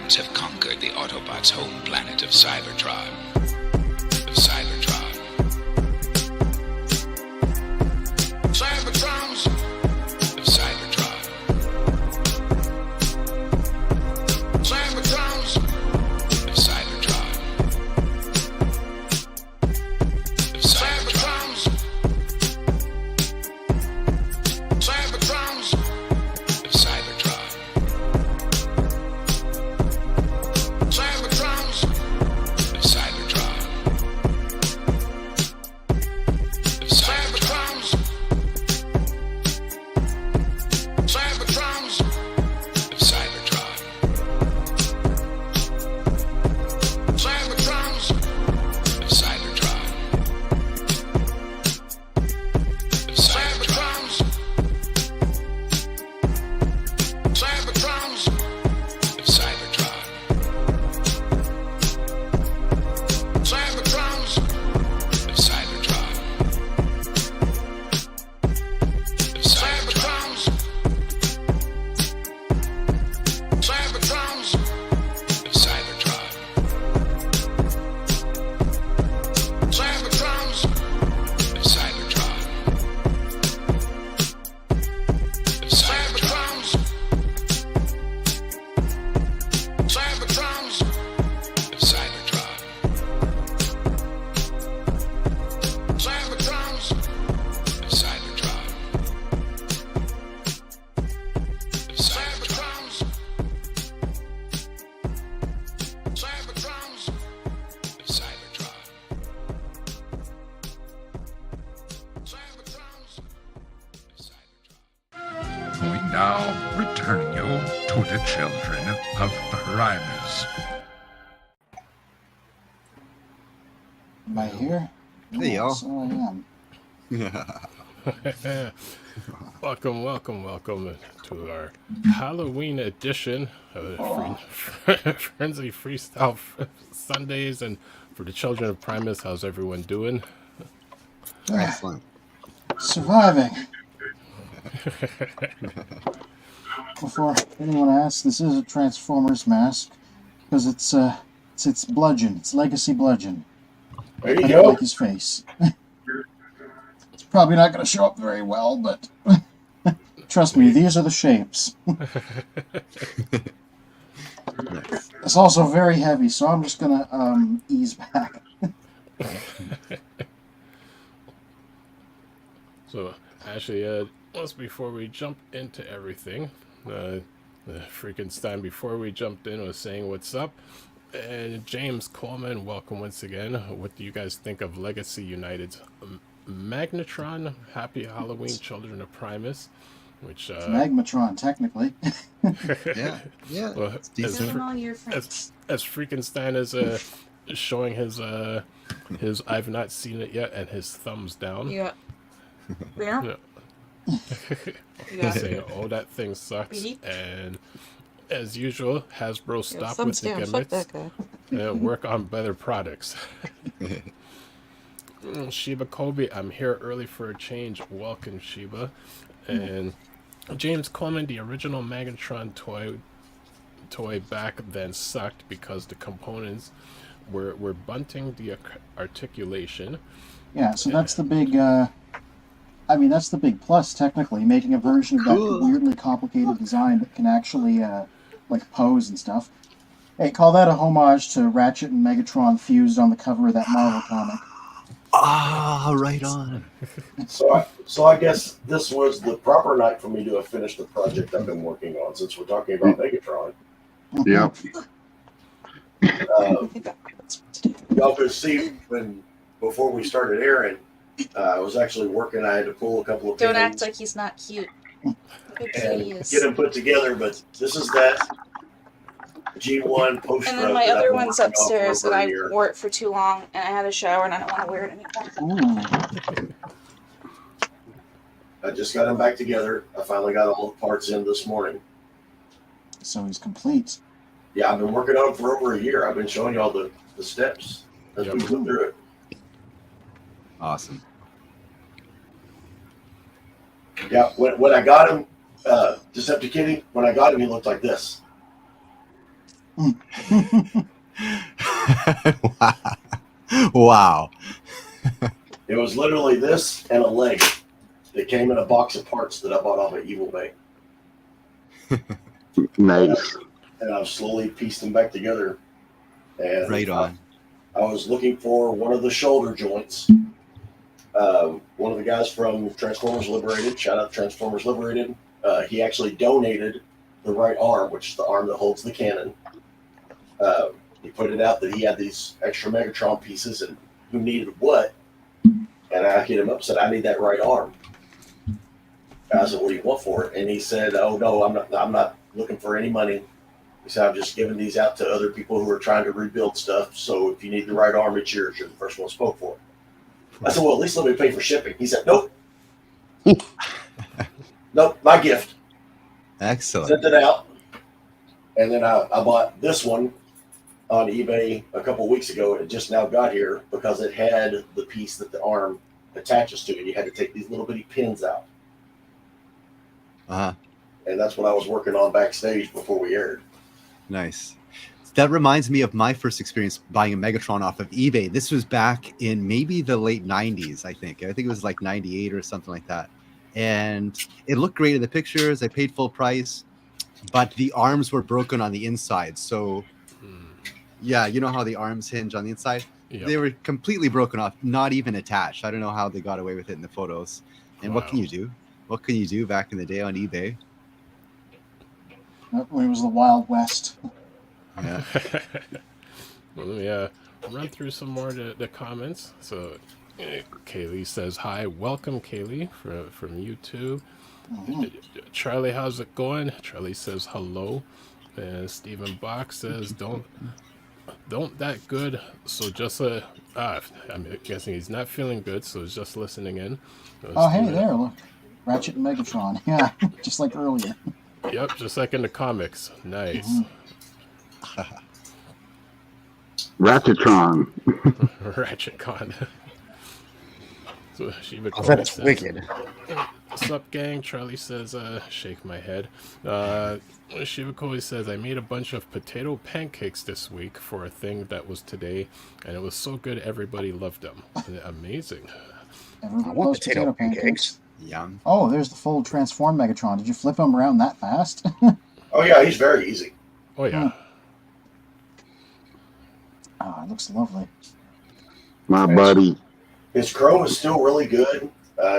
Predacons have conquered the Autobots' home planet of Cybertron. Cybertrons. Cybertrons. Now returning you to the Children of Primus. Am I here? Hey, y'all. So I am. Welcome to our Halloween edition of Frenzy Freestyle Sundays. And for the Children of Primus, how's everyone doing? Excellent. Surviving. Before anyone asks, this is a Transformers mask because it's bludgeon. It's legacy bludgeon. There you I go. don't like his face. It's probably not going to show up very well, but trust me, these are the shapes. It's also very heavy, so I'm just going to ease back. So, actually, once before we jump into everything, FREAKENSTEIN, before we jumped in, was saying what's up. And James Coleman, welcome once again. What do you guys think of Legacy United's Magnetron? Happy Halloween, Children of Primus. Which It's Magmatron, technically. Yeah. Well, as FREAKENSTEIN is showing his I've not seen it yet and his thumbs down. Yeah. Yeah. Saying, oh, that thing sucks. Beep. And as usual, Hasbro stop thumbs with the down. Fuck gimmicks that guy. and work on better products. Sheba Kobe, I'm here early for a change. Welcome, Sheba. And James Coleman, the original Magnetron toy back then sucked because the components were bunting the articulation. Yeah, so that's the big, that's the big plus, technically, making a version of that weirdly complicated design that can actually, pose and stuff. Hey, call that a homage to Ratchet and Megatron fused on the cover of that Marvel comic. Ah, right on. So I guess this was the proper night for me to have finished the project I've been working on, since we're talking about Megatron. Yep. Y'all could see before we started airing, I was actually working. I had to pull a couple of Don't pins act like he's not cute. Look how cute and he is. get them put together. But this is that G1 post. And then my other one's upstairs that I wore it for too long, and I had a shower, and I don't want to wear it anymore. Ooh. I just got them back together. I finally got all the parts in this morning. So he's complete. Yeah, I've been working on it for over a year. I've been showing y'all the steps as we go through it. Awesome. Yeah, when I got him, Deceptikitty, when I got him, he looked like this. Wow. It was literally this and a leg that came in a box of parts that I bought off of Evil Bay. Nice. And I've slowly pieced them back together. And Right on. I was looking for one of the shoulder joints. One of the guys from Transformers Liberated, shout out Transformers Liberated, he actually donated the right arm, which is the arm that holds the cannon. He put it out that he had these extra Megatron pieces and who needed what. And I hit him up and said, I need that right arm. I said, what do you want for it? And he said, oh, no, I'm not looking for any money. He said, I'm just giving these out to other people who are trying to rebuild stuff. So if you need the right arm, it's yours. You're the first one who spoke for it. I said, well, at least let me pay for shipping. He said, nope. Nope, my gift. Excellent. Sent it out. And then I bought this one on eBay a couple weeks ago. It just now got here because it had the piece that the arm attaches to. And you had to take these little bitty pins out. Uh-huh. And that's what I was working on backstage before we aired. Nice. That reminds me of my first experience buying a Megatron off of eBay. This was back in maybe the late 90s, I think. I think it was like 98 or something like that. And it looked great in the pictures. I paid full price, but the arms were broken on the inside. So, yeah, you know how the arms hinge on the inside? Yep. They were completely broken off, not even attached. I don't know how they got away with it in the photos. And what can you do? What can you do back in the day on eBay? When it was the Wild West. Yeah. Well, let me run through some more of the comments. So, Kaylee says, hi, welcome, Kaylee, from YouTube. Charlie, how's it going? Charlie says, hello. And Stephen Bach says, don't that good. So just, I'm guessing he's not feeling good, so he's just listening in. Oh, hey, there, look. Ratchet and Megatron. Yeah, just like earlier. Yep, just like in the comics. Nice. Ratchetron. Ratchetcon. So Shiva That's says, wicked. What's up, gang? Charlie says, shake my head. Shiva Koi says, I made a bunch of potato pancakes this week for a thing that was today, and it was so good everybody loved them. Amazing. Everybody I want loves potato pancakes. Yum. Oh, there's the full Transform Megatron. Did you flip him around that fast? Oh, yeah, he's very easy. Oh, yeah. Oh, it looks lovely. My buddy. His chrome is still really good.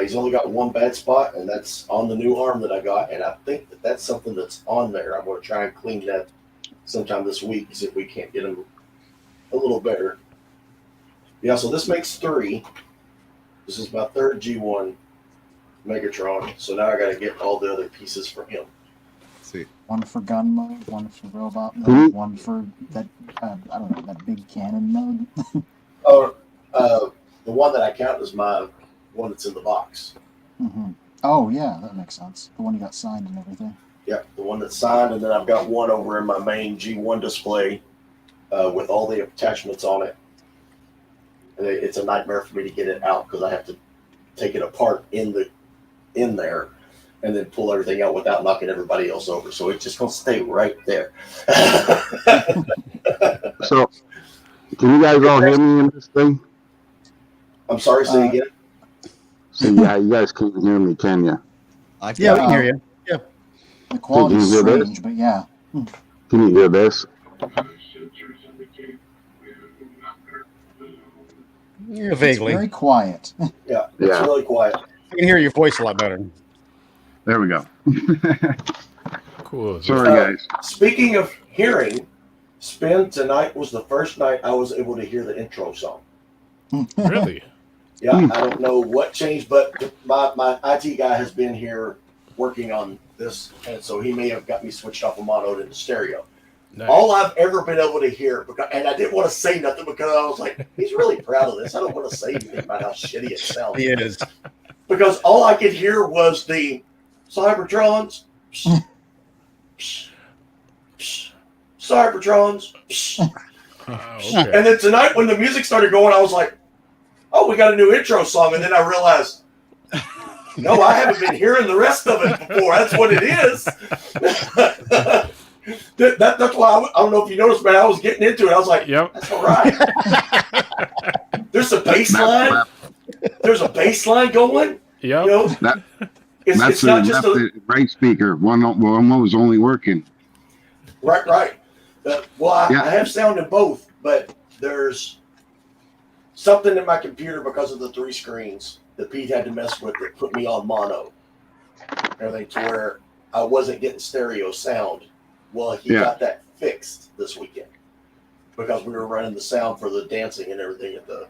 He's only got one bad spot, and that's on the new arm that I got. And I think that that's something that's on there. I'm going to try and clean that sometime this week, see if we can't get him a little better. Yeah, so this makes 3. This is my 3rd G1 Megatron. So now I got to get all the other pieces for him. Sweet. One for gun mode, one for robot mode, one for that, I don't know, that big cannon mode. The one that I count is my one that's in the box. Mm-hmm. Oh, yeah, that makes sense. The one you got signed and everything. Yeah, the one that's signed, and then I've got one over in my main G1 display with all the attachments on it. And it's a nightmare for me to get it out because I have to take it apart in there and then pull everything out without knocking everybody else over. So it's just going to stay right there. So, can you guys all hear me in this thing? I'm sorry, say again. So, yeah, you guys can't hear me, can you? Yeah, we can hear you. Yeah. The quality's Did you hear strange, but yeah. Can you hear this? Yeah, It's vaguely. very quiet. Yeah, it's Yeah. really quiet. I can hear your voice a lot better. There we go. Cool. Sorry, guys. Speaking of hearing, Spin, tonight was the first night I was able to hear the intro song. Really? Yeah, I don't know what changed, but my IT guy has been here working on this, and so he may have got me switched off of mono into stereo. Nice. All I've ever been able to hear, and I didn't want to say nothing because I was like, he's really proud of this. I don't want to say anything about how shitty it sounds. He is. Because all I could hear was the Cybertrons. Cybertrons. Okay. And then tonight when the music started going, I was like, oh, we got a new intro song. And then I realized, no, I haven't been hearing the rest of it before. That's what it is. That's why I don't know if you noticed, but I was getting into it. I was like, Yep. That's all right. There's a baseline. There's a baseline going. Yep. You know, it's not just the right speaker. One was only working. Right. I have sound in both, but there's something in my computer because of the 3 screens that Pete had to mess with that put me on mono. Everything to where I wasn't getting stereo sound. Well, he got that fixed this weekend because we were running the sound for the dancing and everything at the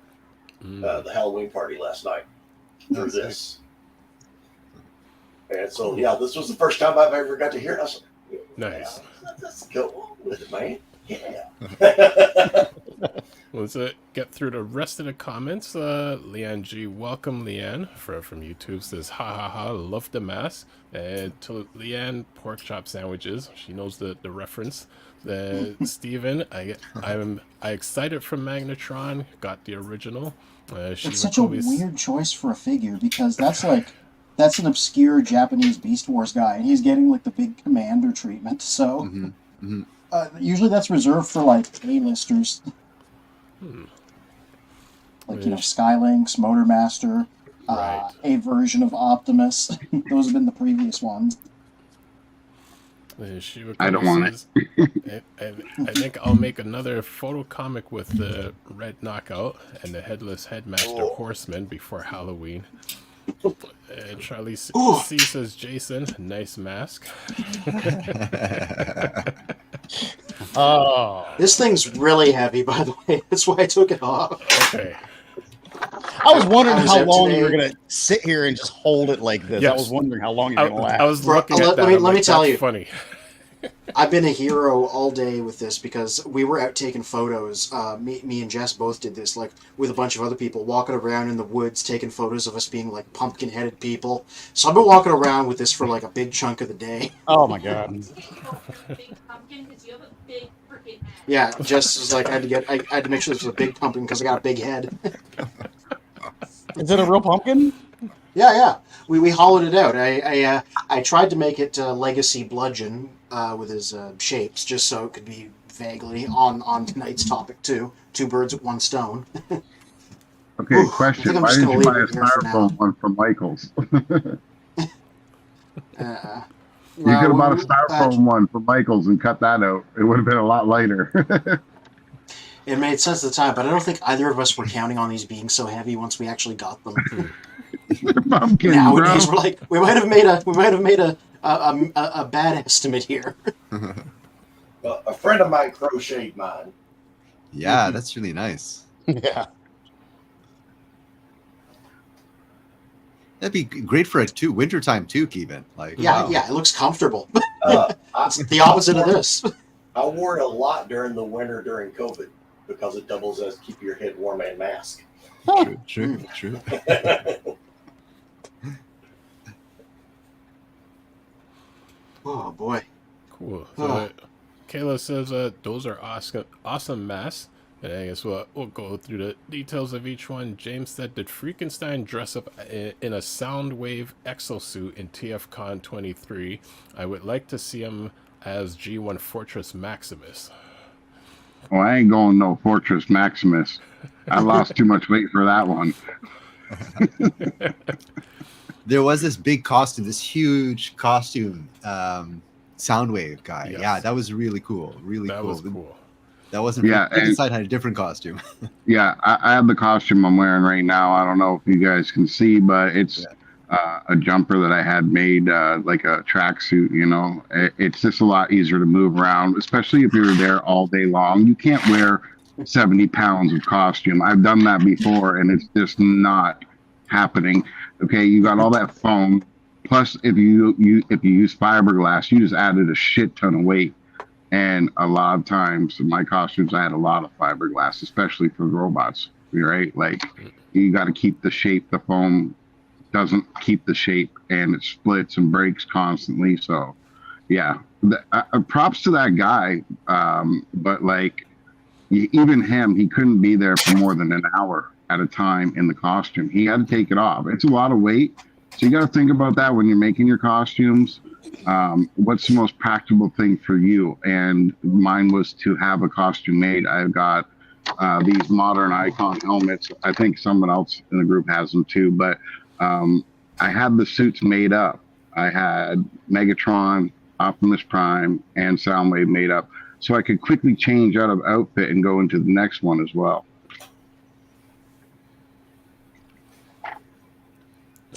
Halloween party last night through this. And so, this was the first time I've ever got to hear it. I was like, Nice. Let's go on with it, man. Yeah. Let's get through the rest of the comments. Leanne G, welcome Leanne from YouTube, says ha, love the mass. And to Leanne, pork chop sandwiches. She knows the reference. Steven, I'm excited for Magnetron. Got the original. It's such a weird choice for a figure because that's an obscure Japanese Beast Wars guy, and he's getting like the big commander treatment. So usually that's reserved for like A-listers. Like, Skylinks, Motormaster, right. A version of Optimus. Those have been the previous ones. I don't want it. I think I'll make another photo comic with the Red Knockout and the Headless Headmaster Horseman before Halloween. And Charlie C says, Jason, nice mask. This thing's really heavy, by the way. That's why I took it off. Okay. I was wondering how long you were going to sit here and just hold it like this. Yes. I was wondering how long you're going to last. I was looking at that. Let me tell you. Funny. I've been a hero all day with this because we were out taking photos. Me and Jess both did this, like with a bunch of other people, walking around in the woods, taking photos of us being like pumpkin-headed people. So I've been walking around with this for like a big chunk of the day. Oh my god! Yeah, Jess was like, I had to make sure this was a big pumpkin because I got a big head. Is it a real pumpkin? Yeah. We hollowed it out. I tried to make it Legacy Bludgeon with his shapes, just so it could be vaguely on tonight's topic too. 2 birds with 1 stone. Okay, question. Why did you buy a styrofoam one from Michaels? You could have bought a styrofoam one from Michaels and cut that out. It would have been a lot lighter. It made sense at the time, but I don't think either of us were counting on these being so heavy once we actually got them. Pumpkin, Nowadays, bro. we're like, we might have made a bad estimate here. A friend of mine crocheted mine. Yeah, that's really nice. Yeah. That'd be great for wintertime too, Kevin. Like, yeah, it looks comfortable. It's the opposite of this. I wore it a lot during the winter during COVID because it doubles as keep your head warm and mask. True. Oh boy. Cool. So, Kayla says those are awesome masks. And I guess we'll go through the details of each one. James said, did Freakenstein dress up in a Soundwave exosuit in TFCon 23? I would like to see him as G1 Fortress Maximus. Well, I ain't going no Fortress Maximus. I lost too much weight for that one. There was this big costume, this huge costume, Soundwave guy. Yes. Yeah, that was really cool. That was cool. That wasn't. Yeah, Inside had a different costume. Yeah, I have the costume I'm wearing right now. I don't know if you guys can see, but it's a jumper that I had made, like a tracksuit. You know, it's just a lot easier to move around, especially if you're there all day long. You can't wear 70 pounds of costume. I've done that before, and it's just not happening. Okay, you got all that foam. Plus, if you use fiberglass, you just added a shit ton of weight. And a lot of times, in my costumes, I had a lot of fiberglass, especially for robots. Right? Like, you got to keep the shape. The foam doesn't keep the shape, and it splits and breaks constantly. So, yeah, props to that guy. But like, even him, he couldn't be there for more than an hour at a time in the costume. He had to take it off. It's a lot of weight, So you got to think about that when you're making your costumes. What's the most practical thing for you? And mine was to have a costume made. I've got these modern icon helmets. I think someone else in the group has them too, but I had the suits made up. I had Megatron, Optimus Prime, and Soundwave made up, so I could quickly change out of outfit and go into the next one as well.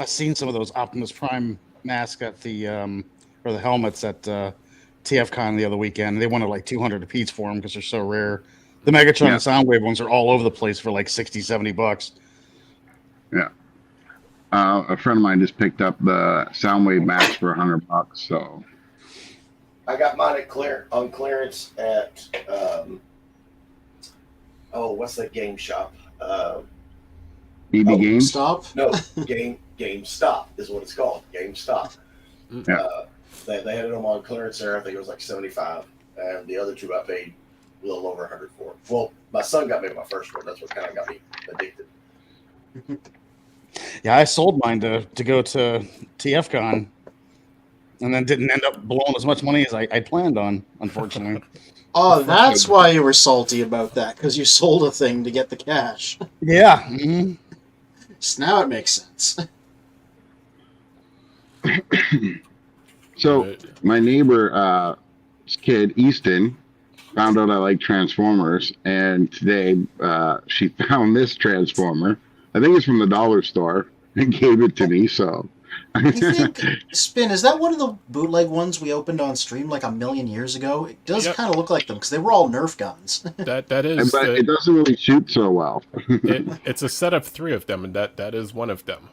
I've seen some of those Optimus Prime masks at the or the helmets at TFCon the other weekend. They wanted like 200 apiece for them because they're so rare. The Megatron and Soundwave ones are all over the place for like 60, 70 bucks. Yeah. A friend of mine just picked up the Soundwave mask for $100. So I got mine on clearance at what's that game shop? BB Games? Stop? No, GameStop is what it's called. GameStop. Yeah. They had them on clearance there. I think it was like $75, and the other two I paid a little over $100 for. Well, my son got me my first one. That's what kind of got me addicted. Yeah, I sold mine to go to TFCon, and then didn't end up blowing as much money as I planned on, unfortunately. Oh, that's why you were salty about that, because you sold a thing to get the cash. Yeah. Mm-hmm. So now it makes sense. So my neighbor kid, Easton, found out I like Transformers, and today she found this Transformer. I think it's from the dollar store and gave it to me. So I think, Spin, is that one of the bootleg ones we opened on stream like a million years ago? It does kind of look like them because they were all Nerf guns. That is, but it doesn't really shoot so well. It's a set of 3 of them, and that is one of them.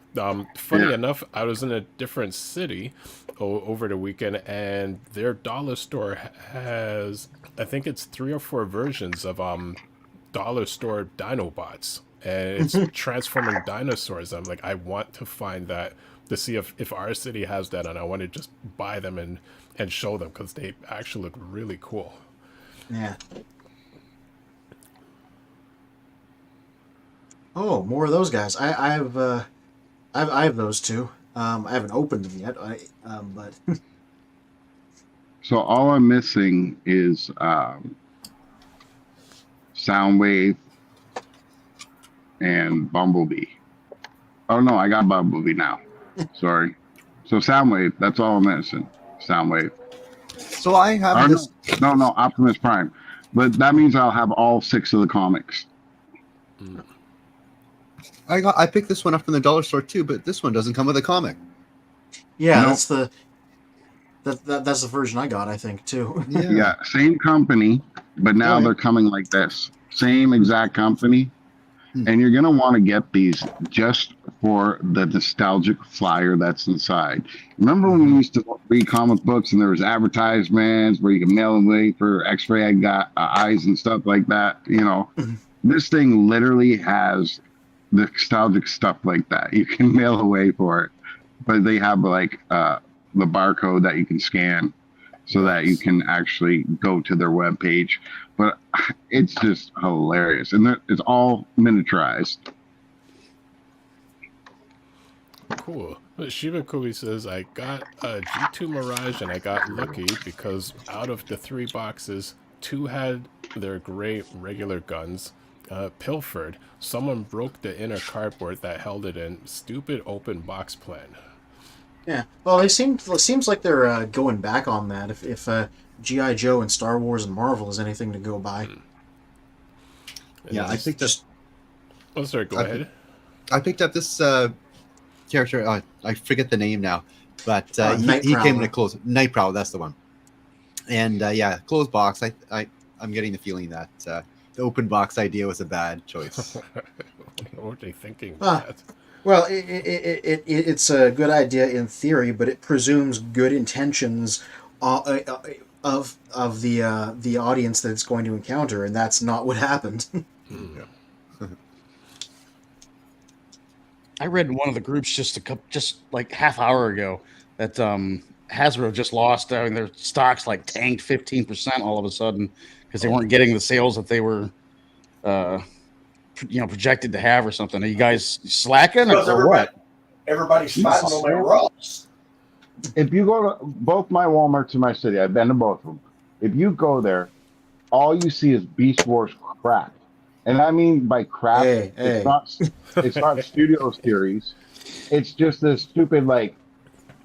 Funny enough, I was in a different city over the weekend, and their dollar store has, I think it's 3 or 4 versions of dollar store Dinobots, and it's transforming dinosaurs. I'm like, I want to find that to see if our city has that, and I want to just buy them and show them because they actually look really cool. Yeah. Oh, more of those guys. I have those too. I haven't opened them yet. But So all I'm missing is Soundwave and Bumblebee. Oh no, I got Bumblebee now. Sorry. So Soundwave, that's all I'm missing. Soundwave. So I have this. No, Optimus Prime. But that means I'll have all 6 of the comics. I picked this one up from the dollar store too, but this one doesn't come with a comic. Yeah, that's the version I got, I think, too. Yeah, same company, but now they're coming like this. Same exact company. And you're going to want to get these just for the nostalgic flyer that's inside. Remember when we used to read comic books and there was advertisements where you could mail away for X-ray eyes and stuff like that? You know, this thing literally has the nostalgic stuff like that. You can mail away for it, but they have like the barcode that you can scan so that you can actually go to their webpage. But it's just hilarious, and it's all miniaturized. Cool. Shiva Kui says, I got a G2 Mirage and I got lucky because out of the 3 boxes, 2 had their gray regular guns pilfered. Someone broke the inner cardboard that held it in. Stupid open box plan. Yeah. Well, it seems like they're going back on that. If G.I. Joe and Star Wars and Marvel is anything to go by. Yeah, I picked just. Oh, sorry. Go ahead. I picked up this character. I forget the name now, but he came in a closed Night Prowler. That's the one. And closed box. I'm getting the feeling that the open box idea was a bad choice. What were they thinking? Well, it's a good idea in theory, but it presumes good intentions of the audience that it's going to encounter, and that's not what happened. I read in one of the groups just like half hour ago that Hasbro just lost. I mean, their stocks like tanked 15% all of a sudden because they weren't getting the sales that they were, projected to have or something. Are you guys slacking or what? everybody's fighting on their Ross. If you go to both my Walmarts in my city, I've been to both of them. If you go there, all you see is Beast Wars crap. And I mean by crap, it's not Studio Series. It's just this stupid, like,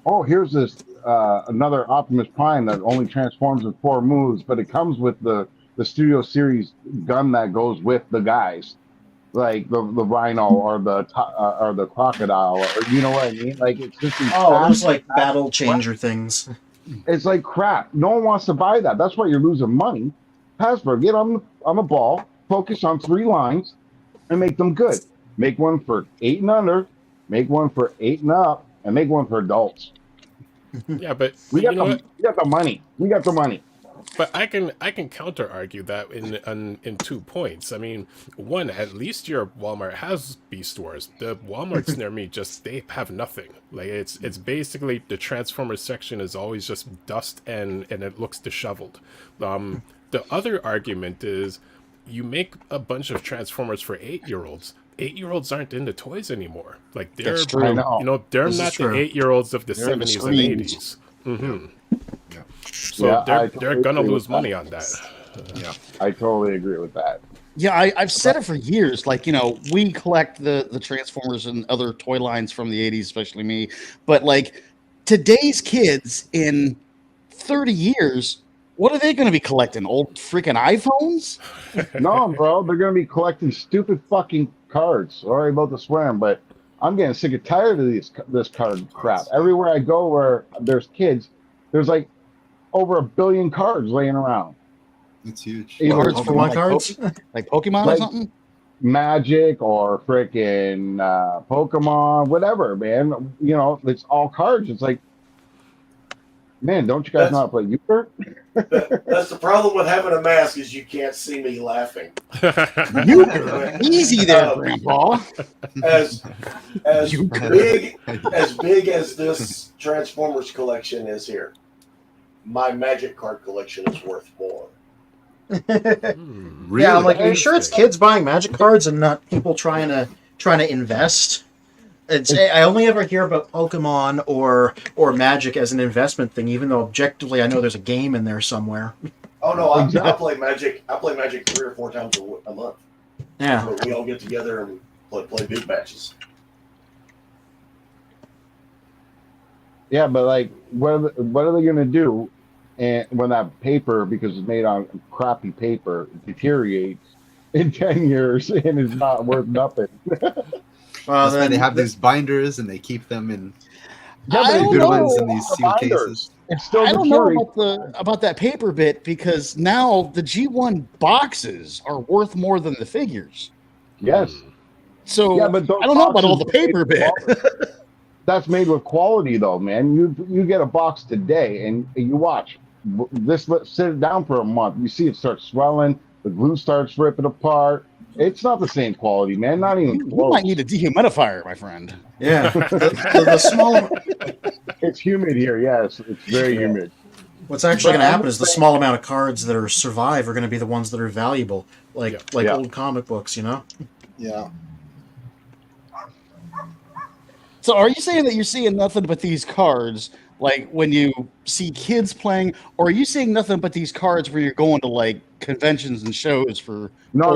oh, here's this another Optimus Prime that only transforms with 4 moves, but it comes with the Studio Series gun that goes with the guys, like the rhino or the crocodile, or you know what I mean? Like, it's just those like battle changer things. It's like crap. No one wants to buy that. That's why you're losing money. Hasbro, get on the ball, focus on 3 lines, and make them good. Make one for 8 and under, make one for 8 and up, and make one for adults. Yeah, but we got the money. We got the money. But I can counter argue that in 2 points. I mean, one, at least your Walmart has Beast Wars. The Walmarts near me they have nothing. Like it's basically the Transformers section is always just dust and it looks disheveled. The other argument is you make a bunch of Transformers for 8-year-olds. 8-year-olds aren't into toys anymore. Like they're they're not the 8-year-olds of the 70s and 80s. Mm-hmm. Yeah. So they're gonna lose money on that. Yeah, I totally agree with that. Yeah, I've said it for years. Like, we collect the Transformers and other toy lines from the 80s, especially me. But like today's kids in 30 years, what are they going to be collecting? Old freaking iPhones? No, bro, they're going to be collecting stupid fucking cards. Sorry about the swearing, but I'm getting sick and tired of this card crap. Everywhere I go where there's kids, there's like over 1 billion cards laying around. It's huge. Cards for what cards? Like Pokemon or something? Magic or freaking Pokemon, whatever, man. It's all cards. It's like, man, don't you guys know how to play euchre? That's the problem with having a mask is you can't see me laughing. Euchre, easy there, Grandpa. As big as this Transformers collection is here, my Magic card collection is worth more. Really? Yeah, I'm like, are you sure it's kids buying Magic cards and not people trying to invest? I only ever hear about Pokemon or Magic as an investment thing, even though objectively I know there's a game in there somewhere. Oh no, I play Magic. I play Magic 3 or 4 times a month. Yeah, so we all get together and play big matches. Yeah, but like, what are they gonna do? And when that paper, because it's made on crappy paper, deteriorates in 10 years and is not worth nothing. Well, then they have these binders and they keep them in. Yeah, good ones in these sealed cases. It's still I don't know about that paper bit, because now the G1 boxes are worth more than the figures. Yes. So yeah, but I don't know about all the paper bit. That's made with quality, though, man. You get a box today and you watch this. Sit it down for a month. You see it start swelling. The glue starts ripping apart. It's not the same quality, man. Not even close. You might need a dehumidifier, my friend. Yeah, the small. It's humid here. Yes, it's very humid. What's actually going to happen is the small amount of cards that survive are going to be the ones that are valuable, like old comic books, Yeah. So, are you saying that you're seeing nothing but these cards, like when you see kids playing, or are you seeing nothing but these cards where you're going to like conventions and shows for? No.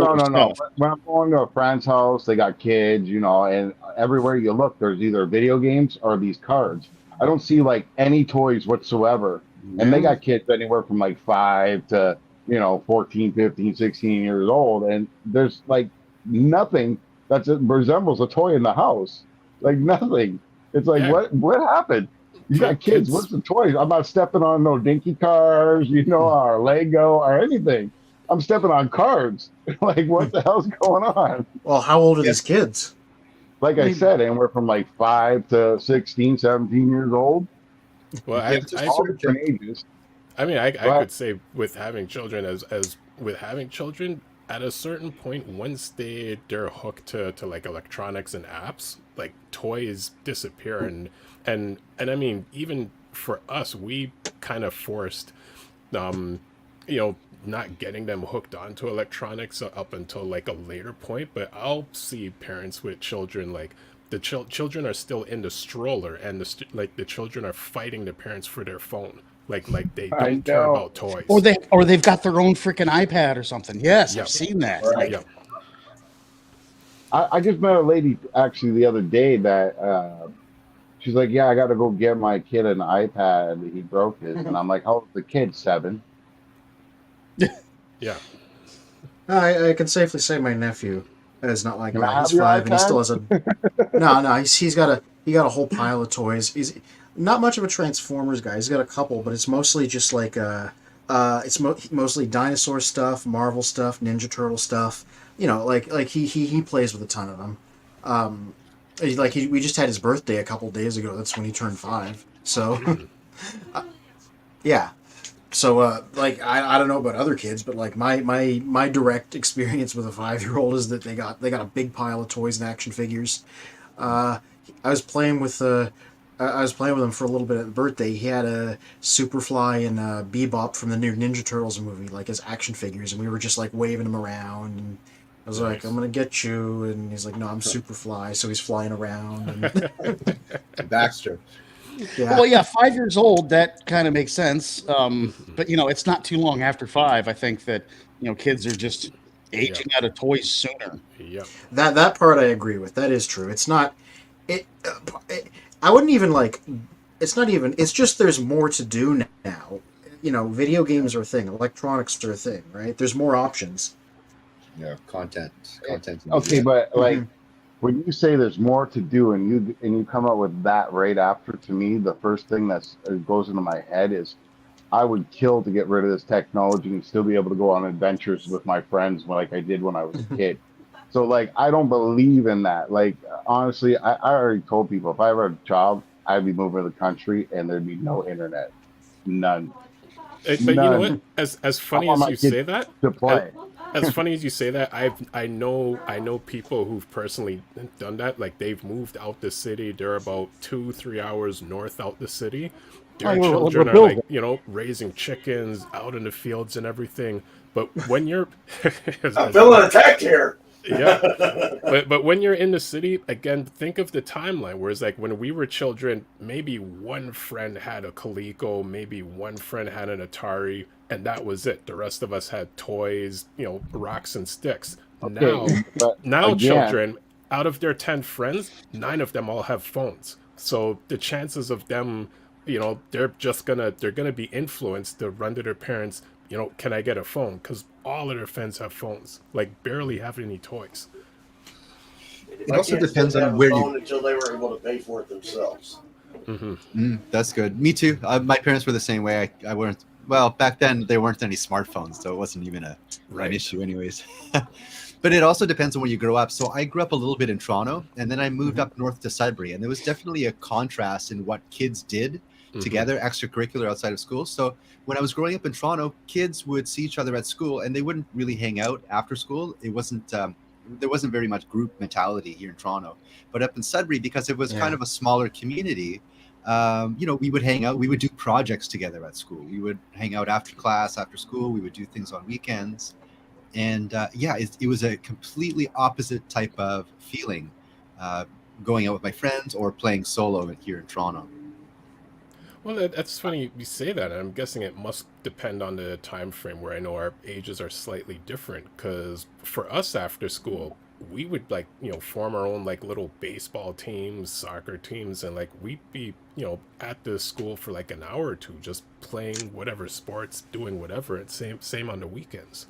When I'm going to a friend's house, they got kids, and everywhere you look, there's either video games or these cards. I don't see like any toys whatsoever. And they got kids anywhere from like 5 to, 14, 15, 16 years old. And there's like nothing that resembles a toy in the house. Like nothing. It's like, what happened? You got kids. What's the toys? I'm not stepping on no dinky cars, or Lego or anything. I'm stepping on cards. Like, what the hell's going on? Well, how old are these kids? Like I said, anywhere from like 5 to 16, 17 years old. Well, all different ages. I mean, I could say with having children, as with having children, at a certain point, once they're hooked to like electronics and apps, like toys disappear, and I mean, even for us, we kind of forced, not getting them hooked onto electronics up until like a later point. But I'll see parents with children like the children are still in the stroller, and the children are fighting their parents for their phone. Like they don't care about toys. Or they've got their own freaking iPad or something. Yes, I've seen that. Right. Yep. I just met a lady actually the other day that she's like, yeah, I got to go get my kid an iPad. He broke his. And I'm like, how old's the kid? 7? Yeah. I can safely say my nephew is not like Can that. I have He's 5 and he your still iPad? has a no. He's got a whole pile of toys. He's not much of a Transformers guy. He's got a couple, but it's mostly just like it's mostly dinosaur stuff, Marvel stuff, Ninja Turtle stuff. You know, like he plays with a ton of them. We just had his birthday a couple days ago. That's when he turned 5. So, yeah. So, I don't know about other kids, but like my direct experience with a 5-year-old is that they got a big pile of toys and action figures. I was playing with him for a little bit at the birthday. He had a Superfly and Bebop from the new Ninja Turtles movie, like as action figures, and we were just like waving them around. And I was like, "I'm gonna get you," and he's like, "No, I'm Superfly," so he's flying around. And Baxter. yeah. Well, yeah, 5 years old, that kind of makes sense. But it's not too long after 5. I think that kids are just aging out of toys sooner. Yep. That part I agree with. That is true. It's not. I wouldn't even like. It's not even. It's just there's more to do now. Video games are a thing. Electronics are a thing, right? There's more options. Yeah, content. Okay, but like when you say there's more to do and you come up with that right after, to me, the first thing that goes into my head is I would kill to get rid of this technology and still be able to go on adventures with my friends like I did when I was a kid. So like I don't believe in that. Like honestly, I already told people if I ever had a child, I'd be moving to the country and thered be no internet. None. But you know what? As funny as you say that, to play. As funny as you say that, I know people who've personally done that. Like they've moved out the city. They're about 2-3 hours north out the city. Their children are like raising chickens out in the fields and everything. But when you're I'm feeling attacked here. Yeah, but when you're in the city, again, think of the timeline. Whereas like when we were children, maybe one friend had a Coleco, maybe one friend had an Atari, and that was it. The rest of us had toys, rocks and sticks. Okay, Now children, out of their 10 friends, 9 of them all have phones. So the chances of them, they're gonna be influenced to run to their parents. Can I get a phone? Because all of their friends have phones. Like barely have any toys. It also depends on where you. Until they were able to pay for it themselves. That's good. Me too. My parents were the same way. I weren't. Well, back then there weren't any smartphones, so it wasn't even an issue, anyways. But it also depends on where you grow up. So I grew up a little bit in Toronto, and then I moved up north to Sudbury, and there was definitely a contrast in what kids did together, extracurricular outside of school. So when I was growing up in Toronto, kids would see each other at school, and they wouldn't really hang out after school. It wasn't. There wasn't very much group mentality here in Toronto. But up in Sudbury, because it was kind of a smaller community, we would hang out. We would do projects together at school. We would hang out after class, after school. We would do things on weekends. And it was a completely opposite type of feeling going out with my friends or playing solo here in Toronto. Well, that's funny you say that. I'm guessing it must depend on the time frame where I know our ages are slightly different. Because for us after school, we would form our own little baseball teams, soccer teams, and we'd be at the school for an hour or two just playing whatever sports, doing whatever. And same on the weekends.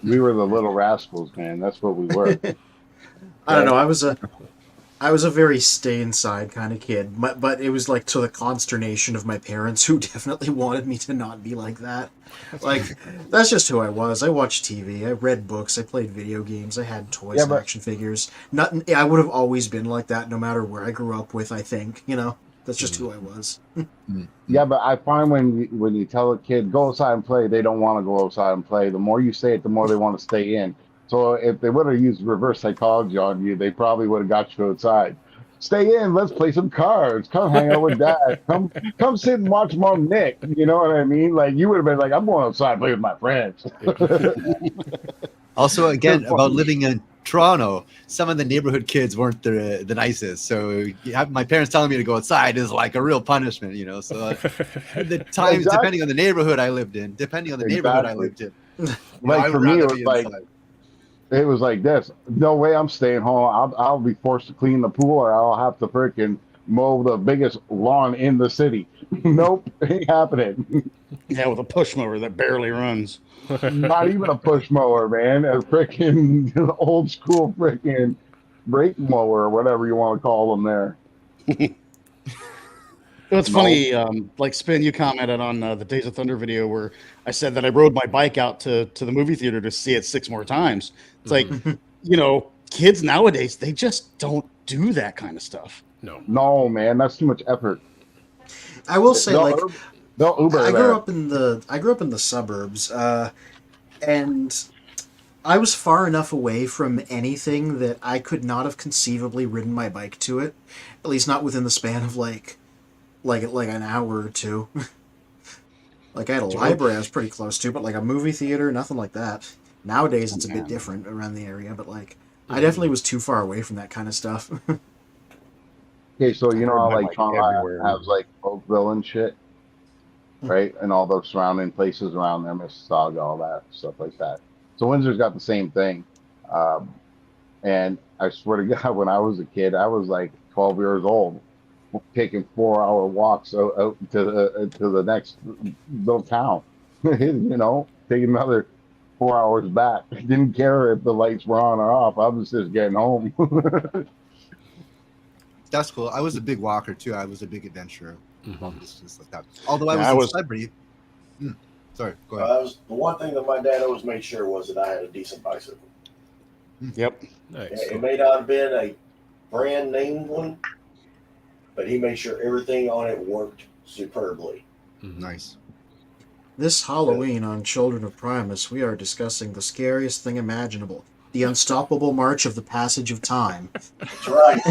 We were the little rascals, man. That's what we were. I don't know. I was a very stay inside kind of kid, but it was to the consternation of my parents, who definitely wanted me to not be like that. That's just who I was. I watched TV, I read books, I played video games, I had toys and action figures. I would have always been like that, no matter where I grew up with. I think that's just who I was. Yeah, but I find when you tell a kid go outside and play, they don't want to go outside and play. The more you say it, the more they want to stay in. So if they would have used reverse psychology on you, they probably would have got you outside. Stay in, let's play some cards. Come hang out with Dad. Come sit and watch Mom Nick. You know what I mean? You would have been I'm going outside and play with my friends. Also, again, about living Toronto, some of the neighborhood kids weren't the nicest. So my parents telling me to go outside is like a real punishment, you know. So the times, depending on the neighborhood I lived in, Like for me, it was like this. No way I'm staying home. I'll be forced to clean the pool, or I'll have to freaking mow the biggest lawn in the city. Nope, ain't happening. Yeah, with a push mower that barely runs. Not even a push mower, man. A freaking old school freaking brake mower, or whatever you want to call them there. It's funny, like Spin, you commented on the Days of Thunder video where I said that I rode my bike out to the movie theater to see it 6 more times. It's like, you know, kids nowadays, they just don't do that kind of stuff. No, man, that's too much effort. I will say, they'll Uber I there. grew up in the suburbs, and I was far enough away from anything that I could not have conceivably ridden my bike to it, at least not within the span of like an hour or two. Like I had a library I was pretty close to, but like a movie theater, nothing like that. Nowadays it's a bit different around the area, but like I definitely was too far away from that kind of stuff. Okay, so you know how like Toronto has like Oakville and shit, right? And all those surrounding places around there, Mississauga, all that stuff like that. So Windsor's got the same thing. And I swear to God, when I was a kid, I was like 12 years old, taking 4-hour walks out to the next little town. You know, taking another 4 hours back. I didn't care if the lights were on or off. I was just getting home. That's cool. I was a big walker too. I was a big adventurer. Just like that. Although I was a celebrity. Sorry, go ahead. The one thing that my dad always made sure was that I had a decent bicycle. Yep. Nice. It may not have been a brand named one, but he made sure everything on it worked superbly. Nice. This Halloween on Children of Primus, we are discussing the scariest thing imaginable. The unstoppable march of the passage of time. That's right.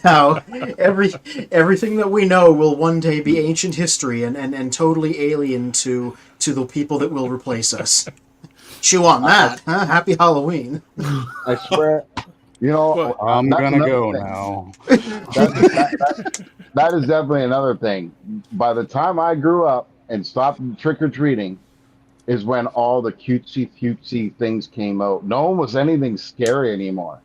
Now, everything that we know will one day be ancient history and totally alien to the people that will replace us. Chew on that, huh? Happy Halloween. I swear, you know, I'm gonna go now. That is definitely another thing. By the time I grew up and stopped trick-or-treating, is when all the cutesy things came out. No one was anything scary anymore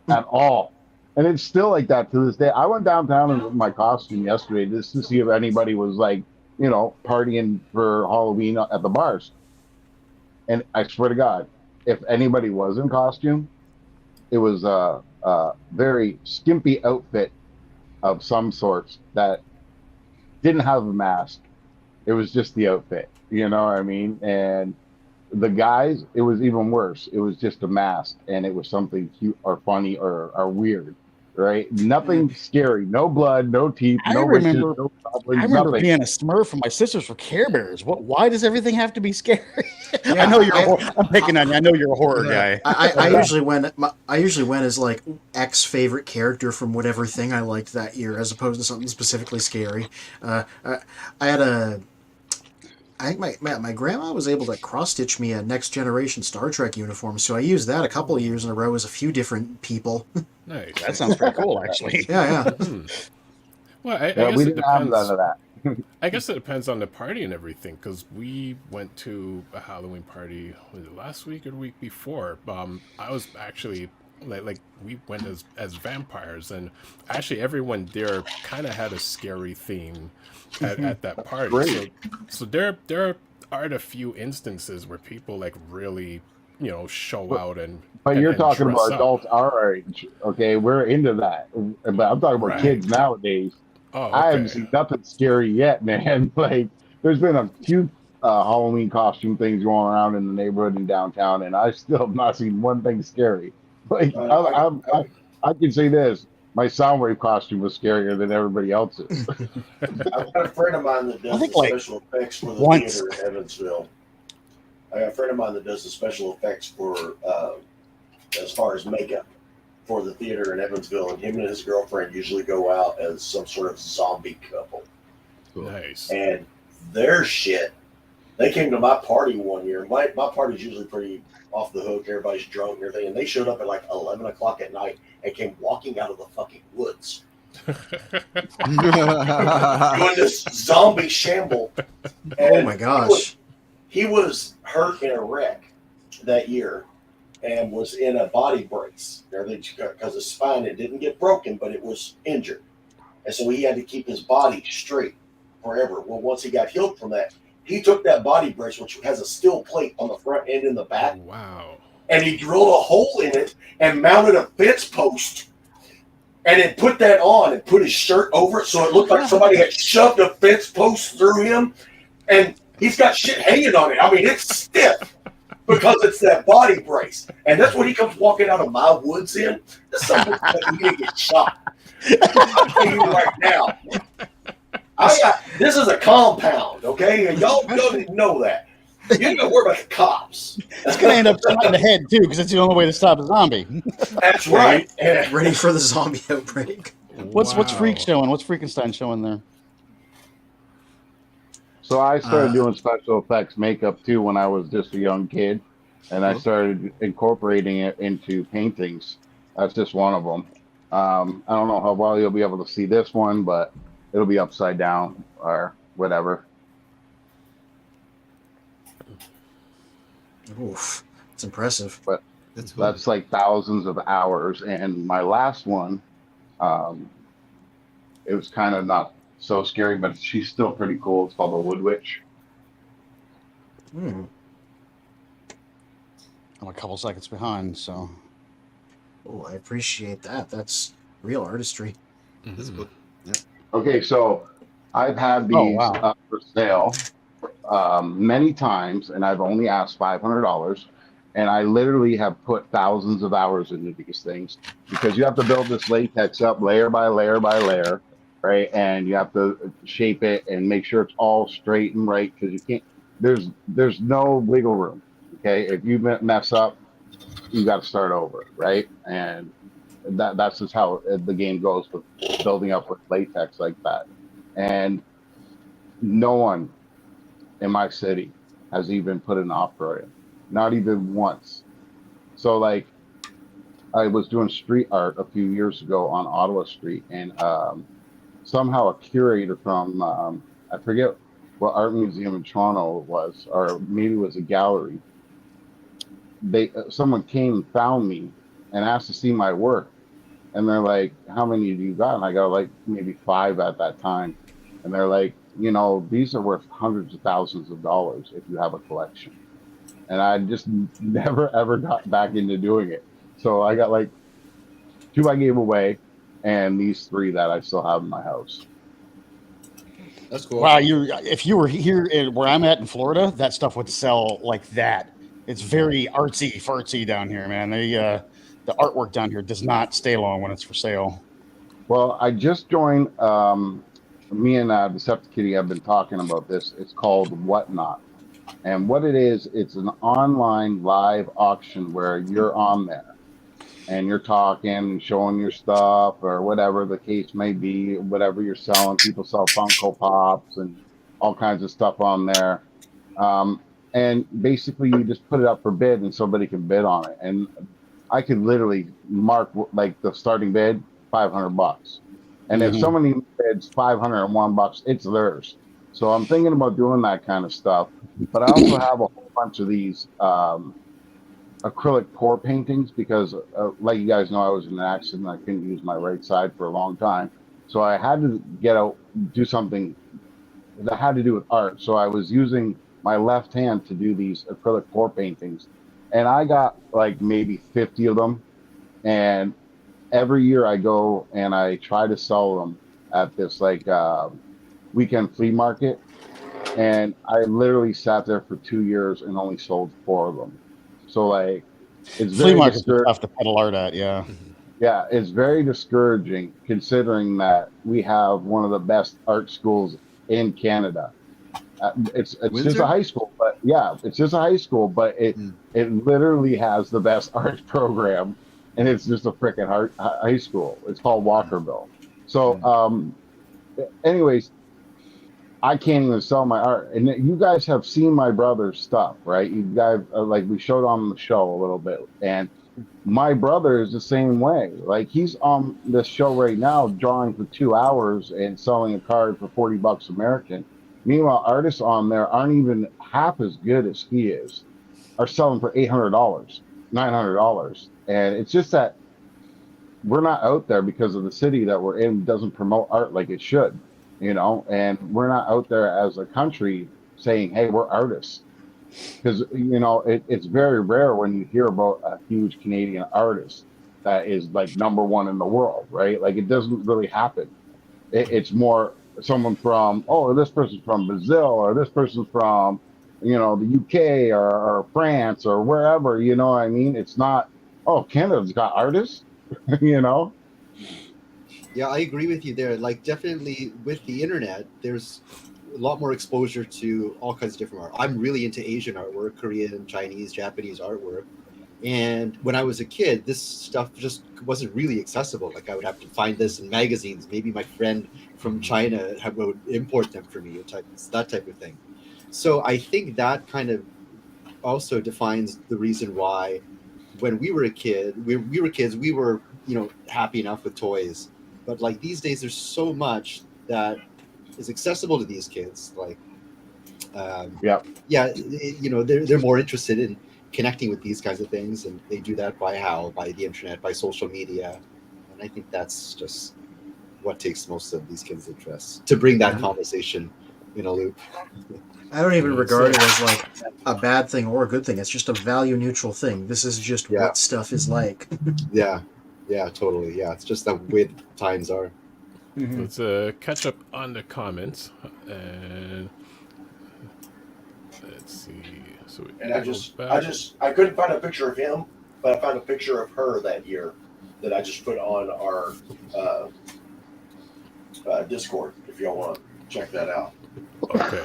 at all. And it's still like that to this day. I went downtown in my costume yesterday just to see if anybody was like, you know, partying for Halloween at the bars. And I swear to God, if anybody was in costume, it was a very skimpy outfit of some sorts that didn't have a mask. It was just the outfit. You know what I mean? And the guys, it was even worse. It was just a mask, and it was something cute or funny or weird, right? Nothing scary. No blood, no teeth, no witches, no goblins, I remember nothing. being a Smurf and my sisters were Care Bears. Why does everything have to be scary? Yeah, I know I'm picking on you. I know you're a horror guy. I usually went as like X favorite character from whatever thing I liked that year, as opposed to something specifically scary. I think my grandma was able to cross-stitch me a Next Generation Star Trek uniform, so I used that a couple of years in a row as a few different people. Nice. That sounds pretty cool, actually. Yeah. Well, I guess we it didn't have depends. none of that. I guess it depends on the party and everything, because we went to a Halloween party, was it last week or the week before? I was actually like we went as vampires, and actually everyone there kind of had a scary theme at that party. So there are a few instances where people like really, you know, show out and. But you're talking dress about up. adults our age, okay? We're into that, but I'm talking about kids nowadays. Oh, okay. I haven't seen nothing scary yet, man. Like, there's been a few Halloween costume things going around in the neighborhood in downtown, and I still have not seen one thing scary. Like, I can say this: my Soundwave costume was scarier than everybody else's. I've got a friend of mine that does the special effects for the theater in Evansville. I got a friend of mine that does the special effects for, as far as makeup for the theater in Evansville, and him and his girlfriend usually go out as some sort of zombie couple. Nice. And their shit They came to my party one year. My party's usually pretty off the hook. Everybody's drunk and everything. And they showed up at like 11 o'clock at night and came walking out of the fucking woods. Doing this zombie shamble. And oh my gosh. He was hurt in a wreck that year and was in a body brace because his spine, it didn't get broken, but it was injured. And so he had to keep his body straight forever. Well, once he got healed from that, he took that body brace, which has a steel plate on the front and in the back. Oh, wow. And he drilled a hole in it and mounted a fence post and then put that on and put his shirt over it so it looked like somebody had shoved a fence post through him. And he's got shit hanging on it. I mean, it's stiff because it's that body brace. And that's what he comes walking out of my woods in. This something that he didn't get shot. I'm telling you right now. This is a compound, okay? And y'all didn't know that. You ain't got to worry about the cops. It's going to end up shot in the head, too, because it's the only way to stop a zombie. That's right. Ready for the zombie outbreak. What's Freak showing? What's Freakenstein showing there? So I started doing special effects makeup too when I was just a young kid, and I started incorporating it into paintings. That's just one of them. I don't know how well you'll be able to see this one, but it'll be upside down or whatever. Oof, it's impressive. But that's like thousands of hours. And my last one, it was kind of not so scary, but she's still pretty cool. It's called the Wood Witch. Hmm. I'm a couple seconds behind, so. Oh, I appreciate that. That's real artistry. That's cool. Yeah. Okay, so I've had these up for sale many times, and I've only asked $500. And I literally have put thousands of hours into these things because you have to build this latex up layer by layer by layer, right? And you have to shape it and make sure it's all straight and right because you can't. There's no wiggle room. Okay, if you mess up, you got to start over, right? And that's just how the game goes with building up with latex like that. And no one in my city has even put an offer in, not even once. So like, I was doing street art a few years ago on Ottawa Street, and somehow a curator from I forget what art museum in Toronto it was, or maybe it was a gallery. Someone came and found me and asked to see my work, and they're like, "How many do you got?" And I got like maybe 5 at that time, and they're like, "You know, these are worth hundreds of thousands of dollars if you have a collection." And I just never ever got back into doing it. So I got like 2 I gave away, and these 3 that I still have in my house. That's cool. Wow, if you were here where I'm at in Florida, that stuff would sell like that. It's very artsy fartsy down here, man. The artwork down here does not stay long when it's for sale. Well, I just joined. Me and Deceptikitty have been talking about this. It's called Whatnot, and what it is, it's an online live auction where you're on there, and you're talking and showing your stuff or whatever the case may be, whatever you're selling. People sell Funko Pops and all kinds of stuff on there. And basically you just put it up for bid and somebody can bid on it. And I could literally mark like the starting bid, $500. And if somebody bids $501, it's theirs. So I'm thinking about doing that kind of stuff. But I also have a whole bunch of these acrylic pour paintings because like you guys know, I was in an accident. I couldn't use my right side for a long time. So I had to do something that had to do with art. So I was using my left hand to do these acrylic pour paintings, and I got like maybe 50 of them. And every year I go and I try to sell them at this like weekend flea market, and I literally sat there for 2 years and only sold 4 of them. So like, it's flea market's tough to peddle art at. Yeah, it's very discouraging considering that we have one of the best art schools in Canada. It's just a high school, but it's just a high school, but it literally has the best art program, and it's just a freaking high school. It's called Walkerville. So, anyways, I can't even sell my art. And you guys have seen my brother's stuff, right? You guys, like we showed on the show a little bit, and my brother is the same way. Like he's on this show right now, drawing for 2 hours and selling a card for $40 American. Meanwhile, artists on there aren't even half as good as he is, are selling for $800, $900, and it's just that we're not out there because of the city that we're in doesn't promote art like it should, and we're not out there as a country saying, hey, we're artists. Because, it's very rare when you hear about a huge Canadian artist that is like number 1 in the world, right? Like it doesn't really happen. It's more someone from, oh, this person's from Brazil, or this person's from, the UK or France or wherever, you know what I mean? It's not, oh, Canada's got artists, Yeah, I agree with you there. Like, definitely with the internet, there's a lot more exposure to all kinds of different art. I'm really into Asian artwork, Korean, Chinese, Japanese artwork. And when I was a kid, this stuff just wasn't really accessible. Like, I would have to find this in magazines. Maybe my friend from China would import them for me, that type of thing. So I think that kind of also defines the reason why when we were a kid, we were kids, we were, happy enough with toys. But like these days, there's so much that is accessible to these kids. Like, they're more interested in connecting with these kinds of things, and they do that by the internet, by social media. And I think that's just what takes most of these kids' interest, to bring that conversation in a loop. I don't even regard it as like a bad thing or a good thing. It's just a value neutral thing. This is just what stuff is like. Yeah, totally. Yeah, it's just the way the times are. Mm-hmm. Let's catch up on the comments, and let's see. So I couldn't find a picture of him, but I found a picture of her that year that I just put on our Discord. If y'all want to check that out. Okay,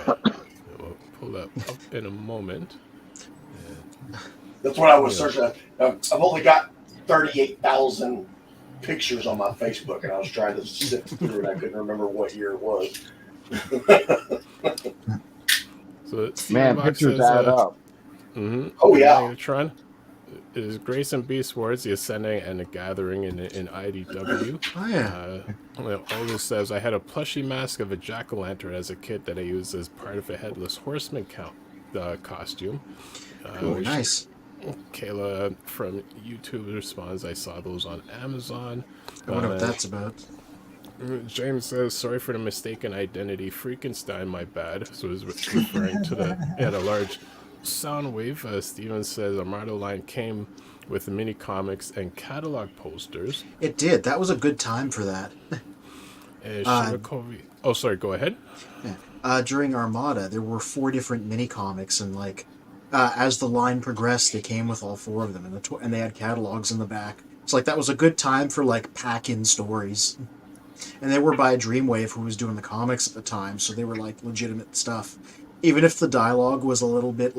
we'll pull that up in a moment. That's what I was searching. I've only got 38,000 pictures on my Facebook, and I was trying to sift through it. I couldn't remember what year it was. So man, pictures add up. Mm-hmm. Oh yeah. Megatron is Grace and Beast Wars, the Ascending, and the Gathering in IDW. Oh yeah. Aldo says, I had a plushie mask of a jack-o'-lantern as a kid that I used as part of a headless horseman costume. Cool, nice. Kayla from YouTube responds, I saw those on Amazon. I wonder what that's about. James says, sorry for the mistaken identity. Freakenstein, my bad. So he's referring to the large Soundwave. Steven says, Armado line came with mini comics and catalog posters. It did. That was a good time for that. Oh, sorry, go ahead. Yeah. During Armada, there were 4 different mini comics, and as the line progressed, they came with all 4 of them, and they had catalogs in the back. It's like that was a good time for pack-in stories. And they were by Dreamwave, who was doing the comics at the time, so they were legitimate stuff. Even if the dialogue was a little bit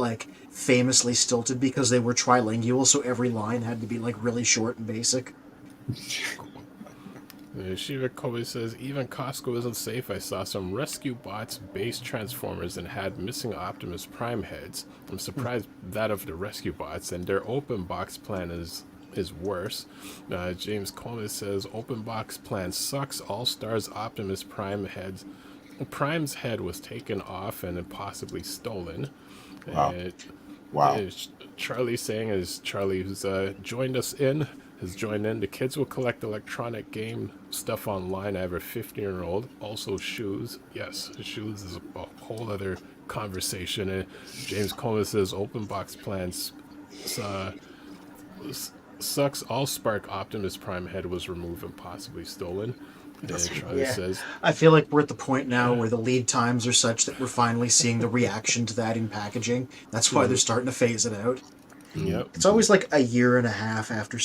famously stilted because they were trilingual, so every line had to be really short and basic. Shiva Kobe says, even Costco isn't safe. I saw some rescue bots based Transformers and had missing Optimus Prime heads. I'm surprised that of the rescue bots, and their open box plan is worse. James Coleman says, open box plan sucks. All Stars Optimus Prime's head was taken off and possibly stolen. Wow. Charlie saying, is Charlie who's joined in. The kids will collect electronic game stuff online. I have a 15-year-old. Also shoes. Yes, shoes is a whole other conversation. And James Coleman says open box plans sucks. All Spark Optimus Prime head was removed and possibly stolen. And Charlie says, I feel like we're at the point now where the lead times are such that we're finally seeing the reaction to that in packaging. That's why they're starting to phase it out. Yep. It's always a year and a half after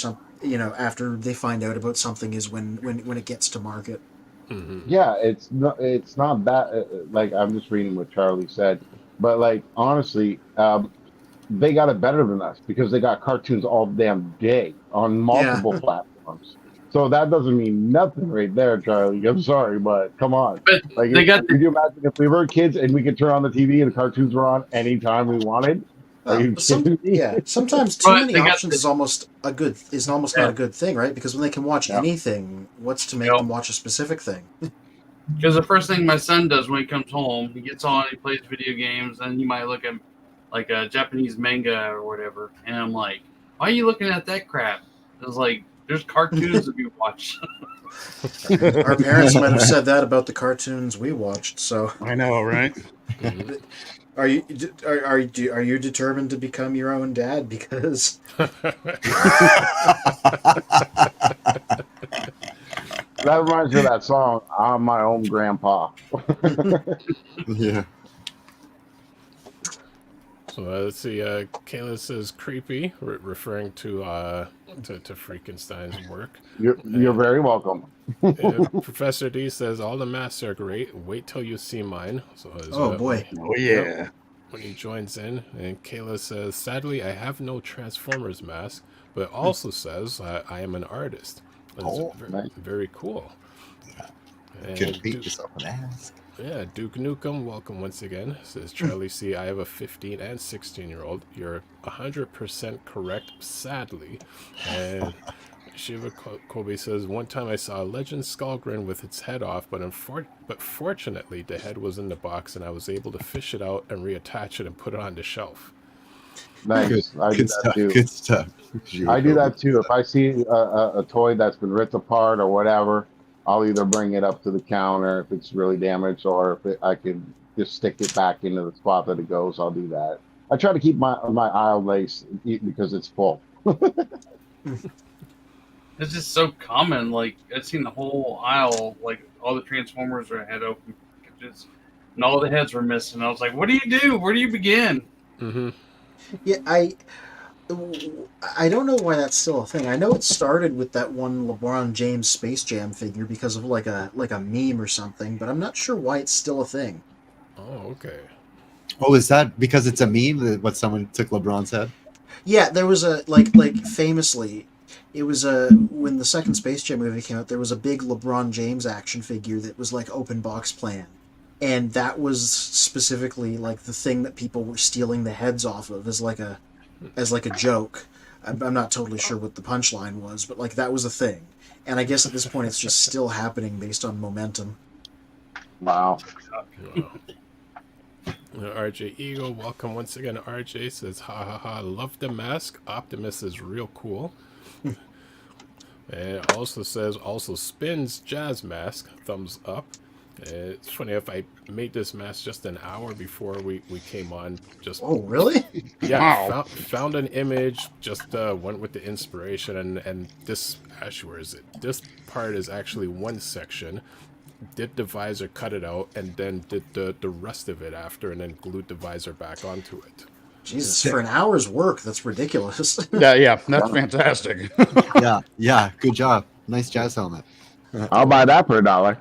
after they find out about something is when it gets to market. Mm-hmm. Yeah, it's not that I'm just reading what Charlie said, but honestly, they got it better than us because they got cartoons all damn day on multiple platforms. So that doesn't mean nothing right there, Charlie. I'm sorry, but come on. But Like, could you imagine if we were kids and we could turn on the TV and the cartoons were on anytime we wanted? Are you kidding me? Yeah, sometimes too many options is almost not a good thing, right? Because when they can watch anything, what's to make them watch a specific thing? Because the first thing my son does when he comes home, he gets on, he plays video games, and he might look at like a Japanese manga or whatever. And I'm like, why are you looking at that crap? It's like, there's cartoons that we watch. Our parents might have said that about the cartoons we watched. So I know, right? Are you determined to become your own dad? Because that reminds me of that song, I'm my own grandpa. Yeah. So let's see. Kayla says creepy, referring to Freakenstein's work. You're very welcome. Professor D says all the masks are great. Wait till you see mine. So boy, when he joins in, and Kayla says, sadly, I have no Transformers mask, but it also says I am an artist. Nice. Very cool. Could beat yourself an ass. Yeah, Duke Nukem, welcome once again. Says Charlie C. I have a 15 and 16-year-old. You're 100% correct, sadly. And Shiva Kobe says, one time I saw a Legend Skullgrin with its head off, but fortunately the head was in the box and I was able to fish it out and reattach it and put it on the shelf. Nice. I do that too. Good stuff. I do that too. If I see a toy that's been ripped apart or whatever, I'll either bring it up to the counter if it's really damaged, or if I can just stick it back into the spot that it goes, I'll do that. I try to keep my aisle lace because it's full. It's just so common. Like, I've seen the whole aisle, like all the Transformers are head open, and all the heads were missing. I was like, what do you do? Where do you begin? Mm-hmm. Yeah, I don't know why that's still a thing. I know it started with that one LeBron James Space Jam figure because of like a meme or something, but I'm not sure why it's still a thing. Oh, okay. Oh, is that because it's a meme that what someone took LeBron's head? Yeah, there was a like famously, it was when the second Space Jam movie came out, there was a big LeBron James action figure that was like open box plan. And that was specifically like the thing that people were stealing the heads off of as like a joke. I'm not totally sure what the punchline was, but like that was a thing. And I guess at this point it's just still happening based on momentum. Wow. RJ Eagle, welcome once again. RJ says, ha ha ha, love the mask. Optimus is real cool. And it also says, also spins jazz mask, thumbs up. It's funny, if I made this mask just an hour before we came on. Oh, really? Yeah, Wow. found an image, just went with the inspiration, and this, actually, where is it? This part is actually one section. Did the visor, cut it out, and then did the rest of it after, and then glued the visor back onto it. Jesus, for an hour's work, that's ridiculous. Yeah, that's fantastic. Yeah, good job. Nice jazz helmet. I'll buy that for $1.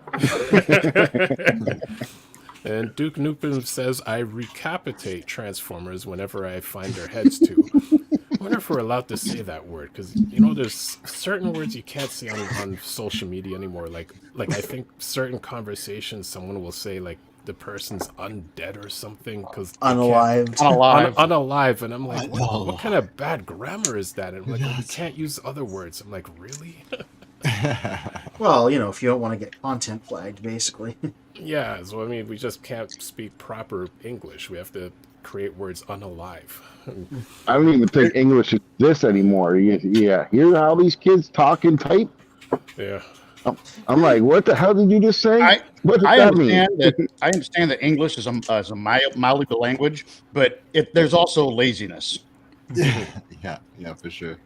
And Duke Nukem says, I recapitate Transformers whenever I find their heads too. I wonder if we're allowed to say that word, because, you know, there's certain words you can't say on social media anymore. Like I think certain conversations, someone will say, like, the person's undead or something, because Unalived. Unalive. And I'm like, what kind of bad grammar is that? And I'm like, well, we can't use other words. I'm like, really? Well, you know, if you don't want to get content flagged, basically. Yeah, so I mean, we just can't speak proper English. We have to create words unalive. I don't even think English exists anymore. Yeah, hear how these kids talk and type? Yeah. I'm like, what the hell did you just say? What does I that mean? I understand that English is a malleable language, but there's also laziness. Yeah, for sure.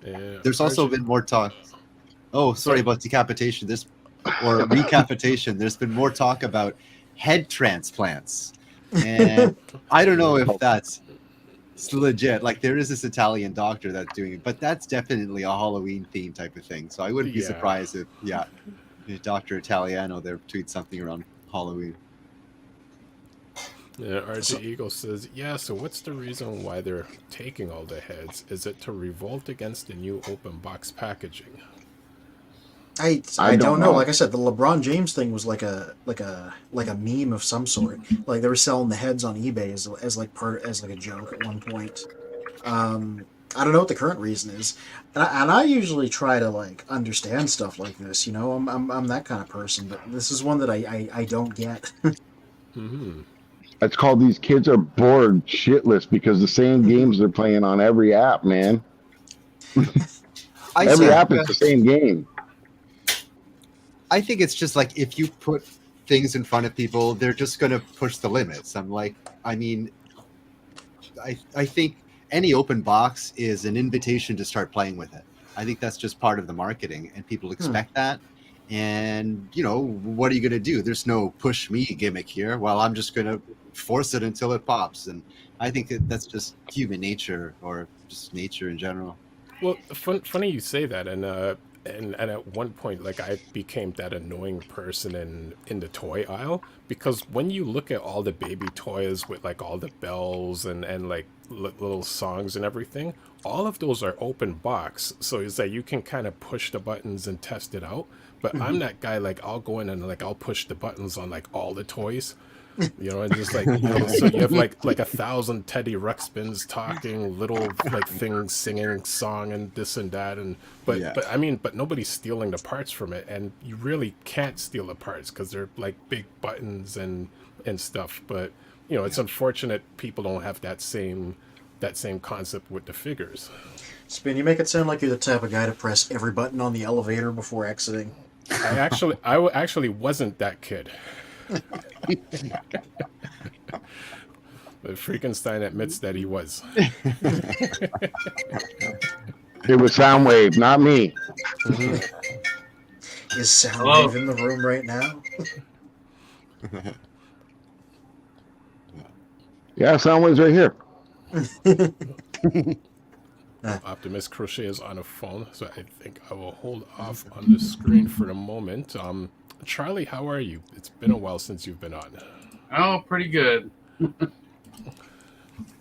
There's also been more talk. Oh, sorry about decapitation. Or recapitation. There's been more talk about head transplants, and I don't know if that's legit. Like, there is this Italian doctor that's doing it, but that's definitely a Halloween theme type of thing. So I wouldn't be surprised if Dr. Italiano there tweets something around Halloween. Yeah, RJ Eagle says, yeah, so what's the reason why they're taking all the heads? Is it to revolt against the new open box packaging? I don't know. Like I said, the LeBron James thing was like a meme of some sort. Like they were selling the heads on eBay as a joke at one point. I don't know what the current reason is, and I usually try to like understand stuff like this. You know, I'm that kind of person, but this is one that I don't get. That's called these kids are bored shitless because the same games they're playing on every app, man. Every app is the same game. I think it's just like if you put things in front of people, they're just going to push the limits. I think any open box is an invitation to start playing with it. I think that's just part of the marketing, and people expect that. And, you know, what are you going to do? There's no push me gimmick here. Well, I'm just going to force it until it pops. And I think that's just human nature, or just nature in general. Well, funny you say that. And at one point, like, I became that annoying person in the toy aisle, because when you look at all the baby toys with like all the bells and like little songs and everything, all of those are open box. So it's that you can kind of push the buttons and test it out. But I'm that guy, like, I'll go in and like I'll push the buttons on like all the toys, you know, and just like, you know, so you have like 1,000 Teddy Ruxpins talking, little like things singing song and this and that, and but nobody's stealing the parts from it, and you really can't steal the parts because they're like big buttons and stuff. But you know, it's unfortunate people don't have that same concept with the figures. Spin, you make it sound like you're the type of guy to press every button on the elevator before exiting. I actually wasn't that kid. But Freakenstein admits that he was. It was Soundwave, not me. Is Soundwave in the room right now? Yeah, Soundwave's right here. Optimus Crochet is on a phone, so I think I will hold off on the screen for the moment. Charlie, how are you? It's been a while since you've been on. Oh, pretty good.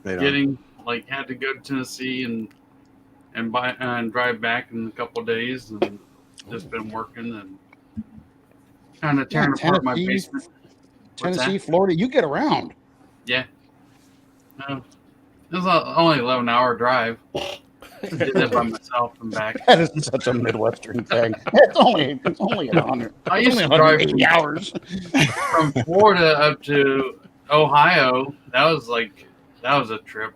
Right had to go to Tennessee and buy and drive back in a couple of days, and just been working and kind of tearing apart my basement. Tennessee, Florida, you get around. Yeah. It was only an 11-hour drive. I did that by myself and back. That is such a Midwestern thing. It's only 100. I used to drive 80 hours from Florida up to Ohio. That was a trip.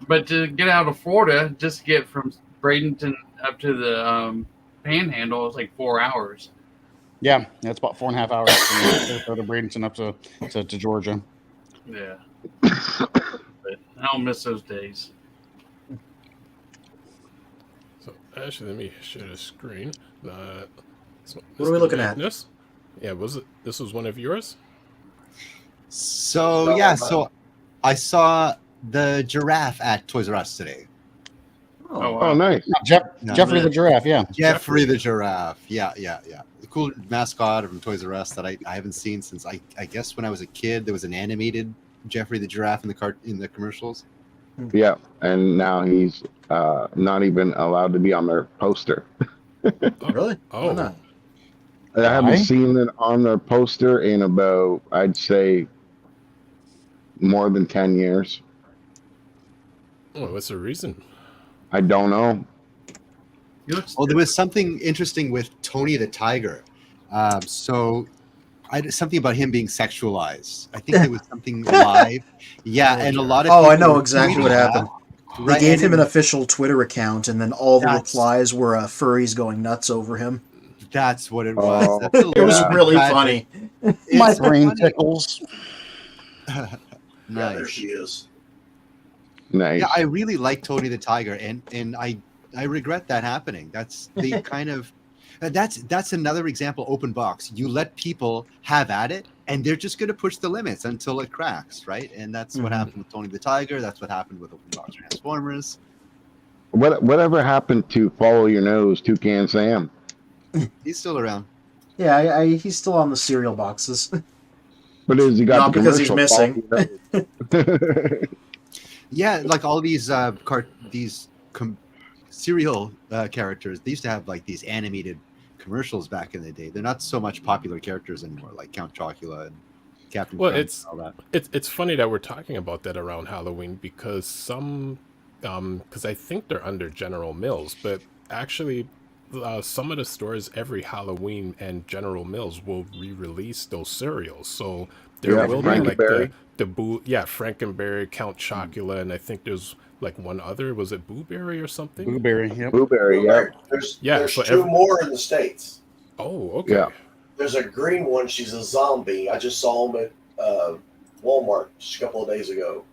But to get out of Florida, just to get from Bradenton up to the Panhandle, was like 4 hours. Yeah, that's about 4.5 hours from to Bradenton up to Georgia. Yeah. But I don't miss those days. So actually, let me share the screen. What are we looking MAGNUS? Yeah, this was one of yours? So so I saw the giraffe at Toys R Us today. Oh, nice. Jeffrey the giraffe, yeah. Jeffrey the giraffe. Yeah. The cool mascot from Toys R Us that I haven't seen since I guess when I was a kid. There was an animated Jeffrey the giraffe in the commercials. Yeah, and now he's not even allowed to be on their poster. Really? Oh. Why not? I haven't seen it on their poster in about, I'd say, more than 10 years. Oh, what's the reason? I don't know. Well, there was something interesting with Tony the Tiger. Something about him being sexualized. I think there was something live. Yeah, and a lot of I know exactly what happened. Right, they gave him an official Twitter account, and then all the replies were furries going nuts over him. That's what it was. It was really funny. My brain tickles. Nice. Yeah, there she is. Nice. Yeah, I really like Tony the Tiger, and I regret that happening. That's the kind of that's another example. Open box. You let people have at it, and they're just going to push the limits until it cracks, right? And that's what happened with Tony the Tiger. That's what happened with open box Transformers. Whatever happened to Follow Your Nose, Toucan Sam? He's still around. Yeah, he's still on the cereal boxes. But is he got not the because he's commercial missing. Yeah, like all these serial characters. They used to have like these animated commercials back in the day. They're not so much popular characters anymore, like Count Chocula and Captain Well, Crunch and all that. it's funny that we're talking about that around Halloween because because I think they're under General Mills, but actually some of the stores every Halloween and General Mills will re-release those cereals. So there will be like Frankenberry, Count Chocula, and I think there's like one other. Was it Booberry or something? Blueberry, yep. Blueberry, yeah. There's two more in the States. Oh, okay. Yeah. There's a green one. She's a zombie. I just saw them at Walmart just a couple of days ago.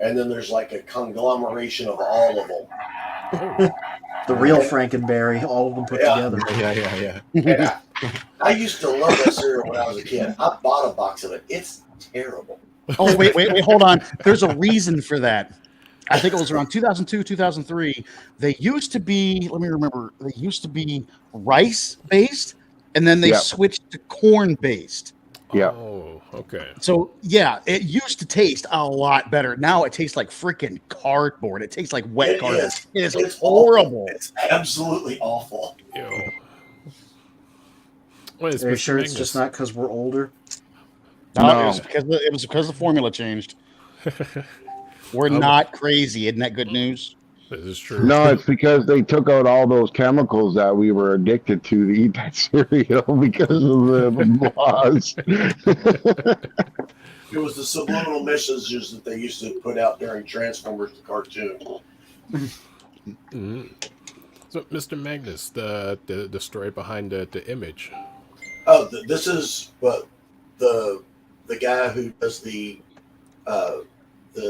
And then there's like a conglomeration of all of them. The real Frankenberry, all of them put together. Yeah. And I used to love that cereal when I was a kid. I bought a box of it. It's terrible. Oh, wait, hold on. There's a reason for that. I think it was around 2002, 2003. They used to be, let me remember, they used to be rice-based, and then they switched to corn-based. Yeah. Oh, okay. So, yeah, it used to taste a lot better. Now it tastes like freaking cardboard. It tastes like wet cardboard. It's horrible. Awful. It's absolutely awful. Ew. Are you sure it's just not because we're older? No, it was because the formula changed. We're not crazy. Isn't that good news? This is true. No, it's because they took out all those chemicals that we were addicted to eat that cereal because of the laws. It was the subliminal messages that they used to put out during Transformers the cartoon. Mm-hmm. So, Mr. Magnus, the story behind the image. Oh, this is the guy who does the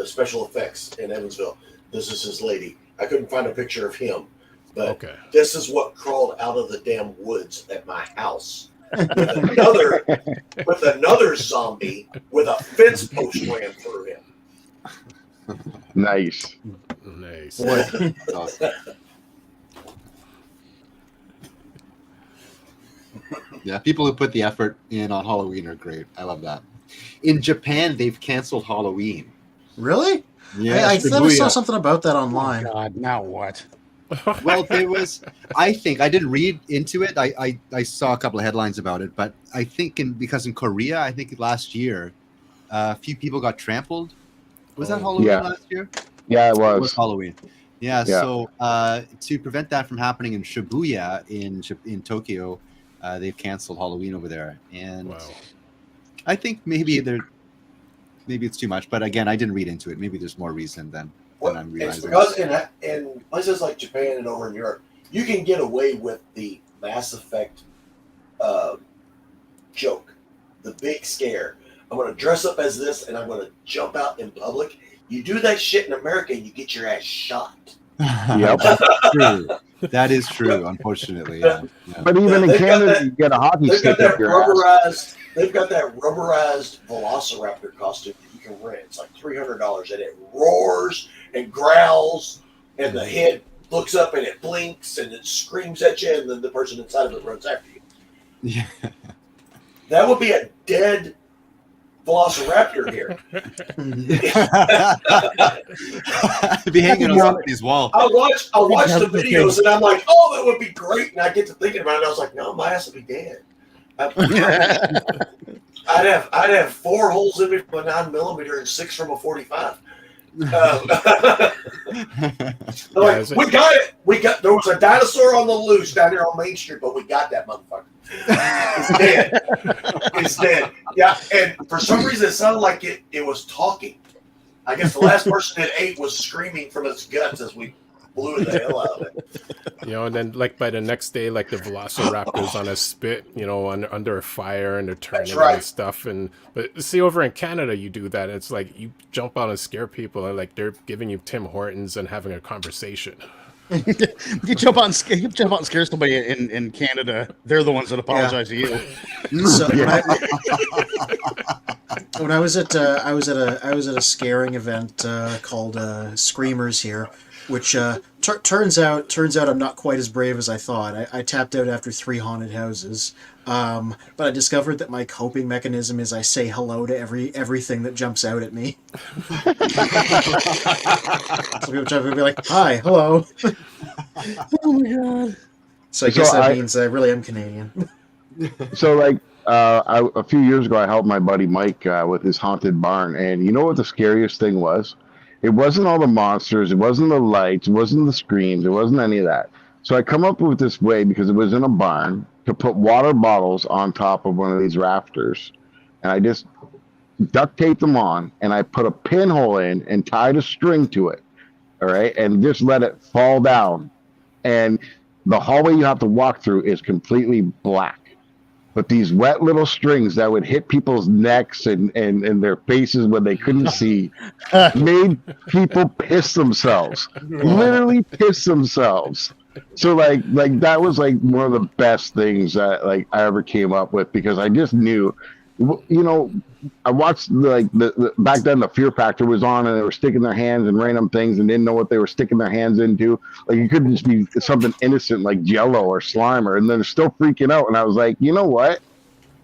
special effects in Evansville. This is his lady. I couldn't find a picture of him, but this is what crawled out of the damn woods at my house with another zombie with a fence post ran through him. Nice. Yeah, people who put the effort in on Halloween are great. I love that. In Japan, they've canceled Halloween. Really? Yeah, I thought I saw something about that online. Oh God, now what? Well, there was. I think I didn't read into it. I saw a couple of headlines about it, but I think because in Korea, I think last year, a few people got trampled. Was that Halloween last year? Yeah, it was. It was Halloween. Yeah. So to prevent that from happening in Shibuya in Tokyo, they've canceled Halloween over there, and I think maybe it's too much. But again, I didn't read into it. Maybe there's more reason than I'm realizing. It's because in places like Japan and over in Europe, you can get away with the Mass Effect joke, the big scare. I'm going to dress up as this, and I'm going to jump out in public. You do that shit in America, you get your ass shot. Yep. True. That is true, unfortunately. Yeah. But even in Canada, you get a hockey stick up your ass. They've got that rubberized Velociraptor costume that you can rent. It's like $300, and it roars and growls, and the head looks up and it blinks and it screams at you, and then the person inside of it runs after you. Yeah. That would be a dead Velociraptor here. Be hanging on somebody's wall. I'll watch the videos and I'm like, oh, that would be great. And I get to thinking about it, and I was like, no, my ass would be dead. I'd have 4 holes in me from a 9mm and 6 from a 45. Like, we got it. There was a dinosaur on the loose down here on Main Street, but we got that motherfucker. It's dead. It's dead. Yeah, and for some reason it sounded like it was talking. I guess the last person it ate was screaming from its guts as we blew the hell out of it. And then like by the next day, like the Velociraptor's on a spit, under a fire, and they're turning and stuff. But see, over in Canada, you do that. It's like you jump out and scare people, and like they're giving you Tim Hortons and having a conversation. You jump out and scare somebody in Canada. They're the ones that apologize to you. So when I was at a scaring event called Screamers here, which turns out I'm not quite as brave as I thought. I tapped out after 3 haunted houses, but I discovered that my coping mechanism is I say hello to everything that jumps out at me. So people try to be like, "Hi, hello." Oh my god! So I guess that means I really am Canadian. So like a few years ago, I helped my buddy Mike with his haunted barn, and you know what the scariest thing was? It wasn't all the monsters, it wasn't the lights, it wasn't the screams, it wasn't any of that. So I come up with this way, because it was in a barn, to put water bottles on top of one of these rafters, and I just duct taped them on, and I put a pinhole in and tied a string to it, all right, and just let it fall down. And the hallway you have to walk through is completely black. But these wet little strings that would hit people's necks and their faces when they couldn't see made people piss themselves. Literally piss themselves. So like that was like one of the best things that like I ever came up with, because I just knew, you know, I watched like the back then the Fear Factor was on, and they were sticking their hands in random things and didn't know what they were sticking their hands into. Like it couldn't just be something innocent like Jello or Slimer, and they're still freaking out. And I was like, you know what?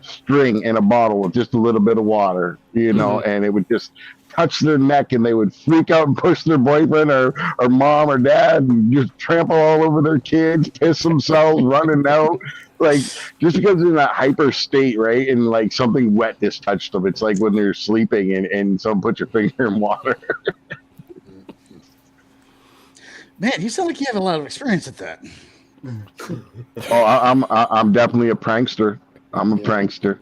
String in a bottle with just a little bit of water, you know, and it would just touch their neck, and they would freak out and push their boyfriend or mom or dad and just trample all over their kids, piss themselves, running out. Like, just because they're in that hyper state, right? And like something wet just touched them. It's like when they're sleeping and someone put your finger in water. Man, you sound like you have a lot of experience at that. Oh, I'm definitely a prankster. I'm a prankster.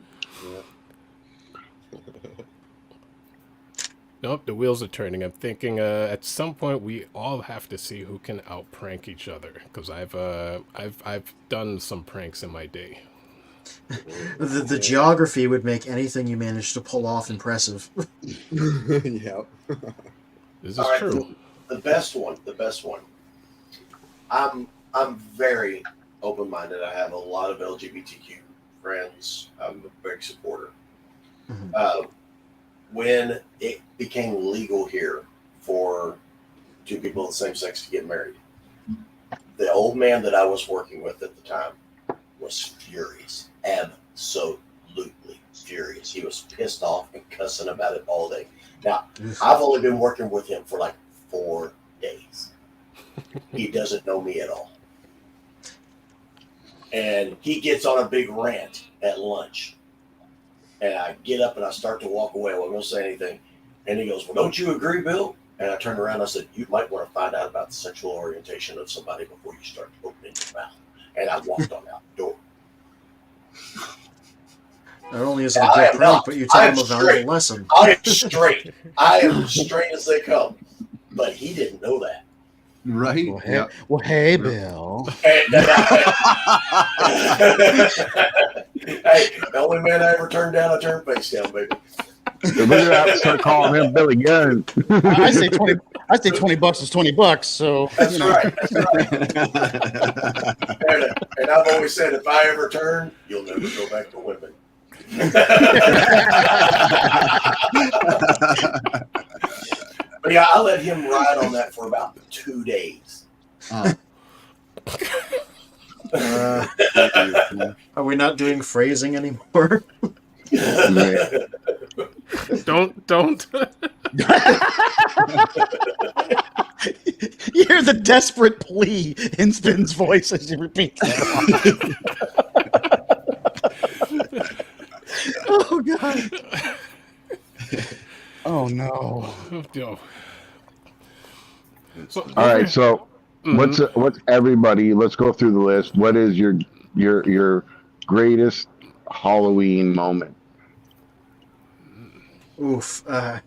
Nope, the wheels are turning. I'm thinking at some point we all have to see who can out prank each other, because I've done some pranks in my day. The geography would make anything you manage to pull off impressive. Yep. This is true. The best one. I'm very open-minded. I have a lot of LGBTQ friends. I'm a big supporter. When it became legal here for two people of the same sex to get married, the old man that I was working with at the time was furious, absolutely furious. He was pissed off and cussing about it all day. Now, I've only been working with him for like 4 days. He doesn't know me at all. And he gets on a big rant at lunch. And I get up and I start to walk away. I wasn't going to say anything. And he goes, well, don't you agree, Bill? And I turned around and I said, you might want to find out about the sexual orientation of somebody before you start opening your mouth. And I walked on out the door. Not only is it a good prank, but you tell him a valuable lesson. I am straight. I am straight as they come. But he didn't know that. Right. Well, hey, Bill. Hey, the only man I ever turned down, I turned face down, baby. So we're gonna have to start calling him Billy Gunn. I say $20 is $20. So that's right. And I've always said, if I ever turn, you'll never go back to women. But yeah, I let him ride on that for about 2 days. Are we not doing phrasing anymore? Don't. You hear the desperate plea in Spin's voice as you repeat that. Oh, God. Oh, no. No. All right, so what's everybody? Let's go through the list. What is your greatest Halloween moment? Oof. I've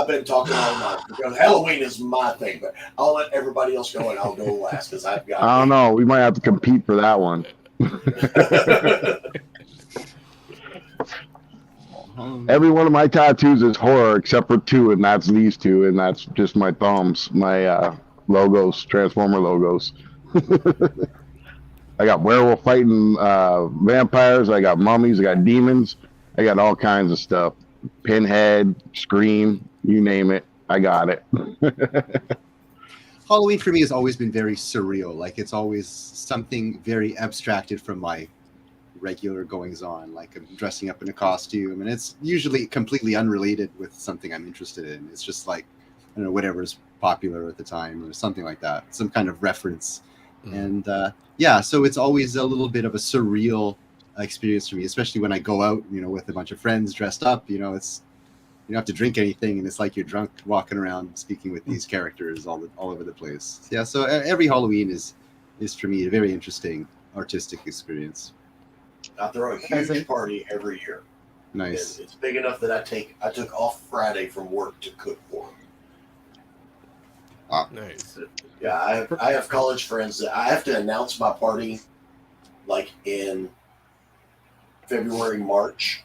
been talking all night because Halloween is my thing, but I'll let everybody else go and I'll go last because I've got. I don't know. We might have to compete for that one. Every one of my tattoos is horror except for 2, and that's these 2, and that's just my thumbs, my logos, Transformer logos. I got werewolf fighting vampires, I got mummies, I got demons, I got all kinds of stuff. Pinhead, Scream, you name it, I got it. Halloween for me has always been very surreal. Like it's always something very abstracted from my regular goings on. Like I'm dressing up in a costume, and it's usually completely unrelated with something I'm interested in. It's just like don't know, whatever's popular at the time or something like that, some kind of reference. And yeah, so it's always a little bit of a surreal experience for me, especially when I go out, you know, with a bunch of friends dressed up. You know, it's, you don't have to drink anything, and it's like you're drunk walking around speaking with these characters all over the place. Yeah, so every Halloween is for me a very interesting artistic experience. I throw a huge party every year. Nice. It's big enough that I took off Friday from work to cook for them. Wow. Nice. Yeah, I have college friends that I have to announce my party like in February, March,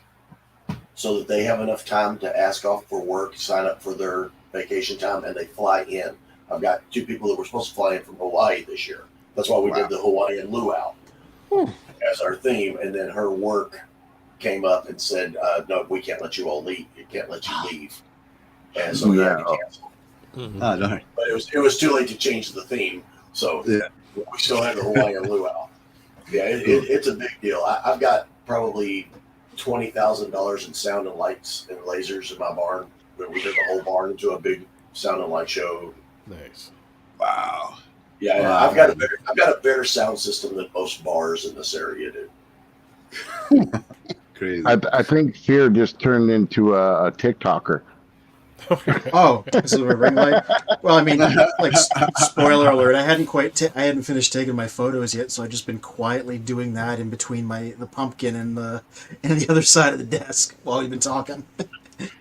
so that they have enough time to ask off for work, sign up for their vacation time, and they fly in. I've got 2 people that were supposed to fly in from Hawaii this year. That's why we did the Hawaiian luau as our theme. And then her work came up and said, no, we can't let you all leave. We can't let you leave. And so we had to cancel. Oh, darn. But it was too late to change the theme. So we still had the Hawaiian luau. Yeah, it's a big deal. I've got probably $20,000 in sound and lights and lasers in my barn. We did the whole barn into a big sound and light show. Nice. Wow. Yeah, wow. I've got a better sound system than most bars in this area do. Crazy. I think Fear just turned into a TikToker. Oh, is it a ring light? Well, I mean, like, spoiler alert, I hadn't finished taking my photos yet, so I've just been quietly doing that in between the pumpkin and the other side of the desk while you've been talking.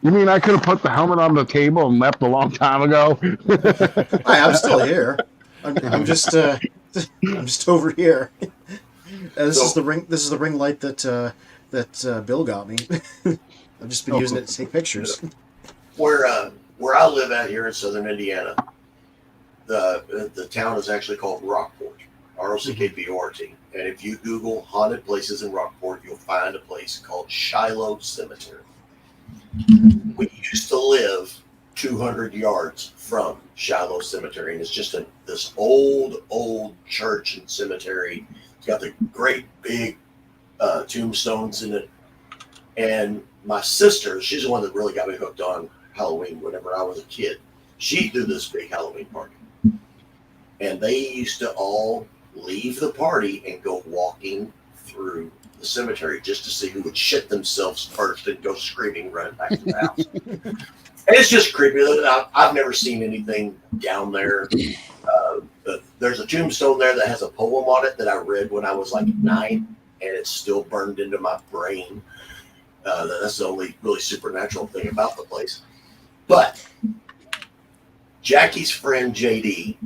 You mean I could have put the helmet on the table and left a long time ago? I'm still here. I'm just over here. This is the ring light that Bill got me. I've just been using it to take pictures. Where I live at here in southern Indiana, the town is actually called Rockport, Rockport. And if you Google haunted places in Rockport, you'll find a place called Shiloh Cemetery. We used to live 200 yards from Shiloh Cemetery, and it's just this old church and cemetery. It's got the great big tombstones in it. And my sister, she's the one that really got me hooked on Halloween whenever I was a kid. She threw this big Halloween party. And they used to all leave the party and go walking through the cemetery just to see who would shit themselves first and go screaming right back to the house. And it's just creepy. I've never seen anything down there. There's a tombstone there that has a poem on it that I read when I was like 9, and it's still burned into my brain. That's the only really supernatural thing about the place. But Jackie's friend JD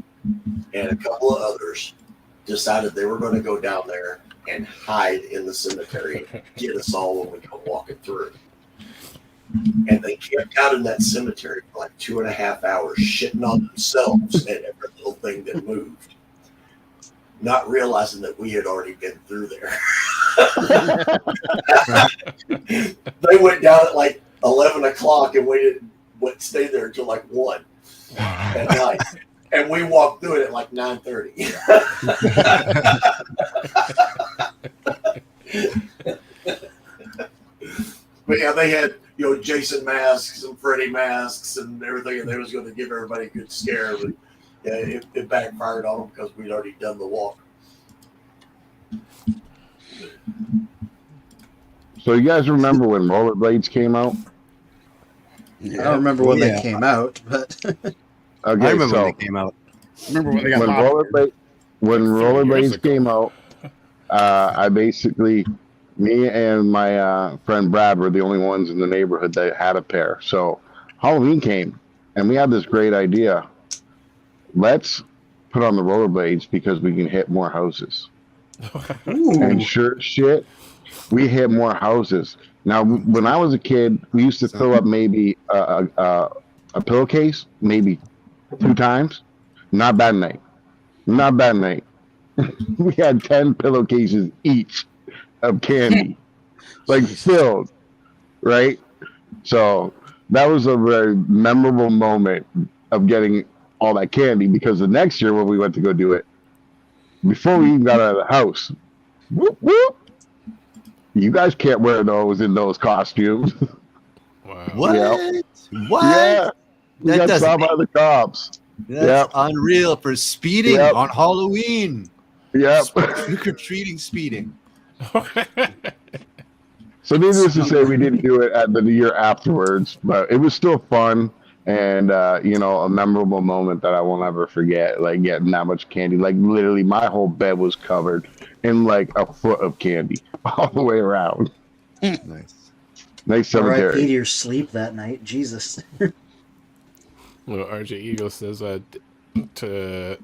and a couple of others decided they were going to go down there and hide in the cemetery and get us all when we go walking through. And they camped out in that cemetery for like 2.5 hours, shitting on themselves and every little thing that moved, not realizing that we had already been through there. They went down at like 11 o'clock and stayed there until like 1 at night. And we walked through it at like 9:30. But yeah, they had, Jason masks and Freddy masks and everything, and they was going to give everybody a good scare. But yeah, it backfired on them because we'd already done the walk. So you guys remember when rollerblades came out? Yeah. I don't remember when they came out, but okay, I remember when they came out. Remember when they got when rollerblades came out, I basically, me and my friend Brad were the only ones in the neighborhood that had a pair. So Halloween came, and we had this great idea. Let's put on the rollerblades because we can hit more houses. And sure shit, we hit more houses. Now, when I was a kid, we used to fill up maybe a pillowcase, maybe 2 times. Not bad night. Not bad night. We had 10 pillowcases each of candy, like filled, right? So that was a very memorable moment of getting all that candy, because the next year when we went to go do it, before we even got out of the house, whoop, whoop, you guys can't wear those in those costumes. Wow. What? Yep. What? Yeah. We got stopped by the cops. That's unreal for speeding on Halloween. Yep. Trick or treating speeding. So needless to say, we didn't do it at the year afterwards, but it was still fun and a memorable moment that I will never forget. Like getting that much candy, like literally my whole bed was covered in like a foot of candy all the way around. Nice cemetery. R.I.P. to your sleep that night. Jesus. Well, RJ Eagle says to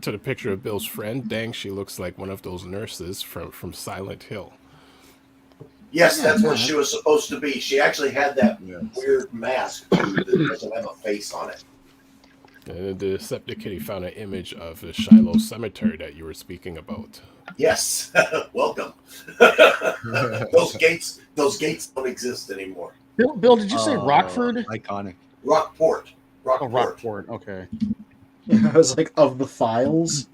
the picture of Bill's friend, dang, she looks like one of those nurses from Silent Hill. Yes, that's what she was supposed to be. She actually had that weird mask that doesn't have a face on it. And the Decepticitty found an image of the Shiloh Cemetery that you were speaking about. Yes, welcome. Those gates don't exist anymore. Bill, did you say Rockford? Iconic. Rockport. Oh, Rockport. Okay. I was like, of the files.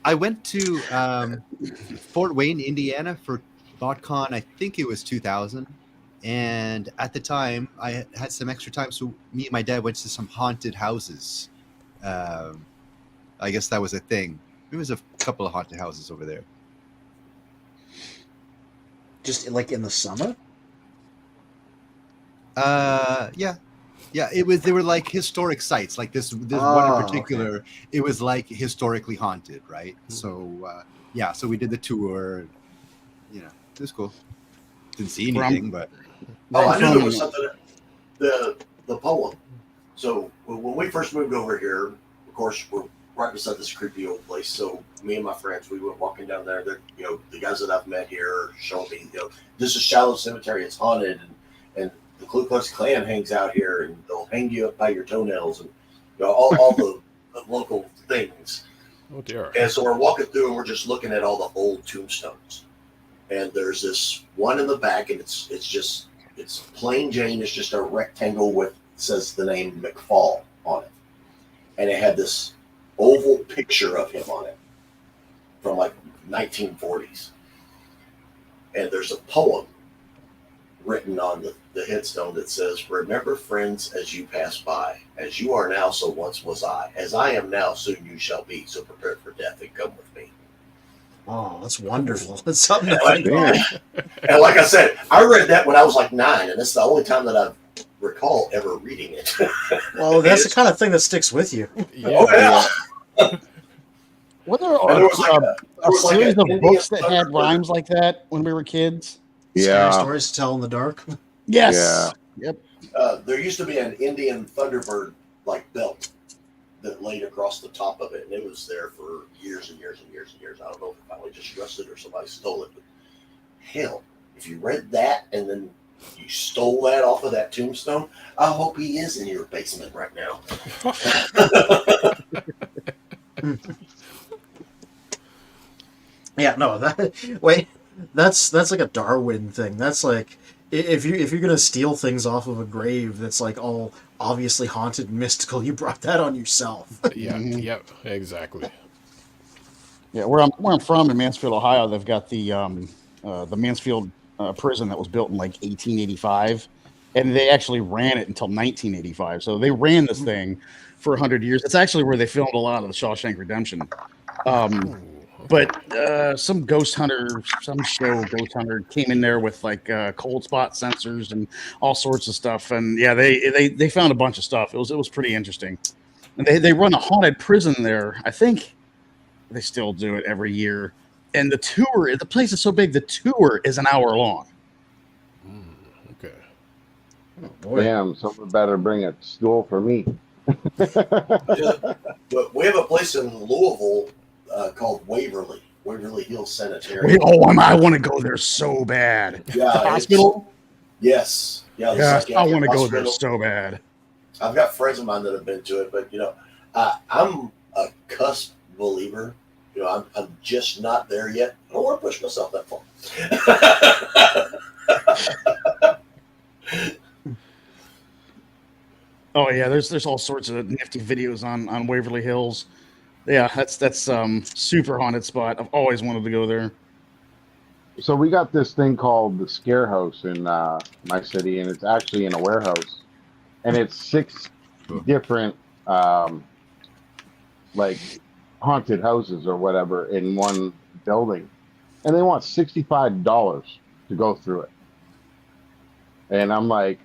I went to Fort Wayne, Indiana for BotCon. I think it was 2000, and at the time I had some extra time, so me and my dad went to some haunted houses. I guess that was a thing. There was a couple of haunted houses over there. Just like in the summer? Yeah. It was. They were like historic sites. Like this one in particular. Okay. It was like historically haunted, right? So so we did the tour. It was cool. Didn't see anything, but I knew there was something. The poem. So when we first moved over here, of course, we're right beside this creepy old place. So me and my friends, we went walking down there. The guys that I've met here showing me, this is Shiloh Cemetery. It's haunted, and the Ku Klux Klan hangs out here, and they'll hang you up by your toenails, and all the local things. Oh dear! And so we're walking through, and we're just looking at all the old tombstones. And there's this one in the back, and it's plain Jane. It's just a rectangle with says the name McFall on it, and it had this oval picture of him on it from like 1940s. And there's a poem written on the headstone that says, "Remember, friends, as you pass by, as you are now, so once was I. As I am now, soon you shall be. So prepare for death and come with me." Oh, that's wonderful. That's something to think about. And like I said, I read that when I was like 9, and it's the only time that I recall ever reading it. Well, that's the kind of thing that sticks with you. Yeah. Were there a series of books that had rhymes like that when we were kids? Scary stories to tell in the dark. Yes. Yeah. Yep. There used to be an Indian Thunderbird like belt that laid across the top of it, and it was there for years and years and years and years. I don't know if it finally just rusted or somebody stole it, but hell, if you read that and then you stole that off of that tombstone, I hope he is in your basement right now. Yeah, no, that's like a Darwin thing. That's like if you're gonna steal things off of a grave that's like all obviously haunted and mystical, you brought that on yourself. Yeah, yep, exactly. Yeah, where I'm from in Mansfield, Ohio, they've got the Mansfield prison that was built in like 1885, and they actually ran it until 1985. So they ran this thing for 100 years. It's actually where they filmed a lot of the Shawshank Redemption. But some ghost hunter came in there with like cold spot sensors and all sorts of stuff. And yeah, they found a bunch of stuff. It was pretty interesting. And they run a haunted prison there. I think they still do it every year. And the place is so big, the tour is an hour long. Okay. Oh, boy. Damn, someone better bring a stool for me. But we have a place in Louisville called Waverly Hills Sanitarium. I want to go there so bad. Yeah, the hospital? Yes. Yeah, I want to go there so bad. I've got friends of mine that have been to it, but I'm a cusp believer. I'm just not there yet. I don't want to push myself that far. Oh yeah, there's all sorts of nifty videos on Waverly Hills. Yeah, that's super haunted spot. I've always wanted to go there. So we got this thing called the Scare House in my city, and it's actually in a warehouse, and it's different like haunted houses or whatever in one building, and they want $65 to go through it. And I'm like,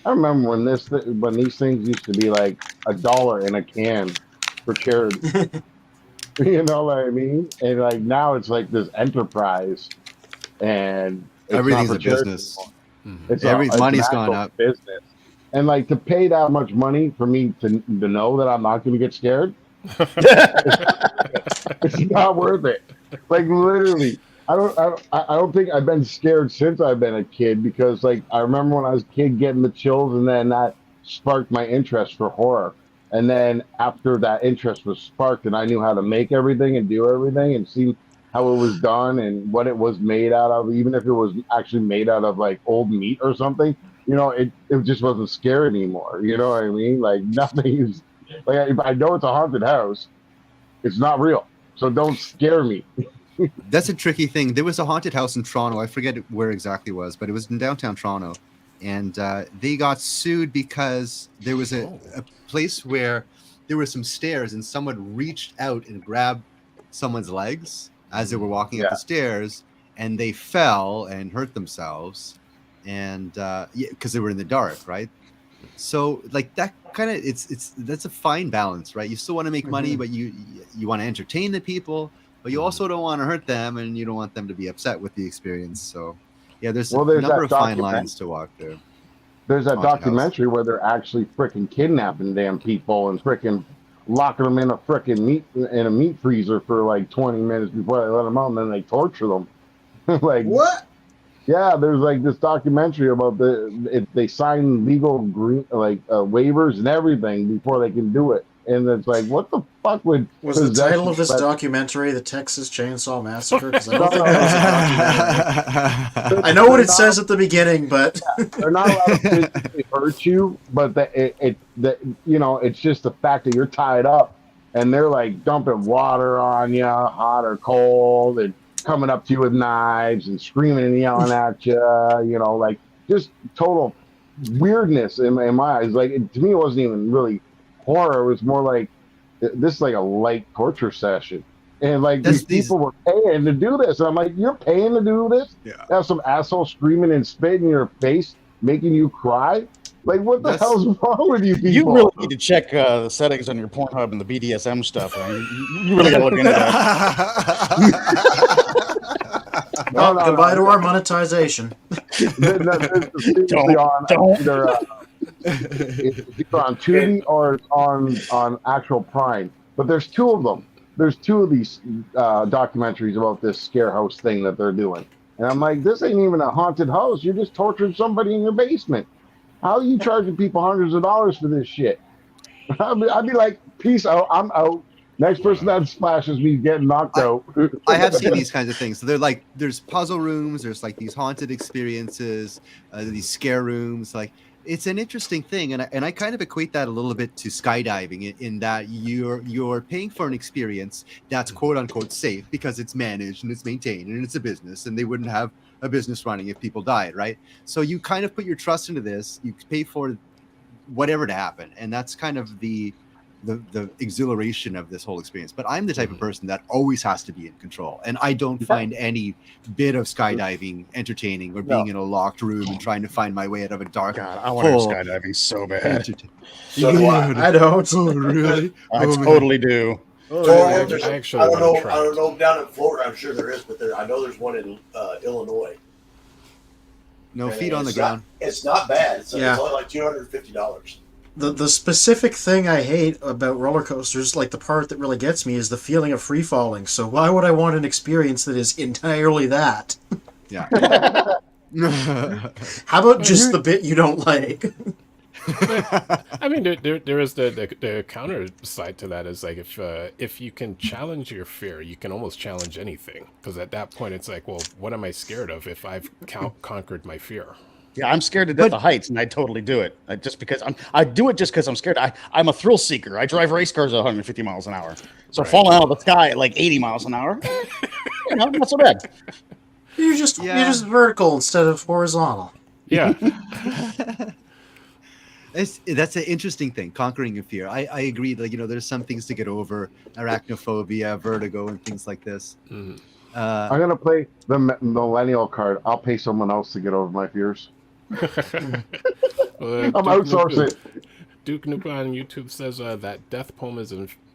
I remember when these things used to be like $1 in a can for charity. You know what I mean? And like now it's like this enterprise, and it's everything's not a for charity business. anymore. It's money's gone up. Business. And like to pay that much money for me to know that I'm not going to get scared, it's not worth it. Like literally, I don't think I've been scared since I've been a kid, because like I remember when I was a kid getting the chills, and then that sparked my interest for horror. And then after that interest was sparked, and I knew how to make everything and do everything and see how it was done and what it was made out of, even if it was actually made out of like old meat or something, you know, it just wasn't scary anymore. You know what I mean? Like nothing is like, if I know it's a haunted house, it's not real. So don't scare me. That's a tricky thing. There was a haunted house in Toronto. I forget where exactly it was, but it was in downtown Toronto. And they got sued because there was a place where there were some stairs, and someone reached out and grabbed someone's legs as they were walking up the stairs, and they fell and hurt themselves. And because they were in the dark, right? So like that kind of that's a fine balance, right? You still want to make money, but you want to entertain the people, but you also don't want to hurt them, and you don't want them to be upset with the experience. So yeah, there's a number of fine lines to walk there. There's that documentary where they're actually freaking kidnapping damn people and freaking locking them in a freaking meat freezer for like 20 minutes before they let them out, and then they torture them. Like what? Yeah, there's like this documentary about they sign legal waivers and everything before they can do it, and it's like, what the fuck was the title of this documentary the Texas Chainsaw Massacre? Because I don't think that was a documentary. I know what it says at the beginning, but they're not allowed to physically hurt you, but you know, it's just the fact that you're tied up and they're like dumping water on you, hot or cold, and coming up to you with knives and screaming and yelling at you, you know, like just total weirdness in my eyes. Like to me, it wasn't even really horror. It was more like this is like a light torture session, and like these people were paying to do this, and I'm like, you're paying to do this? Yeah. Have some asshole screaming and spitting in your face, making you cry? Like, what the hell's wrong with you people? You really need to check the settings on your Pornhub and the BDSM stuff. I mean, you really got to look into that. Goodbye to our monetization. Don't. It's either on Tubi or on actual Prime. But there's two of them. There's two of these documentaries about this scare house thing that they're doing. And I'm like, this ain't even a haunted house. You're just torturing somebody in your basement. How are you charging people hundreds of dollars for this shit? I'd be like, peace out, I'm out. Next person that splashes me getting knocked out. I have seen these kinds of things. So they're like, there's puzzle rooms, there's like these haunted experiences, these scare rooms. Like, it's an interesting thing, and I kind of equate that a little bit to skydiving in that you're paying for an experience that's quote unquote safe because it's managed and it's maintained and it's a business, and they wouldn't have a business running if people died, right? So you kind of put your trust into this, you pay for whatever to happen, and that's kind of the exhilaration of this whole experience. But I'm the type of person that always has to be in control, and I don't find any bit of skydiving entertaining or being in a locked room and trying to find my way out of a dark God, I want to go skydiving so bad. So do I don't. Oh, really? I totally do. I don't know down in Florida. I'm sure there is, but I know there's one in Illinois. No feet on the ground. It's not bad. It's only like $250. The specific thing I hate about roller coasters, like the part that really gets me, is the feeling of free falling. So why would I want an experience that is entirely that? Yeah. How about just the bit you don't like? I mean, there is the counter side to that is like if you can challenge your fear, you can almost challenge anything, because at that point it's like, well, what am I scared of if I've conquered my fear? Yeah, I'm scared to death of heights, and I totally do it. I do it just because I'm scared. I'm a thrill seeker. I drive race cars at 150 miles an hour. So falling out of the sky at like 80 miles an hour, not so bad. You're just vertical instead of horizontal. Yeah. That's an interesting thing, conquering your fear. I agree. Like, there's some things to get over, arachnophobia, vertigo, and things like this. Mhm. I'm gonna play the millennial card. I'll pay someone else to get over my fears. I'm outsourcing. Duke Nuka on YouTube says that death poem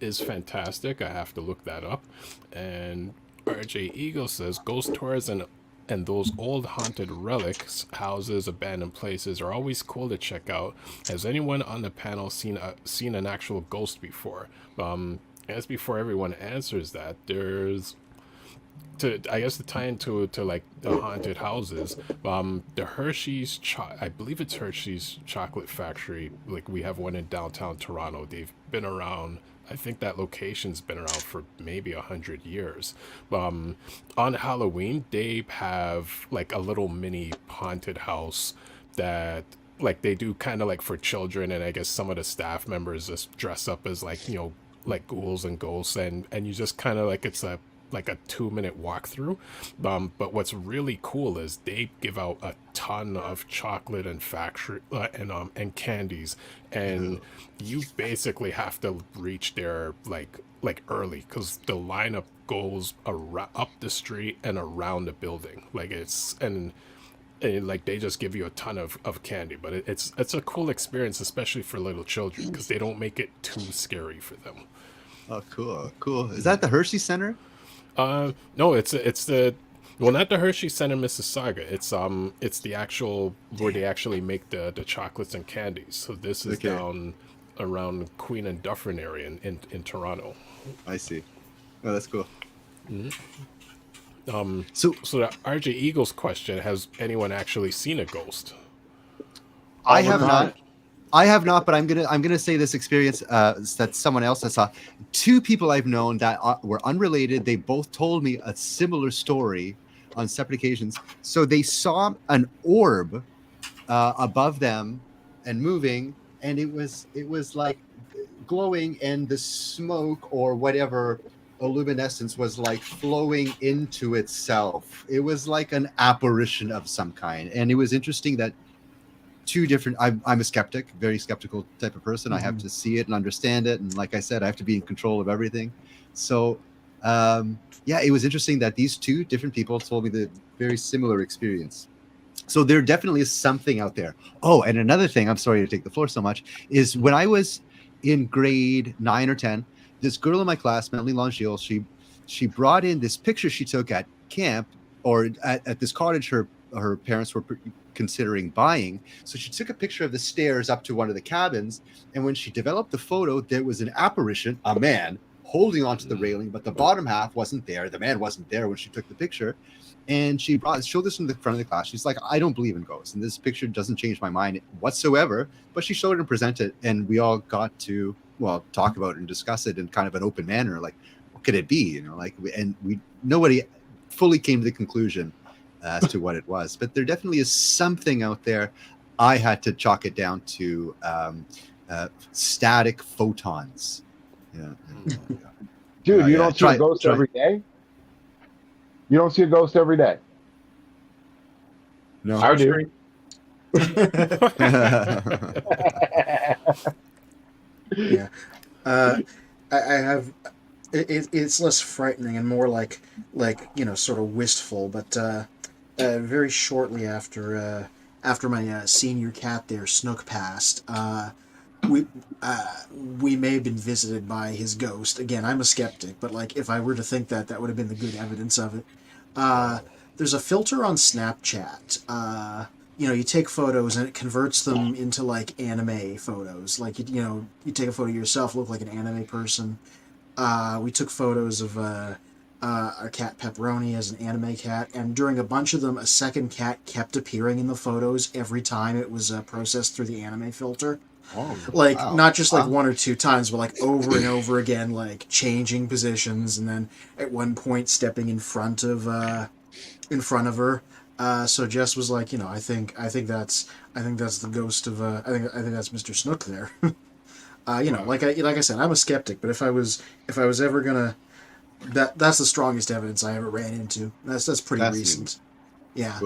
is fantastic. I have to look that up. And RJ Eagle says ghost tours and those old haunted relics, houses, abandoned places are always cool to check out. Has anyone on the panel seen an actual ghost before? As before everyone answers that, there's to tie into like the haunted houses. The Hershey's I believe it's Hershey's Chocolate Factory. Like, we have one in downtown Toronto. They've been around. I think that location's been around for maybe 100 years. On Halloween, they have like a little mini haunted house that like they do kind of like for children, and I guess some of the staff members just dress up as like like ghouls and ghosts, and you just kind of like it's a 2-minute walkthrough. But what's really cool is they give out a ton of chocolate and factory and candies, and you basically have to reach there like early, because the lineup goes up the street and around the building. Like and like they just give you a ton of candy, but it's a cool experience, especially for little children, because they don't make it too scary for them. Oh, cool. Is that the Hershey Center? No, it's the not the Hershey Center, Mississauga. It's the actual where they actually make the chocolates and candies. So this is down around Queen and Dufferin area in Toronto. I see. Oh, that's cool. Mm-hmm. So the RJ Eagles question: has anyone actually seen a ghost? I have not. But I'm gonna say this experience that someone else I saw. 2 people I've known that were unrelated. They both told me a similar story on separate occasions. So they saw an orb above them and moving, and it was like glowing, and the smoke or whatever luminescence was like flowing into itself. It was like an apparition of some kind, and it was interesting that 2 different. I'm a skeptic, very skeptical type of person. I have to see it and understand it, and like I said, I have to be in control of everything. So, it was interesting that these 2 different people told me the very similar experience. So there definitely is something out there. Oh, and another thing, I'm sorry to take the floor so much, is when I was in grade 9 or 10, this girl in my class, Melanie Langille, she brought in this picture she took at camp or at this cottage her parents were considering buying. So she took a picture of the stairs up to one of the cabins, and when she developed the photo, there was an apparition, a man holding onto the railing, but the bottom half wasn't there. The man wasn't there when she took the picture, and she showed this in the front of the class. She's like, I don't believe in ghosts, and this picture doesn't change my mind whatsoever. But she showed it and presented it, and we all got to talk about it and discuss it in kind of an open manner, like what could it be, nobody fully came to the conclusion as to what it was, but there definitely is something out there. I had to chalk it down to static photons. Dude, you don't see a ghost every day? You don't see a ghost every day? No, I do. Yeah, I have. It's less frightening and more like sort of wistful, but very shortly after my senior cat there, Snook, passed, we may have been visited by his ghost. Again, I'm a skeptic, but like if I were to think that would have been the good evidence of it. There's a filter on Snapchat. You take photos and it converts them into like anime photos. Like you take a photo of yourself, look like an anime person. We took photos of our cat Pepperoni as an anime cat, and during a bunch of them, a second cat kept appearing in the photos every time it was processed through the anime filter. Oh, like wow. Not just like 1 or 2 times, but like over and over again, like changing positions, and then at one point stepping in front of her. So Jess was like, I think that's the ghost of I think that's Mr. Snook there. Like I said, I'm a skeptic, but if I was ever gonna, that's the strongest evidence I ever ran into. That's pretty recent. Yeah.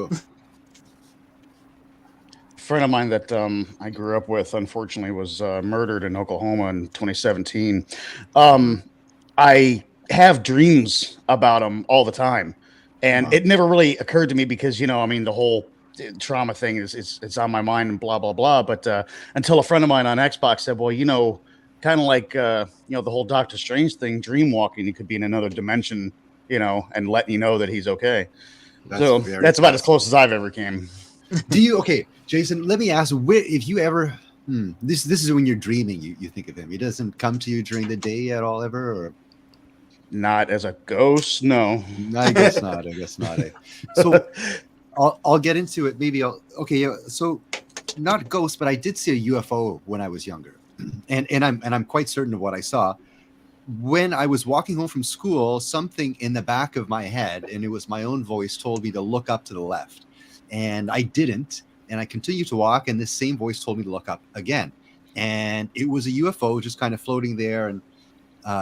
If friend of mine that I grew up with, unfortunately, was murdered in Oklahoma in 2017. I have dreams about him all the time, and it never really occurred to me because, you know, I mean, the whole trauma thing is it's on my mind and blah blah blah. But until a friend of mine on Xbox said, "Well, you know, kind of like you know, the whole Doctor Strange thing, dream walking, he could be in another dimension, you know, and letting you know that he's okay." So that's about as close as I've ever came. Do you Jason? Let me ask: if you ever this is when you're dreaming, you think of him. He doesn't come to you during the day at all, ever, or not as a ghost? No, I guess not. So I'll get into it. Maybe so not ghost, but I did see a UFO when I was younger, and I'm quite certain of what I saw. When I was walking home from school, something in the back of my head, and it was my own voice, told me to look up to the left. And I didn't. And I continued to walk, and this same voice told me to look up again. And it was a UFO just kind of floating there. And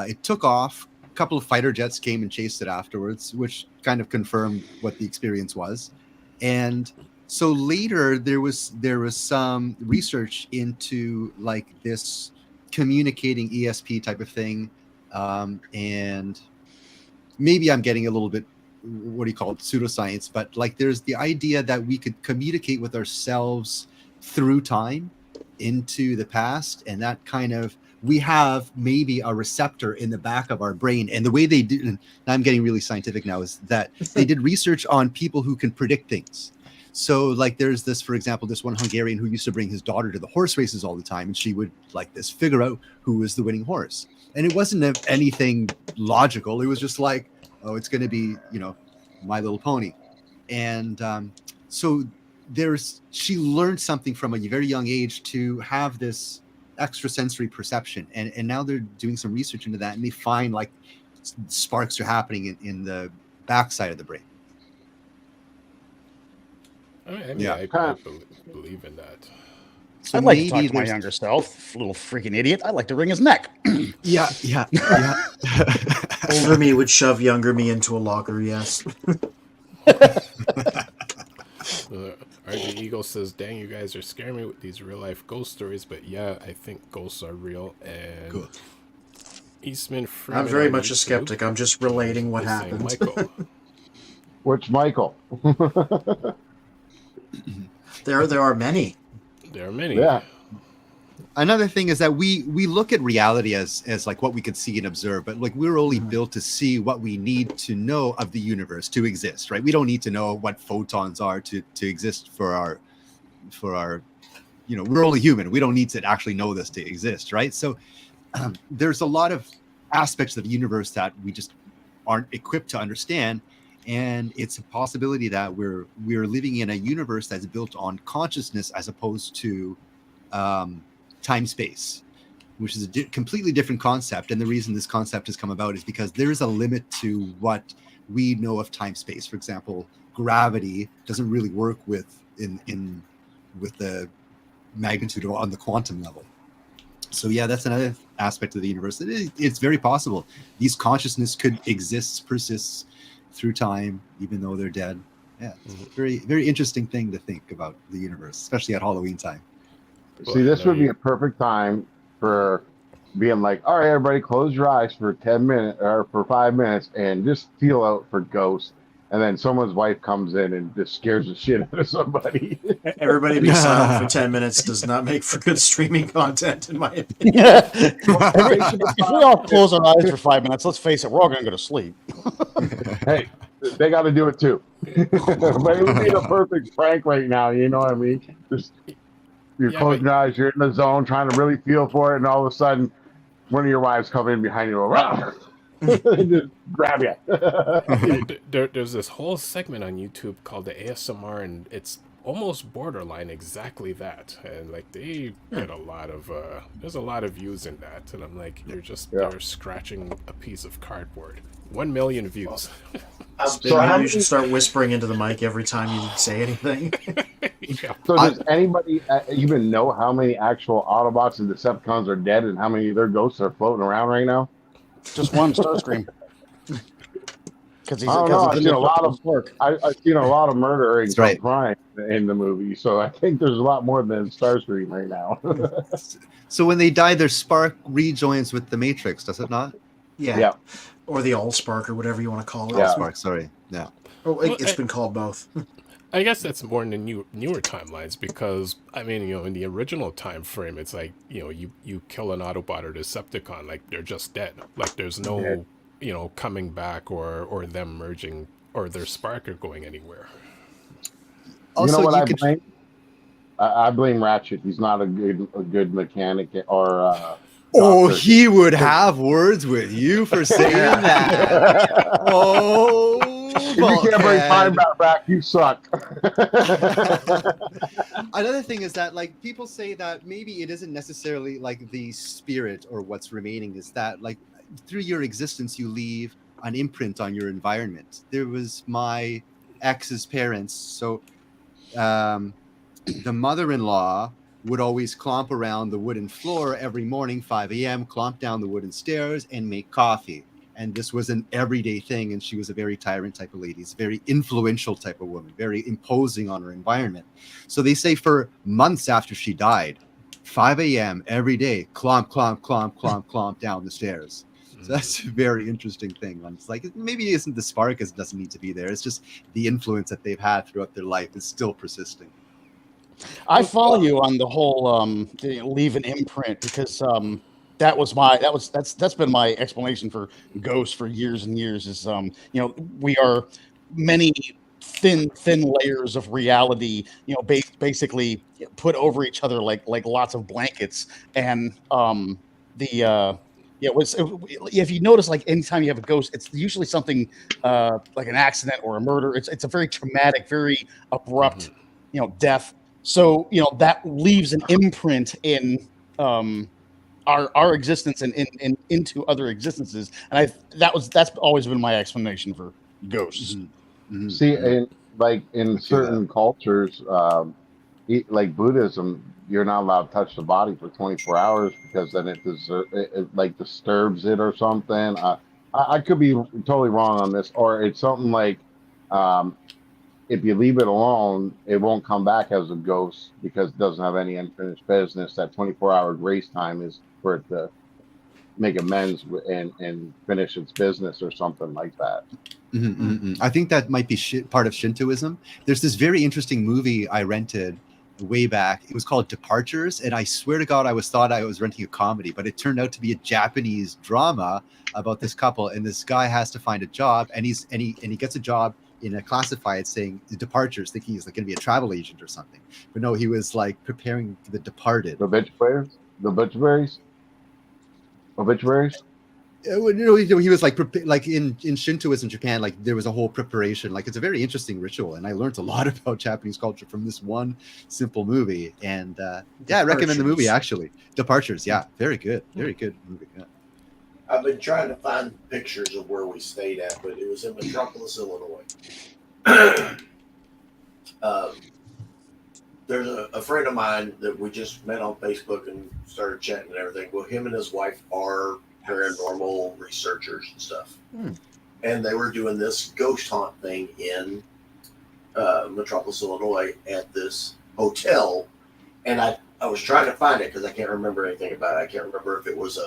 it took off. A couple of fighter jets came and chased it afterwards, which kind of confirmed what the experience was. And so later there was some research into like this communicating ESP type of thing. And maybe I'm getting a little bit, what do you call it, pseudoscience, but like there's the idea that we could communicate with ourselves through time into the past, and that kind of, we have maybe a receptor in the back of our brain. And the way they did, and I'm getting really scientific now, is that they did research on people who can predict things. So like there's this, for example, this one Hungarian who used to bring his daughter to the horse races all the time, and she would like this figure out who was the winning horse. And it wasn't anything logical. It was just like, oh, it's going to be, you know, My Little Pony. And so she learned something from a very young age to have this extrasensory perception. And now they're doing some research into that, and they find like sparks are happening in the backside of the brain. I believe in that. So I'd like to talk to my younger self, little freaking idiot. I'd like to wring his neck. Yeah. Older me would shove younger me into a locker, yes. RG Eagle says, dang, you guys are scaring me with these real-life ghost stories, but yeah, I think ghosts are real. And cool. Eastman Freeman, I'm very much a skeptic. I'm just relating what happened. Michael. Which Michael? There are many. There are many. Yeah. Another thing is that we look at reality as like what we could see and observe, but like we're only built to see what we need to know of the universe to exist, right? We don't need to know what photons are to exist for our, you know, we're only human. We don't need to actually know this to exist, right? So there's a lot of aspects of the universe that we just aren't equipped to understand. And it's a possibility that we're living in a universe that's built on consciousness as opposed to time-space, which is a completely different concept. And the reason this concept has come about is because there is a limit to what we know of time-space. For example, gravity doesn't really work with the magnitude on the quantum level. So yeah, that's another aspect of the universe. It's very possible these consciousness could persist through time, even though they're dead. Yeah, it's a very, very interesting thing to think about the universe, especially at Halloween time. See, this would be a perfect time for being like, all right, everybody, close your eyes for 10 minutes or for 5 minutes and just feel out for ghosts. And then someone's wife comes in and just scares the shit out of somebody. Everybody be silent for 10 minutes does not make for good streaming content, in my opinion. If we all close our eyes for 5 minutes, let's face it, we're all going to go to sleep. Hey, they got to do it too. But it would be the perfect prank right now, you know what I mean? Just, you're closing your eyes, you're in the zone, trying to really feel for it, and all of a sudden, one of your wives come in behind you and just grab you. There's this whole segment on YouTube called the ASMR, and it's almost borderline exactly that. And like they get a lot of there's a lot of views in that, and I'm like, you're just they're scratching a piece of cardboard. 1 million views. So you should start whispering into the mic every time you say anything. So does anybody even know how many actual Autobots and Decepticons are dead and how many of their ghosts are floating around right now? Just one, Starscream. because he's I don't know. I've seen a lot of work. I've seen a lot of murdering That's from right. Prime in the movie, so I think there's a lot more than Starscream right now. So when they die, their spark rejoins with the Matrix, does it not? Yeah. Or the Allspark, or whatever you want to call it. Allspark, sorry. Yeah. Oh, it's been called both. I guess that's more in the newer timelines, because I mean, you know, in the original time frame, it's like, you know, you kill an Autobot or Decepticon, like they're just dead. Like there's no, you know, coming back or them merging or their spark or going anywhere. Also, you know what I blame? I blame Ratchet. He's not a good mechanic or. He would have words with you for saying that. If you can't bring time back, you suck. Another thing is that, like, people say that maybe it isn't necessarily like the spirit or what's remaining, is that like through your existence you leave an imprint on your environment. There was my ex's parents, so the mother-in-law would always clomp around the wooden floor every morning, 5 a.m., clomp down the wooden stairs and make coffee. And this was an everyday thing. And she was a very tyrant type of lady. She's a very influential type of woman, very imposing on her environment. So they say for months after she died, 5 a.m. every day, clomp, clomp, clomp, clomp, clomp down the stairs. So that's a very interesting thing. It's like, maybe it isn't the spark, it doesn't need to be there. It's just the influence that they've had throughout their life is still persisting. I follow you on the whole leave an imprint, because that's been my explanation for ghosts for years and years. Is you know, we are many thin layers of reality, you know, basically put over each other like lots of blankets. And if you notice, like anytime you have a ghost, it's usually something like an accident or a murder. It's a very traumatic, very abrupt, you know, death. So, you know, that leaves an imprint in our existence and into other existences. And that's always been my explanation for ghosts. See, in certain cultures, like Buddhism, you're not allowed to touch the body for 24 hours because then it disturbs it or something. I could be totally wrong on this, or it's something like if you leave it alone, it won't come back as a ghost because it doesn't have any unfinished business. That 24-hour grace time is for it to make amends and finish its business or something like that. I think that might be part of Shintoism. There's this very interesting movie I rented way back. It was called Departures, and I swear to God, I thought I was renting a comedy, but it turned out to be a Japanese drama about this couple, and this guy has to find a job, and he gets a job in a classified saying the Departures, thinking he's like going to be a travel agent or something. But no, he was like preparing for the departed. The obituaries. You know, he was like in Shintoism in Japan, like there was a whole preparation. Like it's a very interesting ritual, and I learned a lot about Japanese culture from this one simple movie. And I recommend the movie actually. Departures, very good movie. Yeah. I've been trying to find pictures of where we stayed at, but it was in Metropolis, Illinois. There's a friend of mine that we just met on Facebook and started chatting and everything. Well, him and his wife are paranormal researchers and stuff. And they were doing this ghost haunt thing in Metropolis, Illinois at this hotel. And I was trying to find it because I can't remember anything about it. I can't remember if it was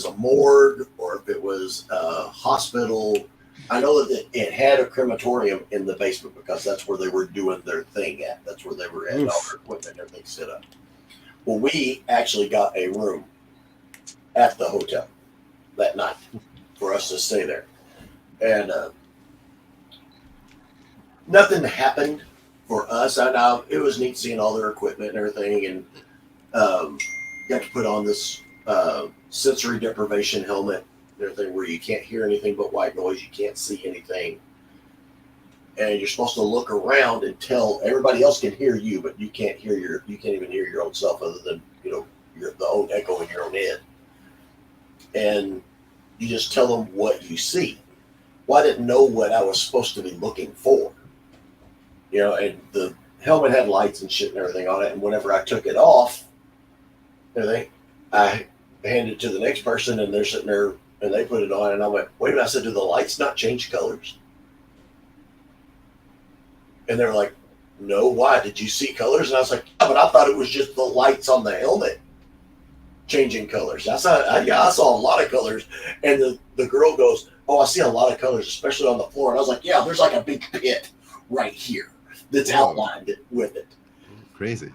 a morgue or if it was a hospital. I know that it had a crematorium in the basement because that's where they were doing their thing at. That's where they were at all their equipment and everything set up. Well, we actually got a room at the hotel that night for us to stay there. And nothing happened for us. I know it was neat seeing all their equipment and everything, and got to put on this sensory deprivation helmet and everything where you can't hear anything but white noise, you can't see anything, and you're supposed to look around and tell everybody else can hear you, but you can't even hear your own self other than, you know, the own echo in your own head. And you just tell them what you see. Well, I didn't know what I was supposed to be looking for, you know, and the helmet had lights and shit and everything on it, and whenever I took it off, I handed it to the next person, and they're sitting there And they put it on, and I went, wait a minute. I said, do the lights not change colors? And they're like, no, why? Did you see colors? And I was like, yeah, but I thought it was just the lights on the helmet changing colors. I saw a lot of colors. And the girl goes, oh, I see a lot of colors, especially on the floor. And I was like, yeah, there's like a big pit right here that's outlined with it. Crazy.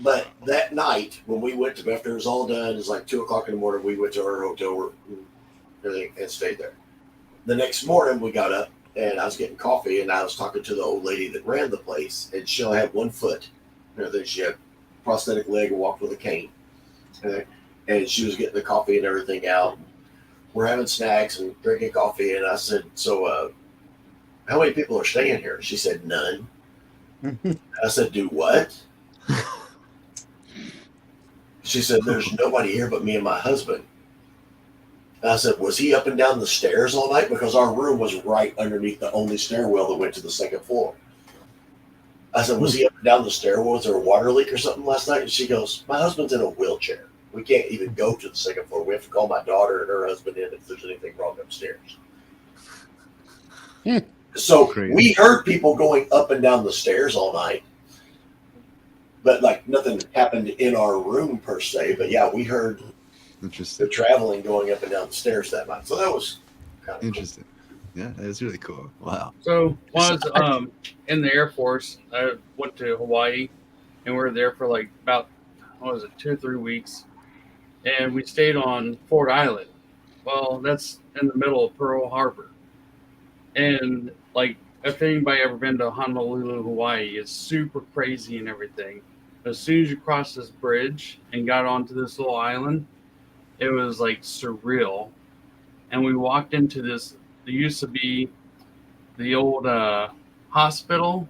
But that night, when we went to, after it was all done, it was like 2 o'clock in the morning, we went to our hotel and stayed there. The next morning, we got up, and I was getting coffee, and I was talking to the old lady that ran the place, and she only had 1 foot. Then she had a prosthetic leg and walked with a cane. And she was getting the coffee and everything out. We're having snacks and drinking coffee, and I said, so how many people are staying here? She said, none. I said, do what? She said, there's nobody here but me and my husband. And I said, was he up and down the stairs all night? Because our room was right underneath the only stairwell that went to the 2nd floor. I said, was he up and down the stairwell? Was there a water leak or something last night? And she goes, my husband's in a wheelchair. We can't even go to the 2nd floor. We have to call my daughter and her husband in if there's anything wrong upstairs. So Crazy. We heard people going up and down the stairs all night. But like nothing happened in our room per se. But yeah, we heard the traveling going up and down the stairs that night. So that was kind of interesting. Cool. Yeah, that was really cool. Wow. So when I was in the Air Force, I went to Hawaii, and we were there for like about 2 or 3 weeks, and we stayed on Ford Island. Well, that's in the middle of Pearl Harbor, and like if anybody ever been to Honolulu, Hawaii, it's super crazy and everything. As soon as you cross this bridge and got onto this little island, it was like surreal. And we walked into this, there used to be the old hospital,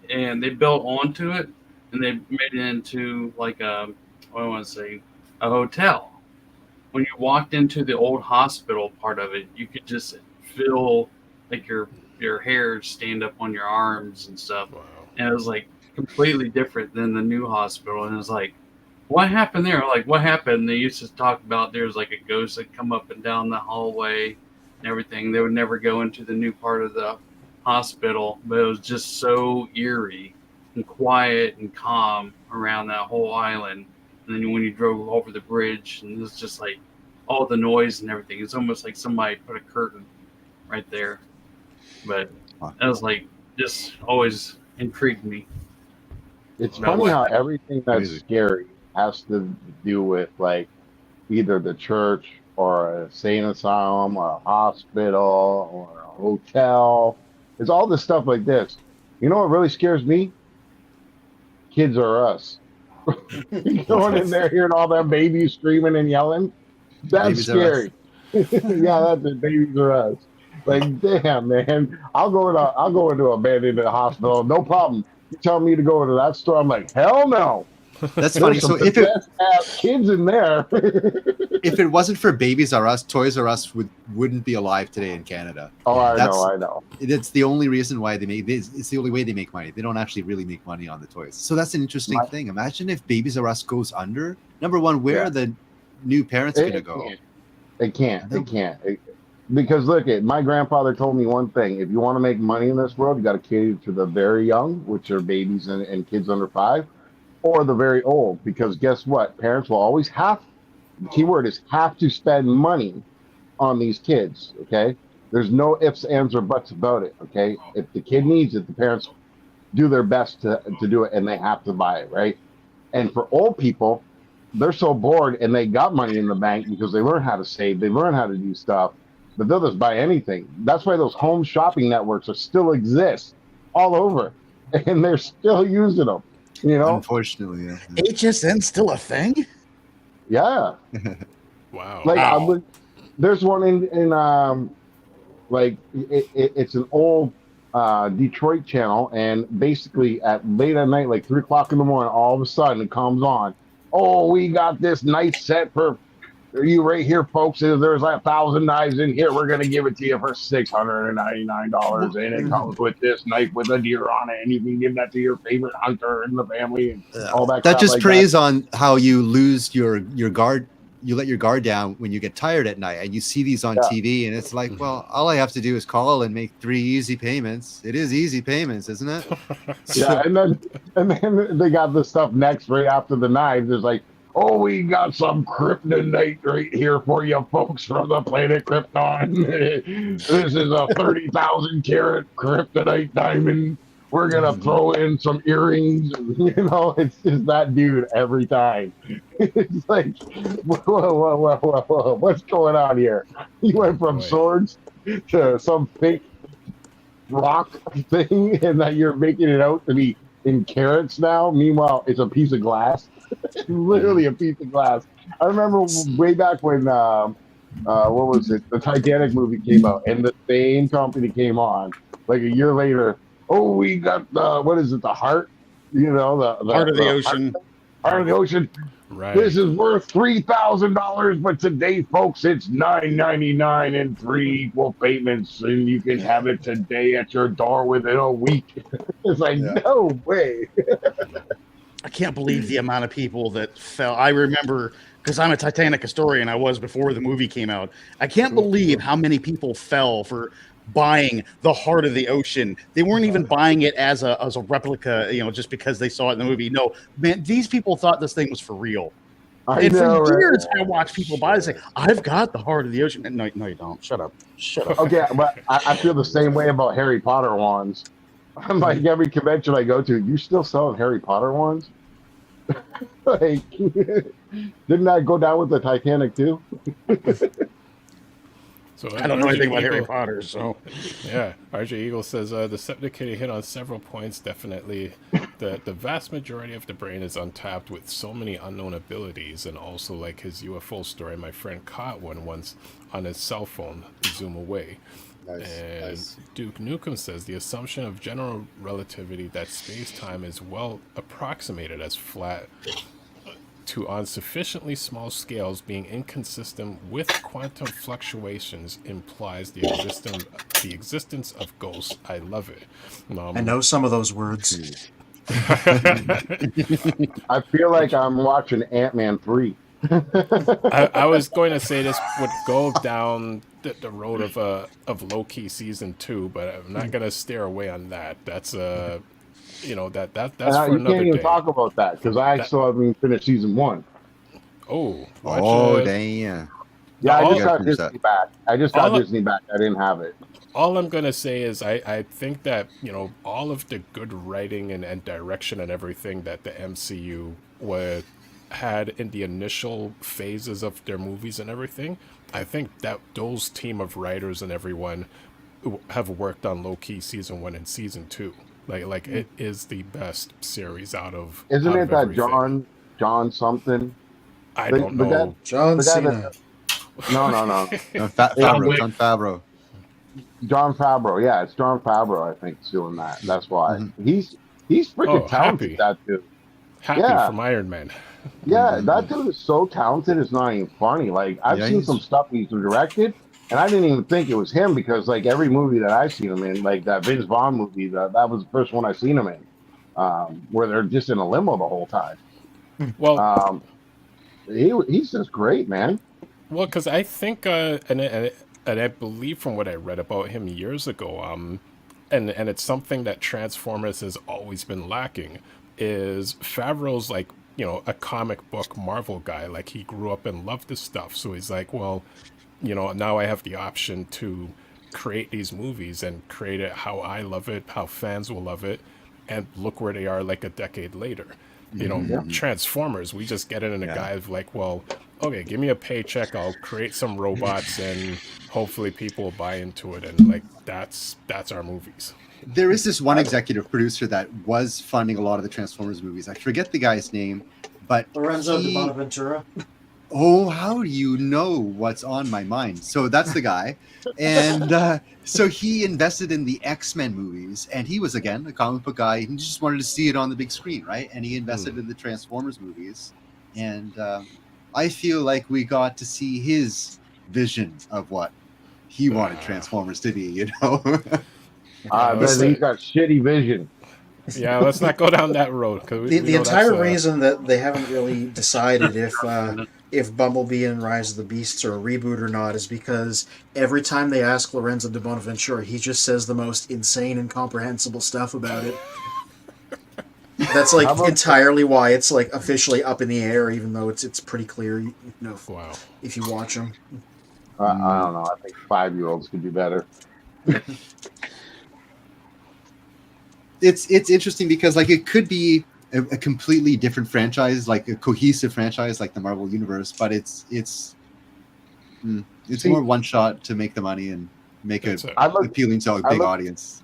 and they built onto it, and they made it into like a hotel. When you walked into the old hospital part of it, you could just feel like your hair stand up on your arms and stuff. Wow. And it was like completely different than the new hospital. And it was like, what happened there? Like, what happened? They used to talk about there was like a ghost that come up and down the hallway and everything. They would never go into the new part of the hospital, but it was just so eerie and quiet and calm around that whole island. And then when you drove over the bridge, and it was just like all the noise and everything, it's almost like somebody put a curtain right there. But that was like just always intrigued me. It's funny how everything that's scary has to do with like either the church or a sane asylum or a hospital or a hotel. It's all this stuff like this. You know what really scares me? Kids are us. Going in there hearing all that babies screaming and yelling. That's Babies scary. Yeah, that's it. Babies are us. Like, damn, man. I'll go into a abandoned hospital, no problem. You tell me to go into that store, I'm like, hell no. That's funny. So if it kids in there, if it wasn't for Babies R Us, Toys R Us wouldn't be alive today in Canada. Oh, I know. It's the only reason why they make this. It's the only way they make money. They don't actually really make money on the toys. So that's an interesting thing. Imagine if Babies R Us goes under. Number one, where are the new parents going to go? They can't. Because look, my grandfather told me one thing: if you want to make money in this world, you got to cater to the very young, which are babies and kids under 5, or the very old. Because guess what? Parents will always have. The key word is have to spend money on these kids. Okay, there's no ifs, ands, or buts about it. Okay, if the kid needs it, the parents do their best to do it, and they have to buy it, right? And for old people, they're so bored, and they got money in the bank because they learn how to save, they learn how to do stuff. But they'll just buy anything. That's why those home shopping networks still exist all over, and they're still using them. You know, unfortunately, yeah. HSN still a thing? Yeah. Wow. Like there's one in like it's an old Detroit channel, and basically at late at night, like 3 o'clock in the morning, all of a sudden it comes on. Oh, we got this nice set for you right here, folks. There's like 1,000 knives in here. We're going to give it to you for $699. And it comes with this knife with a deer on it. And you can give that to your favorite hunter in the family and all that. That just like preys on how you lose your you let your guard down when you get tired at night, and you see these on TV, and it's like, well, all I have to do is call and make 3 easy payments. It is easy payments, isn't it? Yeah, and then they got the stuff next right after the knives. It's like, oh, we got some kryptonite right here for you folks from the planet Krypton. This is a 30,000 carat kryptonite diamond. We're gonna throw in some earrings. You know, it's just that dude every time. It's like, whoa, what's going on here? You went from swords to some fake rock thing, and that you're making it out to be in carats now. Meanwhile, it's a piece of glass. It's literally a piece of glass. I remember way back when what was it? The Titanic movie came out, and the same company came on like a year later. Oh, we got the what is it? The heart, you know, the Heart of the Ocean. Heart of the Ocean. Right. This is worth $3,000, but today, folks, it's $9.99 in 3 equal payments, and you can have it today at your door within a week. It's like, no way. I can't believe the amount of people that fell. I remember, because I'm a Titanic historian, I was before the movie came out. I can't believe how many people fell for buying the Heart of the Ocean. They weren't even buying it as a replica, you know, just because they saw it in the movie. No, man, these people thought this thing was for real. For years, I watched people buy it and say, I've got the Heart of the Ocean. And no, you don't. Shut up. Okay, but I feel the same way about Harry Potter wands. I'm like, every convention I go to, you still selling Harry Potter wands? Like, didn't that go down with the Titanic too? So I don't know anything about Harry Potter, so yeah. RJ Eagle says Decepticitty hit on several points. Definitely, the vast majority of the brain is untapped with so many unknown abilities, and also like his UFO story. My friend caught one once on his cell phone. Zoom away. Nice. Duke Nukem says the assumption of general relativity that space-time is well approximated as flat to on sufficiently small scales being inconsistent with quantum fluctuations implies the existence of ghosts. I love it. I know some of those words. I feel like I'm watching Ant-Man 3. I was going to say this would go down the road of Loki season 2, but I'm not going to steer away on that. That's that's for another day. You can't even talk about that because I still haven't finished season 1. Oh, damn. Yeah, I just got Disney back. Disney back. I didn't have it. All I'm gonna say is I think that all of the good writing and direction and everything that the MCU had in the initial phases of their movies and everything, I think that those team of writers and everyone have worked on Loki season 1 and season 2. Like it is the best series out of. Isn't it that everything. John something? I don't know. John Cena. No. Favreau. John Favreau. Yeah, it's John Favreau. I think is doing that. That's why he's freaking talented. Happy. That dude. Happy from Iron Man. Yeah, that dude is so talented. It's not even funny. Like I've seen some stuff he's directed, and I didn't even think it was him because like every movie that I've seen him in, like that Vince Vaughn movie, that was the first one I seen him in, where they're just in a limo the whole time. Well, he's just great, man. Well, because I think, and I believe from what I read about him years ago, and it's something that Transformers has always been lacking, is Favreau's like, a comic book Marvel guy. Like he grew up and loved this stuff. So he's like, well, now I have the option to create these movies and create it how I love it, how fans will love it. And look where they are like a decade later. Transformers, we just get it in a guy of like, well, okay, give me a paycheck, I'll create some robots and hopefully people will buy into it, and like that's our movies. There is this one executive producer that was funding a lot of the Transformers movies. I forget the guy's name, but Lorenzo de Bonaventura. Oh, how do you know what's on my mind? So that's the guy. And so he invested in the X-Men movies, and he was, again, a comic book guy. He just wanted to see it on the big screen, right? And he invested in the Transformers movies. And I feel like we got to see his vision of what he wanted Transformers to be, He's got shitty vision. Yeah, let's not go down that road. The entire reason that they haven't really decided if if Bumblebee and Rise of the Beasts are a reboot or not is because every time they ask Lorenzo de Bonaventura, he just says the most insane, incomprehensible stuff about it. That's like entirely why it's like officially up in the air, even though it's pretty clear, you know, if you watch them. I don't know. I think 5-year-olds could do better. It's interesting because like it could be a completely different franchise, like a cohesive franchise, like the Marvel Universe, but it's more one shot to make the money and make it appealing to a big audience.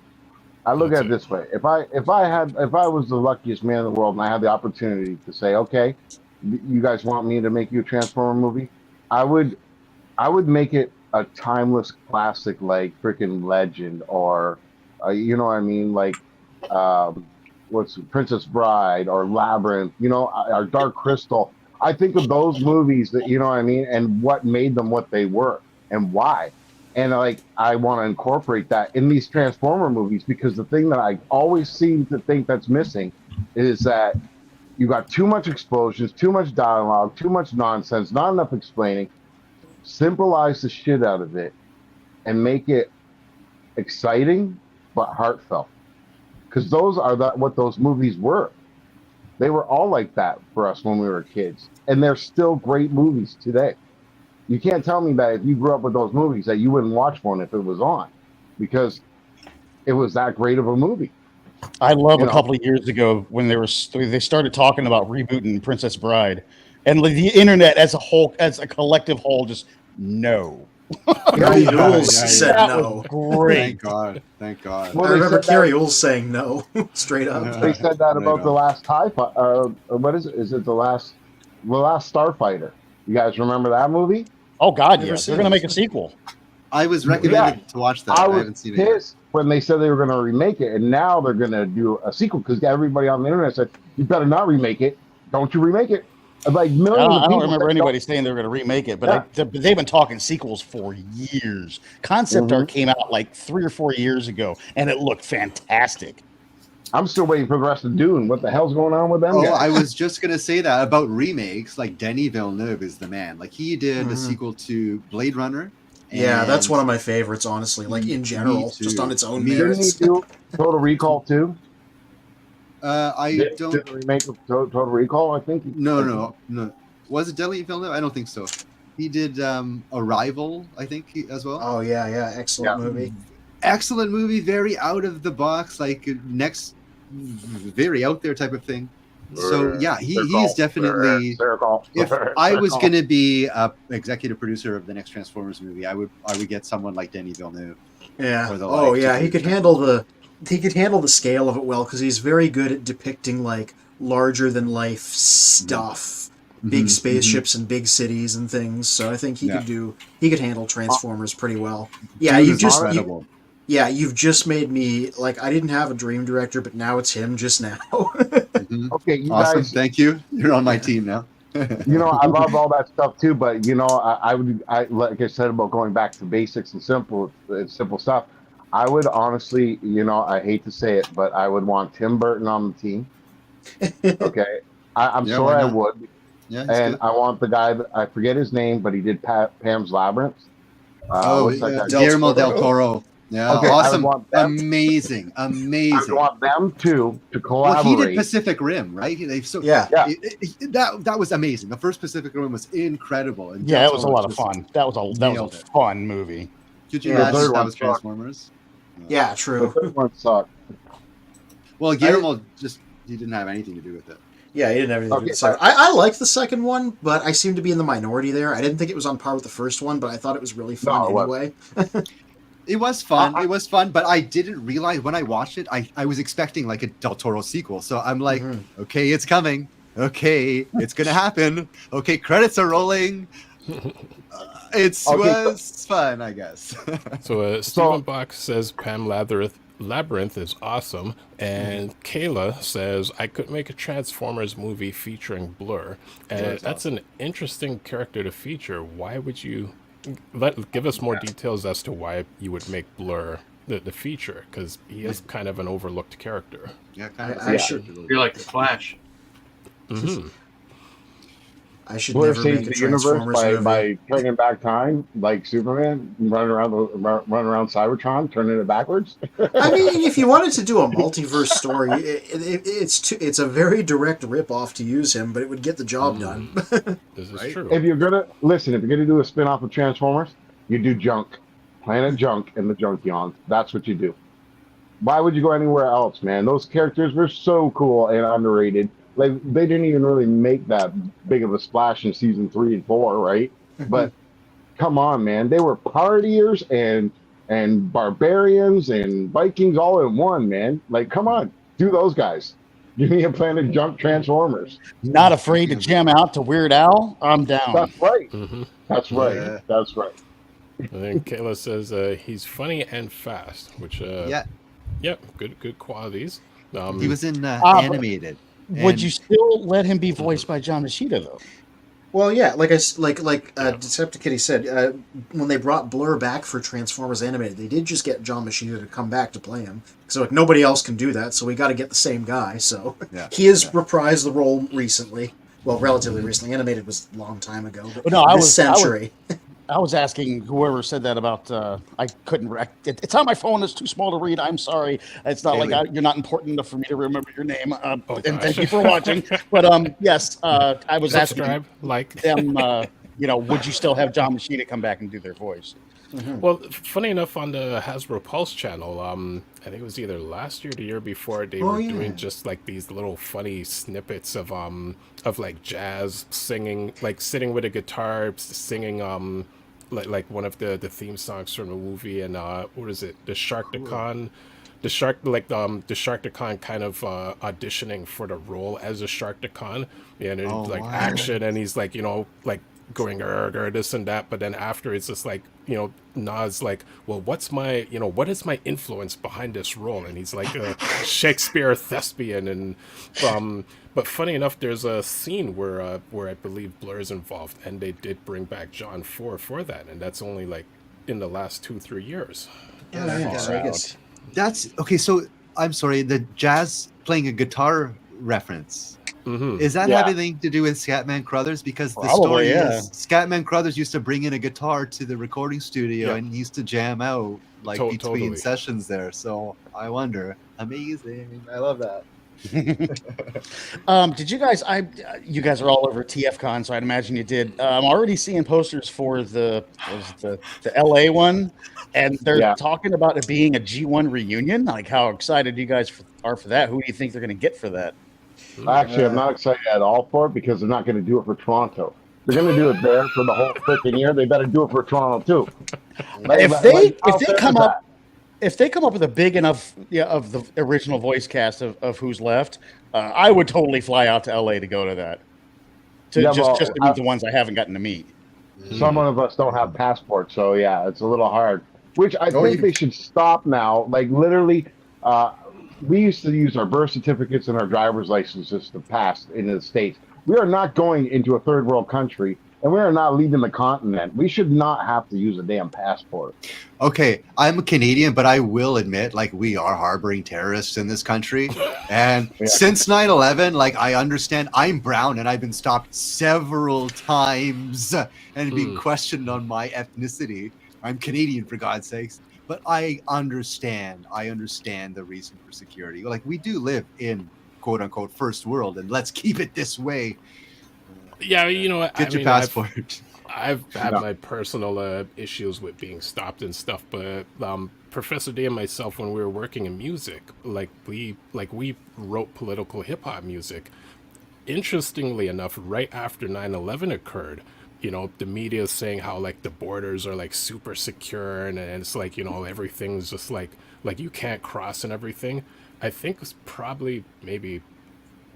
I look at it this way: if I was the luckiest man in the world and I had the opportunity to say, okay, you guys want me to make you a Transformer movie, I would make it a timeless classic like freaking Legend or you know what I mean, like what's Princess Bride or Labyrinth, you know, or Dark Crystal. I think of those movies that, you know what I mean, and what made them what they were and why. And like I want to incorporate that in these Transformer movies, because the thing that I always seem to think that's missing is that you got too much explosions, too much dialogue, too much nonsense, not enough explaining. Symbolize the shit out of it and make it exciting but heartfelt. Because those are what those movies were. They were all like that for us when we were kids. And they're still great movies today. You can't tell me that if you grew up with those movies that you wouldn't watch one if it was on, because it was that great of a movie. I love a couple of years ago when they started talking about rebooting Princess Bride, and like the internet as a whole, as a collective whole, just no. Carrie Jules said no. Great. Thank God. Well, I remember Carrie Jules saying no, straight up. They said that about the last what is it? Is it the last Starfighter? You guys remember that movie? Oh God, yes. They're going to make a sequel. I was recommended to watch that. I haven't seen it yet. When they said they were going to remake it, and now they're going to do a sequel because everybody on the internet said, "You better not remake it. Don't you remake it." Like millions. I don't remember anybody saying they were going to remake it, but they've been talking sequels for years. Concept art came out like 3 or 4 years ago, and it looked fantastic. I'm still waiting for the rest of Dune. What the hell's going on with them? Oh, I was just gonna say that about remakes. Like Denis Villeneuve is the man. Like he did a sequel to Blade Runner. Yeah, that's one of my favorites, honestly. Like in general, just on its own merits. Didn't he do Total Recall too? I don't did the remake of Total Recall. I think no. Was it Denis Villeneuve? I don't think so. He did Arrival, I think, as well. Oh yeah, excellent movie. Excellent movie, very out of the box, like next, very out there type of thing. So yeah, he's definitely. If I was going to be a executive producer of the next Transformers movie, I would get someone like Denis Villeneuve. Yeah. He could handle the scale of it well, because he's very good at depicting like larger than life stuff, big spaceships and big cities and things. So I think he could handle Transformers pretty well. Yeah, you've just made me like I didn't have a dream director, but now it's him just now. Okay, you awesome. guys, thank you. You're on my team now. You know, I love all that stuff too, but you know, I like I said about going back to basics and simple stuff. I would honestly, you know, I hate to say it, but I would want Tim Burton on the team. Okay, I'm sorry I would. Yeah, and good. I want the guy that I forget his name, but he did Pam's Labyrinth. Guillermo del Toro. Yeah, okay, awesome, amazing. I want them two to collaborate. Well, he did Pacific Rim, right? That was amazing. The first Pacific Rim was incredible. And it was a lot of fun. That was a fun movie. Could you imagine that was Transformers? Yeah, true. The third one sucked. Well, Guillermo he didn't have anything to do with it. Yeah, he didn't have anything to do with the second. I liked the second one, but I seem to be in the minority there. I didn't think it was on par with the first one, but I thought it was really fun anyway. It was fun. It was fun, but I didn't realize when I watched it, I was expecting like a Del Toro sequel. So I'm like, okay, it's coming. Okay, it's going to happen. Okay, credits are rolling. It was fun, I guess. So Stephen Box says Pam Labyrinth is awesome. And Kayla says, I could make a Transformers movie featuring Blur. And that's an interesting character to feature. Why would you... give us more details as to why you would make Blur the feature, because he is kind of an overlooked character. Yeah, kind of. You're like the Flash. I should Blur never make saves a the universe Transformers movie. by turning back time like Superman, running around Cybertron, turning it backwards. I mean, if you wanted to do a multiverse story, it's a very direct rip-off to use him, but it would get the job done. This is Right? true. If you're gonna do a spin-off of Transformers, you do Junk, Planet Junk, and the Junkions. That's what you do. Why would you go anywhere else, man? Those characters were so cool and underrated. Like, they didn't even really make that big of a splash in season 3 and 4, right? But come on, man, they were partiers and barbarians and Vikings all in one, man. Like, come on, do those guys. Give me a Planet Junk Transformers. Not afraid to jam out to Weird Al? I'm down. That's right. Mm-hmm. That's right. Yeah. That's right. And then Kayla says he's funny and fast, which Yeah. yep, good qualities. He was in animated. Would And- you still let him be voiced by John Machida, though? Well, yeah, like Deceptikitty said, when they brought Blur back for Transformers Animated, they did just get John Machida to come back to play him. So like nobody else can do that, so we got to get the same guy. So he has reprised the role recently. Well, relatively recently. Animated was a long time ago. But No, this century. I was asking whoever said that about I couldn't. It's on my phone. It's too small to read. I'm sorry. It's not like you're not important enough for me to remember your name. And thank you for watching. But yes, I was subscribe, asking like them. Would you still have John Machida come back and do their voice? Mm-hmm. Well, funny enough, on the Hasbro Pulse channel, I think it was either last year or the year before, they were doing just like these little funny snippets of like jazz singing, like sitting with a guitar, singing like one of the theme songs from the movie, and what is it, the Sharktacon, the Sharktacon kind of auditioning for the role as a Sharktacon, and it's action, and he's like like going this and that, but then after it's just like Nas like, well, what is my influence behind this role, and he's like a Shakespeare thespian, and but funny enough, there's a scene where I believe Blur is involved, and they did bring back John for that, and that's only like in the last 2-3 years. That's okay. So I'm sorry, the jazz playing a guitar reference. Mm-hmm. Is that having anything to do with Scatman Crothers? Because the story is Scatman Crothers used to bring in a guitar to the recording studio and he used to jam out like between sessions there. So I wonder. Amazing. I love that. Did you guys? You guys are all over TFCon, so I'd imagine you did. I'm already seeing posters for the LA one, and they're talking about it being a G1 reunion. Like, how excited you guys are for that? Who do you think they're going to get for that? Actually, I'm not excited at all for it because they're not going to do it for Toronto. They're going to do it there for the whole freaking year. They better do it for Toronto too. If they come up with a big enough of the original voice cast of who's left, I would totally fly out to LA to go to that. Just to meet the ones I haven't gotten to meet. Some of us don't have passports, so yeah, it's a little hard. Which I think they should stop now. Like literally, we used to use our birth certificates and our driver's licenses to pass in the States. We are not going into a third world country, and we are not leaving the continent. We should not have to use a damn passport. Okay, I'm a Canadian, but I will admit, like, we are harboring terrorists in this country. And since 9/11, like, I understand I'm brown and I've been stopped several times and being questioned on my ethnicity. I'm Canadian, for God's sakes. But I understand the reason for security. Like, we do live in quote unquote first world, and let's keep it this way. Yeah, get your passport. I've had my personal issues with being stopped and stuff, but Professor D and myself, when we were working in music, we wrote political hip hop music. Interestingly enough, right after 9/11 occurred, the media is saying how like the borders are like super secure and it's like, everything's just like you can't cross and everything. I think it's probably maybe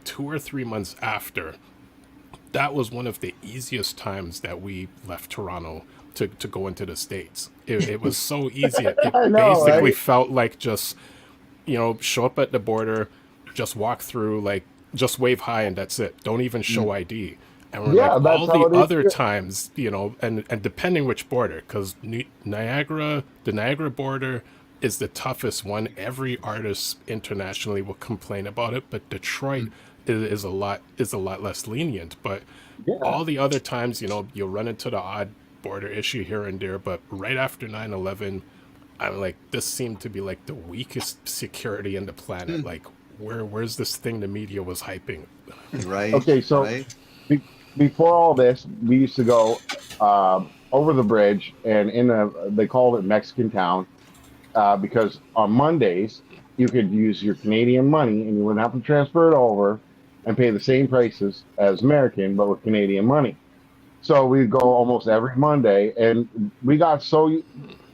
2 or 3 months after, that was one of the easiest times that we left Toronto to go into the States. It was so easy. It basically felt like just, show up at the border, just walk through, like just wave hi and that's it. Don't even show ID. And we're like, all the other times, and depending which border, because the Niagara border is the toughest one. Every artist internationally will complain about it, but Detroit is a lot less lenient. But all the other times, you'll run into the odd border issue here and there. But right after 9/11, I'm like, this seemed to be like the weakest security in the planet. Like, where's this thing the media was hyping? Right. Okay, so before all this, we used to go over the bridge, and they called it Mexican Town because on Mondays you could use your Canadian money and you wouldn't have to transfer it over and pay the same prices as American, but with Canadian money. So we'd go almost every Monday, and we got so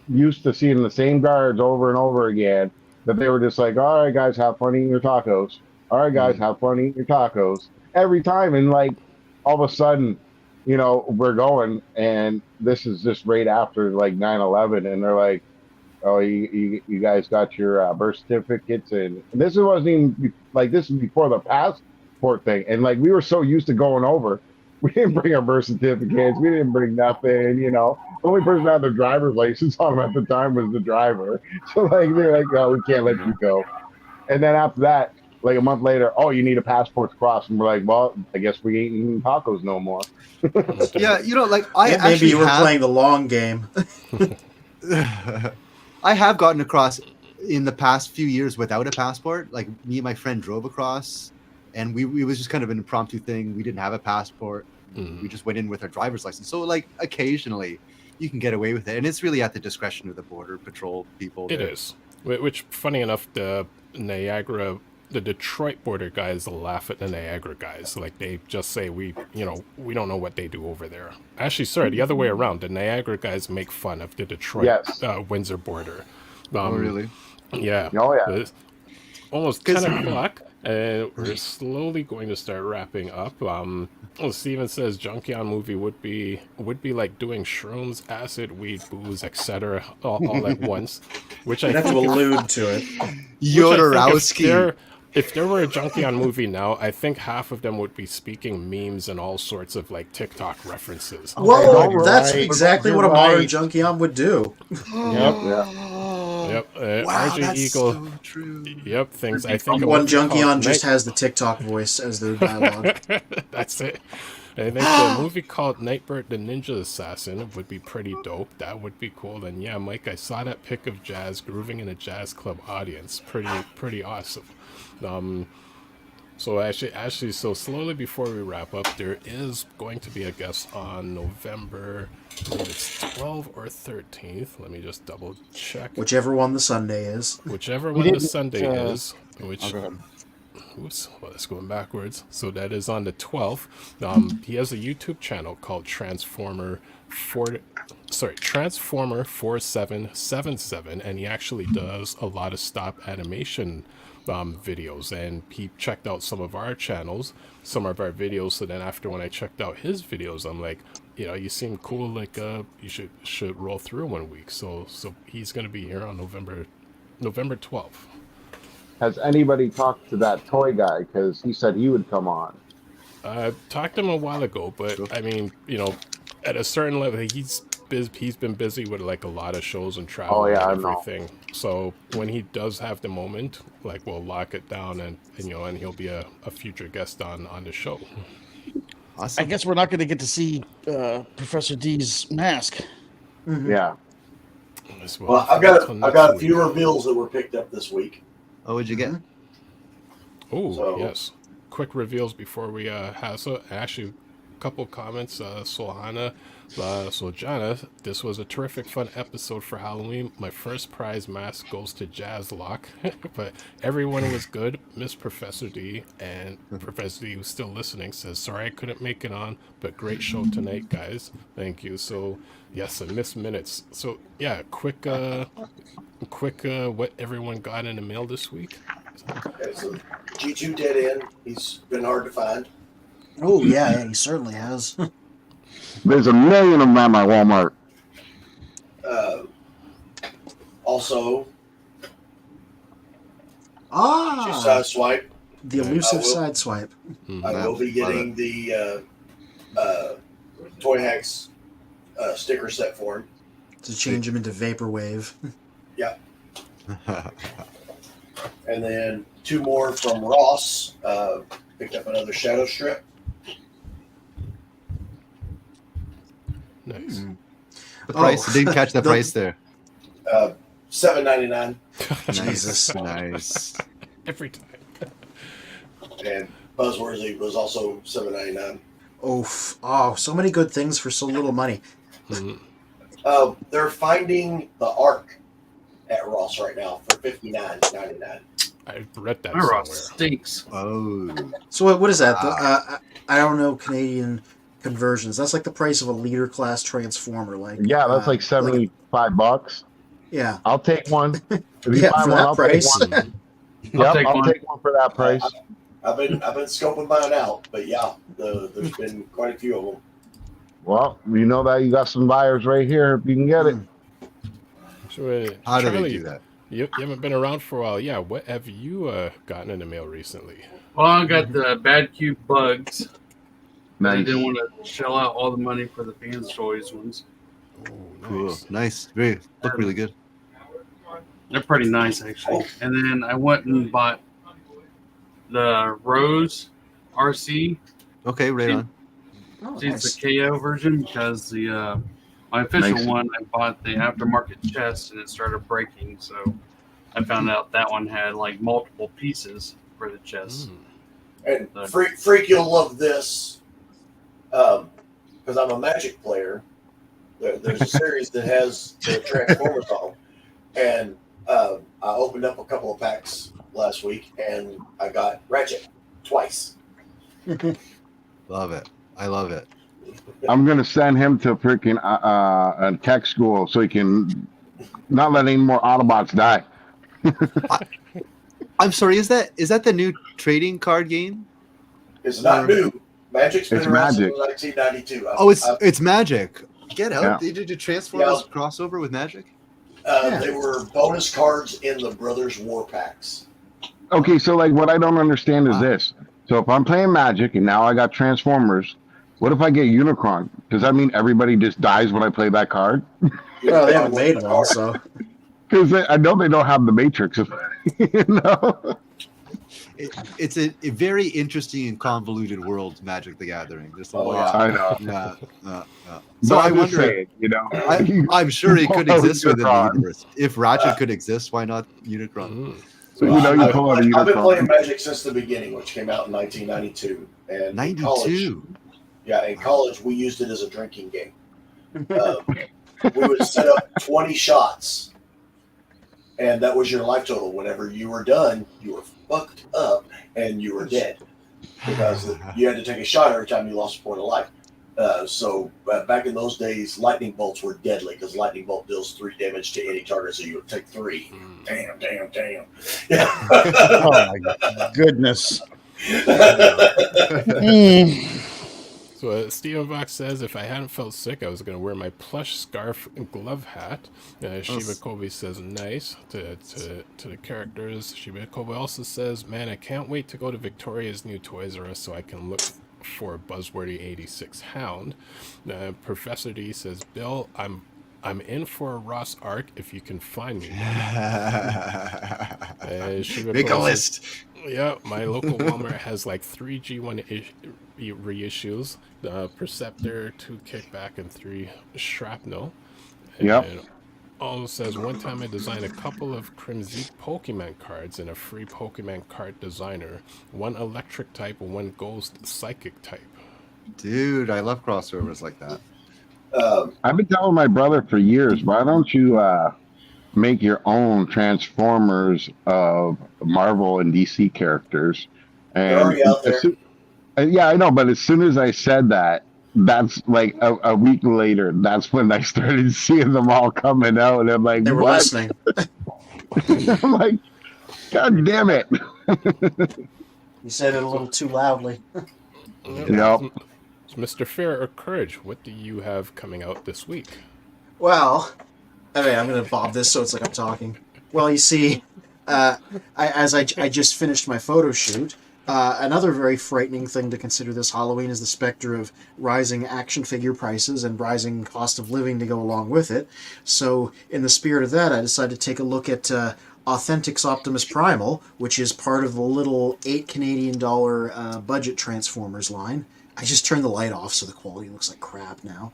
used to seeing the same guards over and over again that they were just like, all right, guys, have fun eating your tacos. All right, guys, have fun eating your tacos. Every time, and like all of a sudden, we're going, and this is just right after like 9/11, and they're like, oh, you guys got your birth certificates, and this wasn't even like, this is before the passport thing, and like we were so used to going over, we didn't bring our birth certificates, we didn't bring nothing, The only person that had their driver's license on them at the time was the driver. So like they're like, oh, we can't let you go. And then after that, like a month later, oh, you need a passport to cross, and we're like, well, I guess we ain't eating tacos no more. Yeah, maybe you were playing the long game. I have gotten across in the past few years without a passport. Like, me and my friend drove across, and it was just kind of an impromptu thing. We didn't have a passport. We just went in with our driver's license. So like occasionally you can get away with it, and it's really at the discretion of the border patrol people. It is. Which, funny enough, the Detroit border guys laugh at the Niagara guys. Like, they just say, we don't know what they do over there. Actually, sorry, the other way around. The Niagara guys make fun of the Detroit Windsor border. Oh, really? Yeah. Oh, yeah. It's almost 10 o'clock, and we're slowly going to start wrapping up. Steven says Junkion movie would be like doing shrooms, acid, weed, booze, etc. all at once. Which I have to allude to it. Yodorowski. If there were a Junkion movie now, I think half of them would be speaking memes and all sorts of like TikTok references. Well, that's exactly what a modern Junkion would do. Yep. Wow, RJ that's Eagle. so true. Yep. Things I think. One Junkion just has the TikTok voice as the dialogue. That's it. I think the movie called Nightbird the Ninja Assassin would be pretty dope. That would be cool. And yeah, Mike, I saw that pic of Jazz grooving in a jazz club audience. Pretty awesome. So actually, so slowly before we wrap up, there is going to be a guest on November, I believe it's 12th or 13th. Let me just double check. Whichever one the Sunday is. Whichever one the Sunday is. Oops, well, that's going backwards. So that is on the 12th. He has a YouTube channel called Transformer4777, and he actually does a lot of stop animation videos, and he checked out some of our channels, some of our videos. So then after, when I checked out his videos, I'm like, you seem cool, like you should roll through one week. So he's going to be here on November 12th. Has anybody talked to that toy guy? Because he said he would come on. I talked to him a while ago, but I mean, at a certain level, he's been busy with like a lot of shows and travel and everything. So when he does have the moment, like, we'll lock it down, and he'll be a future guest on the show. Awesome. I guess we're not going to get to see Professor D's mask. Mm-hmm. Yeah. Well, I've got a few reveals that were picked up this week. Oh, what'd you get? Oh, yes. Quick reveals before we actually, a couple comments. Solhana, Jana, this was a terrific fun episode for Halloween. My first prize mask goes to Jazzlock, but everyone was good. Miss Professor D, and Professor D, who's still listening, says, sorry I couldn't make it on, but great show tonight, guys. Thank you. So yes, I missed minutes. So yeah, quick what everyone got in the mail this week. Okay, so G2 dead end. He's been hard to find. Oh yeah, he certainly has. There's a million of them at my Walmart. Also, Sideswipe. The elusive Sideswipe. I will be getting the Toy Hacks sticker set for him. To change him into Vaporwave. Yeah. And then two more from Ross. Picked up another shadow strip. Nice. The price? I didn't catch the price there. $7.99. Jesus. Nice. Every time. And Buzzworthy was also $7.99. Oh, so many good things for so little money. They're finding the Ark at Ross right now for $59.99. I read that My somewhere. Ross stinks. Oh. So what is that? I don't know Canadian conversions. That's like the price of a leader class transformer. Like Yeah, that's like $75. Yeah, I'll take one. If you yeah, buy for one, that I'll price. take one. I'll I'll take one for that price. I've been scoping mine out, but yeah, there's been quite a few of them. Well, you know that you got some buyers right here if you can get it. So, How do Charlie, they do that? You haven't been around for a while. Yeah, what have you gotten in the mail recently? Well, I got the Bad Cube bugs. I Nice. didn't want to shell out all the money for the Fans Choice ones. Oh, Cool. nice. Nice. Look really good. They're pretty nice, actually. And then I went and bought the Rose RC. Okay, right on. Oh, It's nice. the KO version because the my official Nice. one, I bought the aftermarket chest and it started breaking. So I found out that one had like multiple pieces for the chest. And Freak, you'll love this because I'm a Magic player. There's a series that has the Transformers on, and I opened up a couple of packs last week, and I got Ratchet twice. Love it. I love it. I'm gonna send him to freaking a tech school so he can not let any more Autobots die. I'm sorry. Is that the new trading card game? It's not new. Magic's been It's around Magic. since 1992. Oh, it's Magic. Get out! Yeah. They did a Transformers crossover with Magic. They were bonus cards in the Brothers War packs. Okay, so like what I don't understand is this. So if I'm playing Magic and now I got Transformers, what if I get Unicron? Does that mean everybody just dies when I play that card? Well, they haven't made one, so. Because I know they don't have the Matrix. You know? It's a very interesting and convoluted world, Magic the Gathering. There's a lot. I know. So So I I'm just wonder. saying, you know, I'm sure it could Oh, exist within the Unicron. universe. If Ratchet could exist, why not Unicron? So, you know, you pull out a I've been playing Unicron. Magic since the beginning, which came out in 1992. And in college, 92. in college, we used it as a drinking game. We would set up 20 shots, and that was your life total. Whenever you were done, you were fucked up and you were dead because you had to take a shot every time you lost a point of life. So back in those days, lightning bolts were deadly because lightning bolt deals 3 damage to any target, so you would take 3. Damn. Yeah. Oh my goodness. So Steven Vox says, if I hadn't felt sick, I was going to wear my plush scarf and glove hat. Shiba Kobe says, nice to the characters. Shiba Kobe also says, man, I can't wait to go to Victoria's new Toys R Us so I can look for Buzzworthy 86 Hound. Professor D says, Bill, I'm in for a Ross arc if you can find me one. Make a list. Yeah, my local Walmart has like 3 G1 reissues, Perceptor, 2 Kickback, and 3 Shrapnel. Yep. And also says, one time I designed a couple of Crimson Pokemon cards in a free Pokemon card designer. 1 electric type and 1 ghost psychic type. Dude, I love crossovers like that. I've been telling my brother for years, why don't you make your own Transformers of Marvel and DC characters? And They're already out there. yeah, I know, but as soon as I said that, that's like a week later, that's when I started seeing them all coming out, and I'm like, They were what? listening. I'm like, God damn it. You said it a little too loudly. Yep. So Mr. Fair or Courage, what do you have coming out this week? Well, I mean, I'm going to bob this so it's like I'm talking. Well, you see, I just finished my photo shoot. Another very frightening thing to consider this Halloween is the specter of rising action figure prices and rising cost of living to go along with it. So, in the spirit of that, I decided to take a look at Authentics Optimus Primal, which is part of the little $8 Canadian budget Transformers line. I just turned the light off so the quality looks like crap now.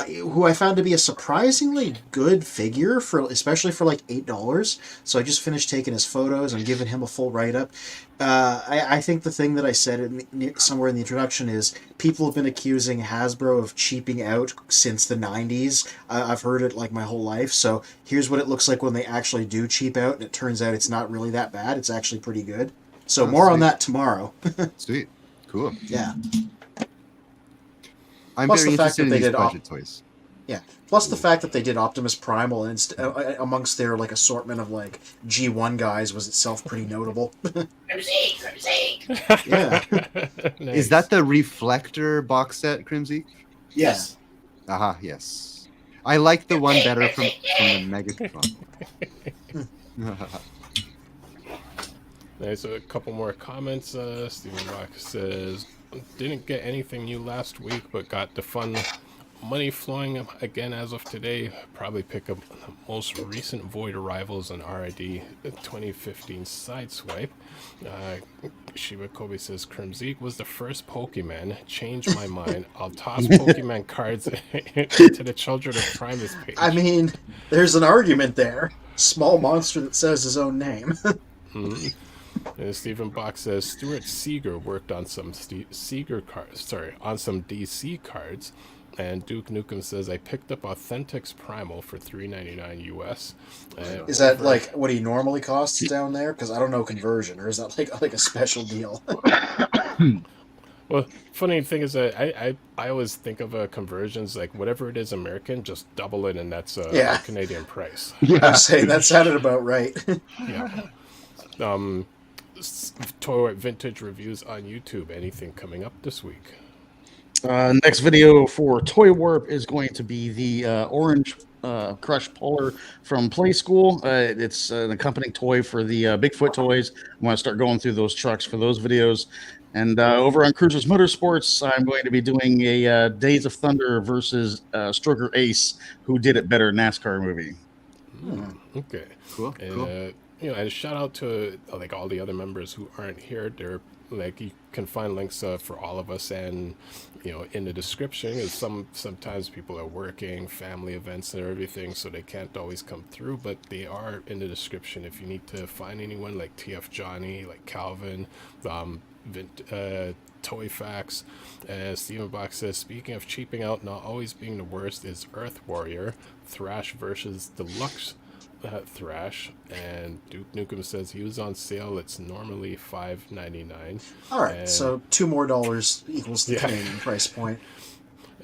Who I found to be a surprisingly good figure, especially for like $8. So I just finished taking his photos and giving him a full write-up. I think the thing that I said somewhere in the introduction is people have been accusing Hasbro of cheaping out since the 90s. I've heard it like my whole life. So here's what it looks like when they actually do cheap out, and it turns out it's not really that bad. It's actually pretty good. So more on that tomorrow. Sweet. Cool. Yeah. I'm Plus very the fact interested that in they these did budget toys. Yeah. Plus the fact that they did Optimus Primal and amongst their like assortment of like G1 guys was itself pretty notable. Yeah. Nice. Is that the Reflector box set, Crimsy? Yes. Aha, yes. I like the one better from the Megatron. Nice. A couple more comments. Stephen Bach says, didn't get anything new last week, but got the fun money flowing again as of today. Probably pick up the most recent Void Arrivals and RID 2015 Sideswipe. Shiba Kobe says, Crimzeek was the first Pokemon. Changed my mind. I'll toss Pokemon cards into the Children of Primus page. I mean, there's an argument there. Small monster that says his own name. Mm-hmm. And Stephen Bach says Stuart Seeger worked on some Seeger cards, on some DC cards. And Duke Nukem says I picked up Authentics Primal for $3.99 US. Is that like what he normally costs down there? Because I don't know conversion, or is that like a special deal? Well, funny thing is that I always think of conversions like whatever it is American, just double it, and that's a Canadian price. Yeah, I'm saying that sounded about right. Yeah. Toy Vintage reviews on YouTube. Anything coming up this week? Next video for Toy Warp is going to be the Orange Crush Polar from Play School. It's an accompanying toy for the Bigfoot toys. I want to start going through those trucks for those videos. And over on Cruisers Motorsports, I'm going to be doing a Days of Thunder versus Stroker Ace, who did it better NASCAR movie. Okay. Cool. And, you know, and shout out to like all the other members who aren't here. They're like, you can find links for all of us, and you know, in the description. Is sometimes people are working, family events and everything, so they can't always come through, but they are in the description if you need to find anyone like TFJOHNNY, like Calvin, Toy Facts. Stephen Bach says, speaking of cheaping out, not always being the worst is Earth Warrior, Thrash versus Deluxe Thrash. And Duke Nukem says he was on sale. It's normally $5.99. All right, so $2 more equals the Canadian price point.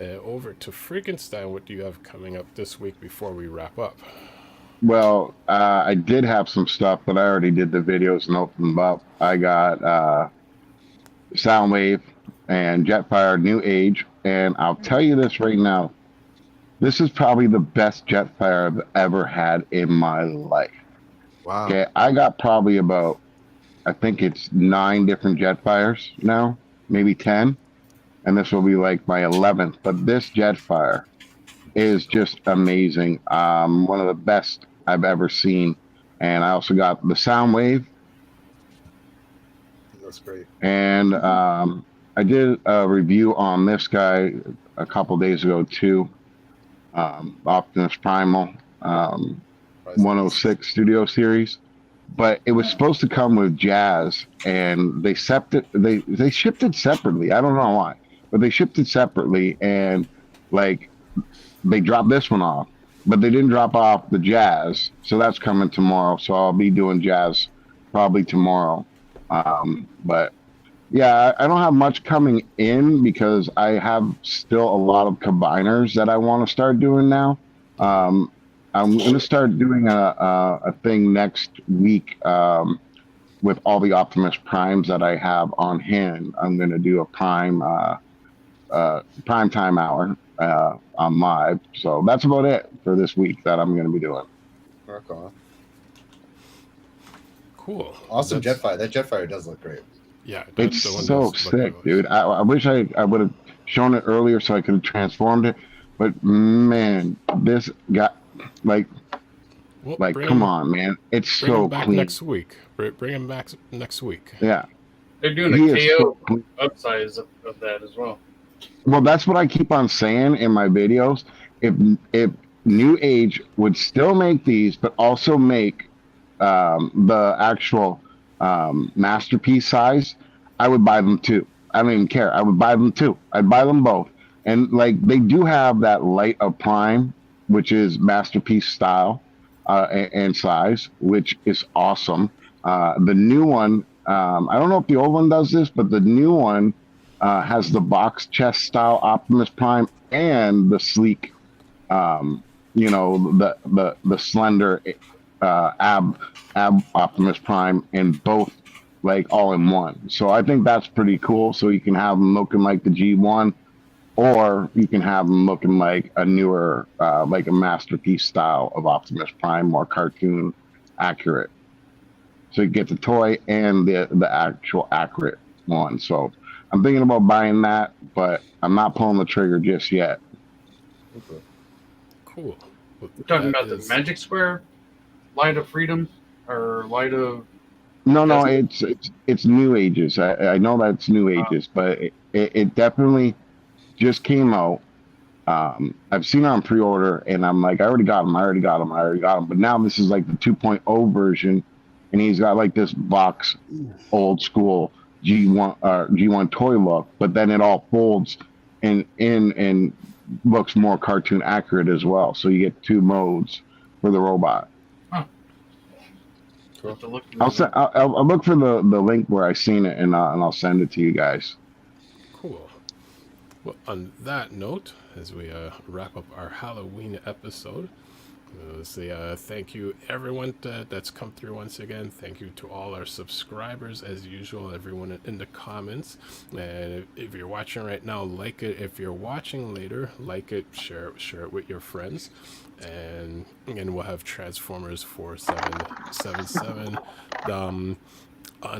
Over to Freakenstein. What do you have coming up this week before we wrap up? Well, I did have some stuff, but I already did the videos and opened them up. I got Soundwave and Jetfire New Age, and I'll tell you this right now. This is probably the best Jetfire I've ever had in my life. Wow. Okay, I got probably about, I think it's 9 different Jetfires now, maybe 10. And this will be like my 11th. But this Jetfire is just amazing. One of the best I've ever seen. And I also got the Soundwave. That's great. And I did a review on this guy a couple days ago too. Optimus Primal 106 Studio Series, but it was supposed to come with Jazz, and they shipped it separately. I don't know why, but they shipped it separately, and like they dropped this one off, but they didn't drop off the Jazz, so that's coming tomorrow. So I'll be doing Jazz probably tomorrow. But yeah, I don't have much coming in because I have still a lot of combiners that I want to start doing now. I'm going to start doing a thing next week with all the Optimus Primes that I have on hand. I'm going to do a prime time hour on live. So that's about it for this week that I'm going to be doing. Rock on. Cool. Awesome Jetfire. That Jetfire does look great. Yeah, it's so sick, dude. I wish I would have shown it earlier so I could have transformed it. But man, this got like Well, Like, come on, man. It's bring so him back clean. next week. Bring him back next week. Yeah. They're doing He a is KO so clean. upsize of that as well. Well, that's what I keep on saying in my videos. If New Age would still make these, but also make the actual masterpiece size, I would buy them too. I don't even care. I would buy them too. I'd buy them both. And like they do have that light of prime, which is masterpiece style and size, which is awesome. The new one, I don't know if the old one does this, but the new one has the box chest style Optimus Prime and the sleek, the slender ab Optimus Prime, and both like all in one. So I think that's pretty cool. So you can have them looking like the G1, or you can have them looking like a newer, like a masterpiece style of Optimus Prime, more cartoon accurate. So you get the toy and the actual accurate one. So I'm thinking about buying that, but I'm not pulling the trigger just yet. Okay. Cool. You're talking about the Magic Square Light of Freedom or Light of... No, it's New Ages. I know that's New Ages, but it definitely just came out. I've seen it on pre-order, and I'm like, I already got them. But now this is like the 2.0 version, and he's got like this box, old school G1 toy look, but then it all folds and looks more cartoon accurate as well. So you get two modes for the robot. I'll look for the link where I seen it, and I'll send it to you guys. Cool. Well, on that note, as we wrap up our Halloween episode, let's say thank you everyone that's come through once again. Thank you to all our subscribers as usual, everyone in the comments. And if you're watching right now, like it. If you're watching later, like it, share it with your friends. And again, we'll have Transformers 4777 on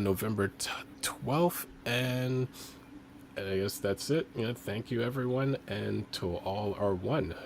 November 12th, and I guess that's it. Thank you everyone, and to all are one.